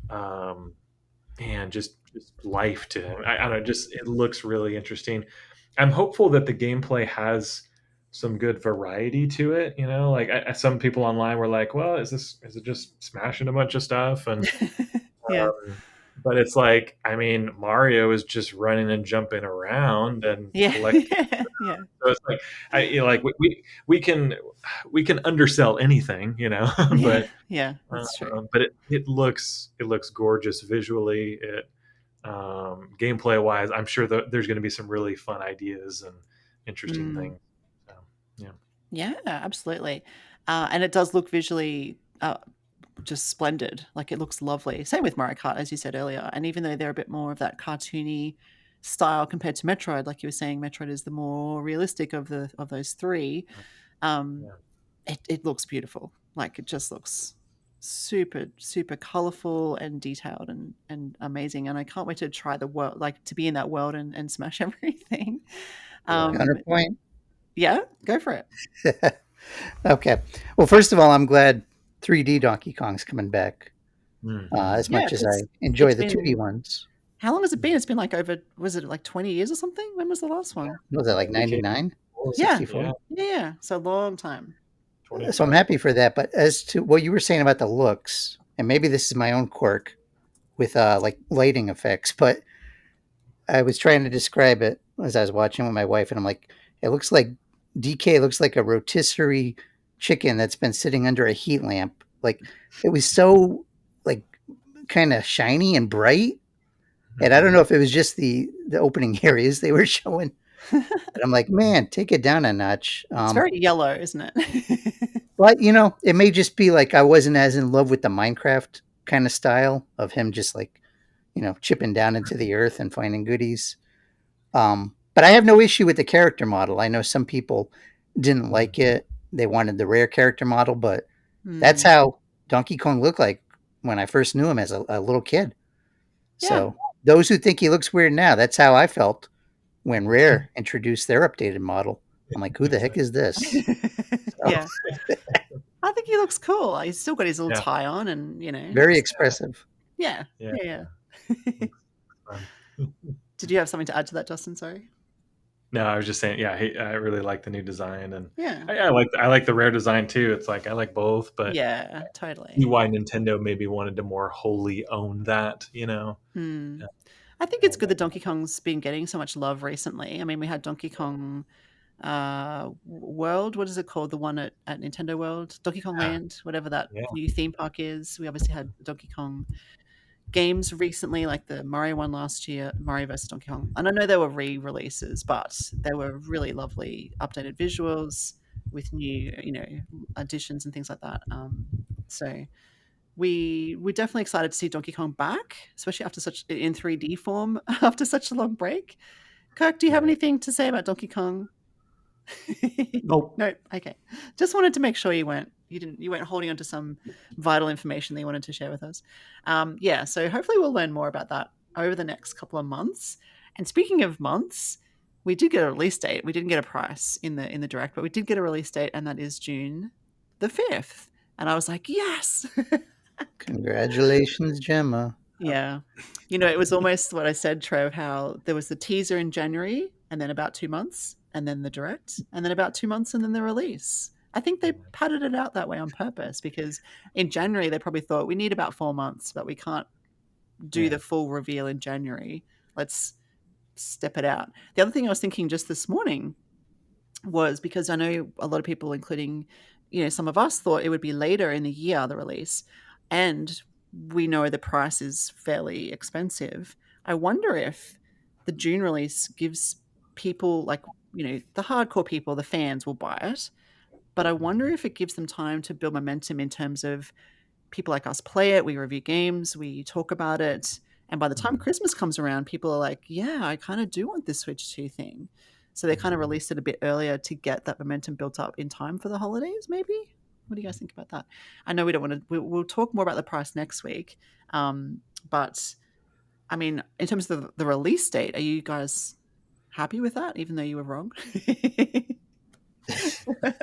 Speaker 4: um, man, just life to him. I don't know, just it looks really interesting. I'm hopeful that the gameplay has some good variety to it. You know, like some people online were like, "Well, is it just smashing a bunch of stuff?" And
Speaker 1: Yeah.
Speaker 4: but it's like, I mean, Mario is just running and jumping around and
Speaker 1: Yeah.
Speaker 4: collecting.
Speaker 1: Yeah.
Speaker 4: So it's like, like we can undersell anything, you know,
Speaker 1: Yeah.
Speaker 4: but
Speaker 1: Yeah. That's true.
Speaker 4: it looks gorgeous visually. It gameplay wise, I'm sure that there's going to be some really fun ideas and interesting
Speaker 1: Mm.
Speaker 4: things. So, yeah.
Speaker 1: Yeah, absolutely. And it does look visually just splendid. Like it looks lovely. Same with Mario Kart, as you said earlier. And even though they're a bit more of that cartoony style compared to Metroid, like you were saying, Metroid is the more realistic of those three. Um,
Speaker 4: Yeah.
Speaker 1: it looks beautiful. Like it just looks super super colorful and detailed and amazing. And I can't wait to try the world, like to be in that world and smash everything.
Speaker 4: Yeah.
Speaker 3: Counterpoint.
Speaker 1: Yeah, go for it.
Speaker 3: Okay. Well, first of all, I'm glad 3D Donkey Kong's coming back.
Speaker 4: Mhm.
Speaker 3: As
Speaker 1: Yeah,
Speaker 3: much as I
Speaker 1: it's
Speaker 3: enjoy
Speaker 1: it's
Speaker 3: the 2D
Speaker 1: been,
Speaker 3: ones.
Speaker 1: how long has it been? It's been like over, was it like 20 years or something? When was the last one?
Speaker 3: What was that, like
Speaker 4: We came
Speaker 3: 99,
Speaker 4: forward.
Speaker 1: Yeah.
Speaker 3: 64?
Speaker 4: Yeah,
Speaker 1: Yeah. So a long time.
Speaker 3: So I'm
Speaker 4: 25.
Speaker 3: happy for that. But as to what you were saying about the looks, and maybe this is my own quirk with like lighting effects, but I was trying to describe it as I was watching with my wife, and I'm like, it looks like DK looks like a rotisserie chicken that's been sitting under a heat lamp. Like it was so like kind of shiny and bright. And I don't know if it was just the opening areas they were showing, but I'm like, man, take it down a notch.
Speaker 1: It's very yellow, isn't it?
Speaker 3: But it may just be like I wasn't as in love with the Minecraft kind of style of him just like chipping down into the earth and finding goodies. But I have no issue with the character model. I know some people didn't like it; they wanted the rare character model, but that's
Speaker 1: Hmm.
Speaker 3: how Donkey Kong looked like when I first knew him as a little kid.
Speaker 1: Yeah.
Speaker 3: So those who think he looks weird now, that's how I felt when Rare introduced their updated model. I'm like, who the heck is this? So,
Speaker 1: Yeah. I think he looks cool. He's still got his little
Speaker 4: Yeah.
Speaker 1: tie on and,
Speaker 3: very expressive.
Speaker 1: yeah.
Speaker 4: Yeah.
Speaker 1: Yeah.
Speaker 4: Fun.
Speaker 1: Did you have something to add to that, Justin? Sorry.
Speaker 4: No, I was just saying, yeah, I really like the new design, and
Speaker 1: Yeah.
Speaker 4: I like the rare design too. It's like I like both, but
Speaker 1: Yeah,
Speaker 4: see
Speaker 1: totally.
Speaker 4: why Nintendo maybe wanted to more wholly own that, you know?
Speaker 1: Hmm.
Speaker 4: Yeah.
Speaker 1: I think it's good that Donkey Kong's been getting so much love recently. I mean, we had Donkey Kong World. What is it called? The one at Nintendo World? Donkey Kong
Speaker 4: Yeah.
Speaker 1: Land, whatever that
Speaker 4: Yeah.
Speaker 1: new theme park is. We obviously had Donkey Kong games recently, like the Mario one last year, Mario vs. Donkey Kong. And I know they were re-releases, but they were really lovely, updated visuals with new, additions and things like that. So we're definitely excited to see Donkey Kong back, especially after such in 3D form after such a long break. Kirk, do you have
Speaker 4: Right.
Speaker 1: anything to say about Donkey Kong?
Speaker 2: Nope.
Speaker 1: No. Okay. Just wanted to make sure you weren't holding on to some vital information that you wanted to share with us. Yeah. So hopefully we'll learn more about that over the next couple of months. And speaking of months, we did get a release date. We didn't get a price in the direct, but we did get a release date, and that is June the 5th. And I was like, yes.
Speaker 3: Congratulations, Gemma.
Speaker 1: Yeah. It was almost what I said, Trev, how there was the teaser in January and then about 2 months and then the direct and then about 2 months and then the release. I think they padded it out that way on purpose because in January they probably thought we need about 4 months, but we can't do the full reveal in January. Let's step it out. The other thing I was thinking just this morning was because I know a lot of people, including, some of us, thought it would be later in the year, the release, and we know the price is fairly expensive. I wonder if the June release gives people, like, the hardcore people, the fans will buy it, but I wonder if it gives them time to build momentum in terms of people like us play it, we review games, we talk about it, and by the time Christmas comes around, people are like, yeah, I kind of do want this Switch 2 thing. So they kind of released it a bit earlier to get that momentum built up in time for the holidays, maybe? What do you guys think about that? I know we don't want to, we'll talk more about the price next week. But I mean, in terms of the release date, are you guys happy with that, even though you were wrong?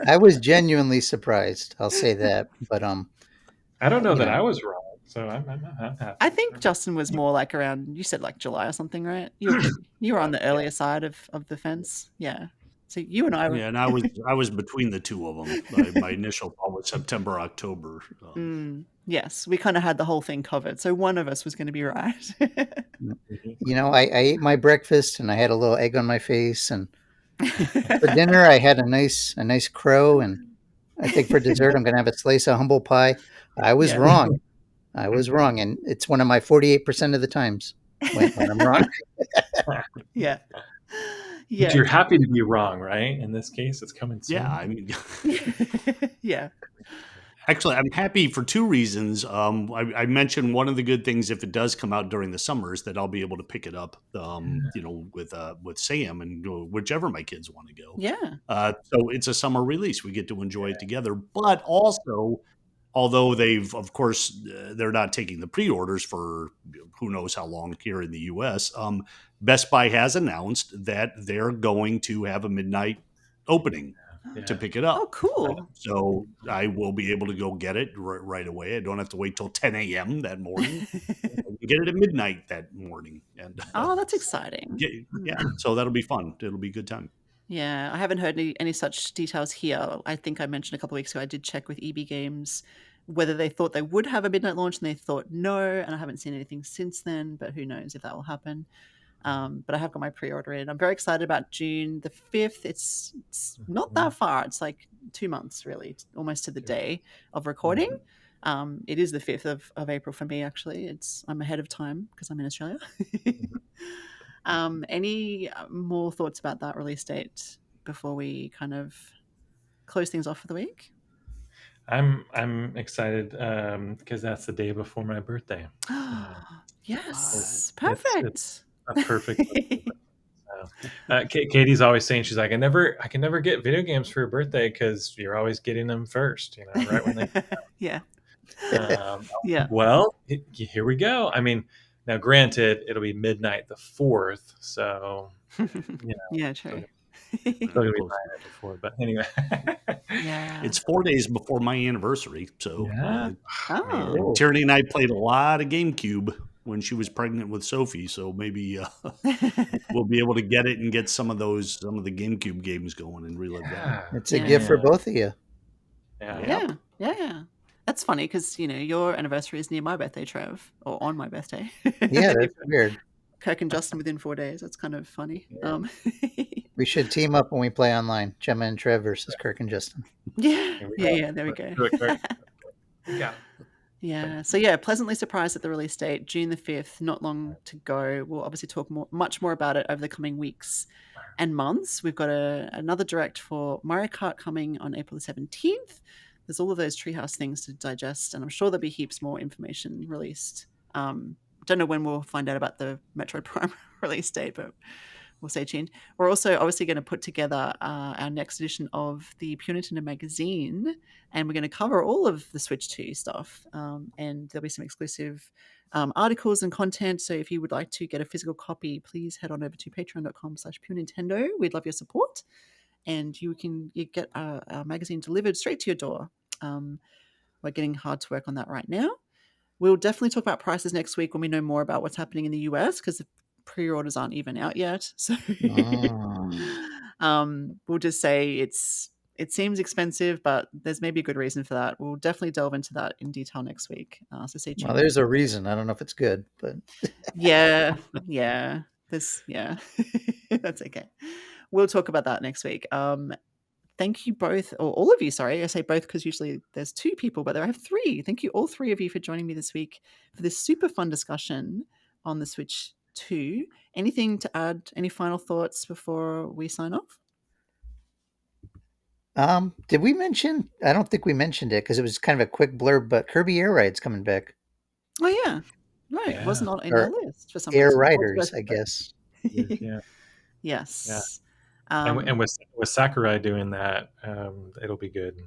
Speaker 3: I was genuinely surprised. I'll say that, but
Speaker 4: I don't know
Speaker 3: you
Speaker 4: that I
Speaker 3: know,
Speaker 4: was wrong, so I'm happy.
Speaker 1: I think Justin was more like around, you said like July or something, right? You were on the earlier side of the fence. Yeah. So you and I were.
Speaker 2: Yeah, and I was between the two of them. My initial thought was September, October.
Speaker 1: Yes, we kind of had the whole thing covered. So one of us was going to be right.
Speaker 3: I ate my breakfast and I had a little egg on my face, and for dinner I had a nice crow, and I think for dessert I'm going to have a slice of humble pie. I was
Speaker 1: Yeah.
Speaker 3: wrong. I was wrong, and it's one of my 48% of the times when I'm wrong.
Speaker 1: Yeah.
Speaker 4: But
Speaker 1: Yeah.
Speaker 4: you're happy to be wrong, right? In this case, it's coming soon.
Speaker 2: Yeah, I mean,
Speaker 1: Yeah.
Speaker 2: actually, I'm happy for two reasons. I mentioned one of the good things if it does come out during the summers that I'll be able to pick it up, with Sam and go whichever my kids want to go.
Speaker 1: Yeah.
Speaker 2: So it's a summer release. We get to enjoy it together. But also, although of course, they're not taking the pre-orders for who knows how long here in the U.S. Best Buy has announced that they're going to have a midnight opening to pick it up.
Speaker 1: Oh, cool.
Speaker 2: So I will be able to go get it right away. I don't have to wait till 10 a.m. that morning. I can get it at midnight that morning. And
Speaker 1: Oh, that's exciting.
Speaker 2: yeah, so that'll be fun. It'll be a good time.
Speaker 1: Yeah, I haven't heard any such details here. I think I mentioned a couple of weeks ago, I did check with EB Games whether they thought they would have a midnight launch, and they thought no, and I haven't seen anything since then, but who knows if that will happen. But I have got my pre-order in. I'm very excited about June the 5th. It's not that far. It's like 2 months, really, almost to the day of recording. It is the 5th of April for me, actually. I'm ahead of time because I'm in Australia. Any more thoughts about that release date before we kind of close things off for the week?
Speaker 4: I'm excited because that's the day before my birthday.
Speaker 1: Yes, perfect.
Speaker 4: It's a perfect. Katie's always saying, she's like, I can never get video games for your birthday because you're always getting them first, right when they.
Speaker 1: Yeah.
Speaker 4: Yeah. Well, here we go. I mean, now granted, it'll be midnight the 4th, so
Speaker 1: yeah, true.
Speaker 4: Still gonna be buying it before, but anyway.
Speaker 1: Yeah.
Speaker 2: It's 4 days before my anniversary, so
Speaker 1: Oh.
Speaker 2: Tierney and I played a lot of GameCube when she was pregnant with Sophie, so maybe we'll be able to get it and get some of the GameCube games going and relive that.
Speaker 3: It's a gift for both of you.
Speaker 1: Yeah. That's funny because your anniversary is near my birthday, Trev, or on my birthday.
Speaker 3: Yeah, that's weird.
Speaker 1: Kirk and Justin within 4 days. That's kind of funny.
Speaker 3: Yeah. We should team up when we play online. Jemma and Trev versus Kirk and Justin.
Speaker 1: Yeah. There we go. Yeah. So pleasantly surprised at the release date, June the 5th. Not long to go. We'll obviously talk much more about it over the coming weeks and months. We've got another direct for Mario Kart coming on April the 17th. There's all of those Treehouse things to digest, and I'm sure there'll be heaps more information released. Don't know when we'll find out about the Metroid Prime release date, but we'll stay tuned. We're also obviously going to put together our next edition of the Pure Nintendo magazine, and we're going to cover all of the Switch 2 stuff, and there'll be some exclusive articles and content. So if you would like to get a physical copy, please head on over to patreon.com/Pure Nintendo. We'd love your support, and you get our magazine delivered straight to your door. We're getting hard to work on that right now. We'll definitely talk about prices next week when we know more about what's happening in the US, because the pre-orders aren't even out yet. So we'll just say it seems expensive, but there's maybe a good reason for that. We'll definitely delve into that in detail next week. So stay tuned.
Speaker 3: Well, there's a reason. I don't know if it's good, but
Speaker 1: yeah. That's okay. We'll talk about that next week. Thank you both, or all of you, sorry. I say both because usually there's 2 people, but I have 3. Thank you, all 3 of you, for joining me this week for this super fun discussion on the Switch 2. Anything to add? Any final thoughts before we sign off?
Speaker 3: Did we mention? I don't think we mentioned it because it was kind of a quick blurb. But Kirby Air Ride's coming back,
Speaker 1: Oh yeah, right. It wasn't
Speaker 4: Yeah.
Speaker 1: on in our
Speaker 3: or
Speaker 1: list for some
Speaker 3: Air
Speaker 1: reason. Oh, it's
Speaker 3: Riders, I
Speaker 1: both.
Speaker 3: guess.
Speaker 4: Yeah. Yeah.
Speaker 1: Yes.
Speaker 4: And with Sakurai doing that, it'll be good.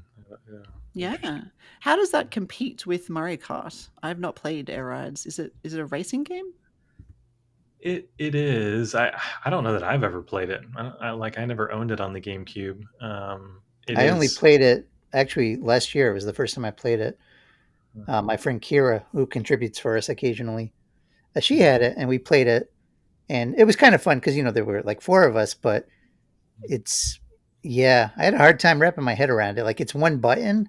Speaker 1: Yeah. How does that compete with Mario Kart? I've not played Air Rides. Is it a racing game?
Speaker 4: It is. I don't know that I've ever played it. I never owned it on the GameCube. It
Speaker 3: I only
Speaker 4: is.
Speaker 3: played it actually last year. It was the first time I played it. My friend Kira, who contributes for us occasionally, she had it, and we played it, and it was kind of fun because there were like four of us, but it's yeah, I had a hard time wrapping my head around it. Like it's one button,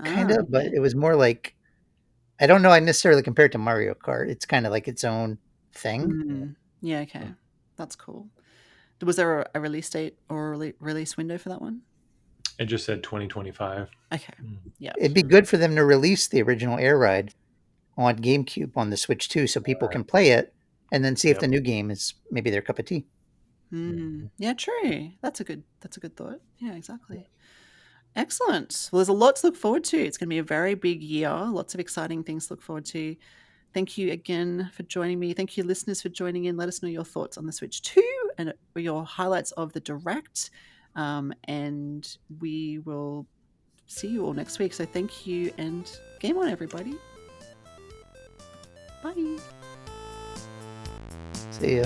Speaker 3: kind of, but
Speaker 1: Okay.
Speaker 3: it was more like I don't know. I necessarily compare it to Mario Kart. It's kind of like its own thing.
Speaker 1: Yeah, okay. That's cool. Was there a release date or a release window for that one?
Speaker 4: It just said 2025.
Speaker 1: Okay. Yeah.
Speaker 3: It'd be good for them to release the original Air Ride on GameCube on the Switch too, so people can play it and then see if
Speaker 4: Yep.
Speaker 3: the new game is maybe their cup of tea.
Speaker 1: Yeah, true. That's a good thought. Yeah, exactly. Excellent. Well, there's a lot to look forward to. It's going to be a very big year. Lots of exciting things to look forward to. Thank you again for joining me. Thank you, listeners, for joining in. Let us know your thoughts on the Switch 2 and your highlights of the Direct. And we will see you all next week. So thank you and game on, everybody. Bye.
Speaker 3: See ya.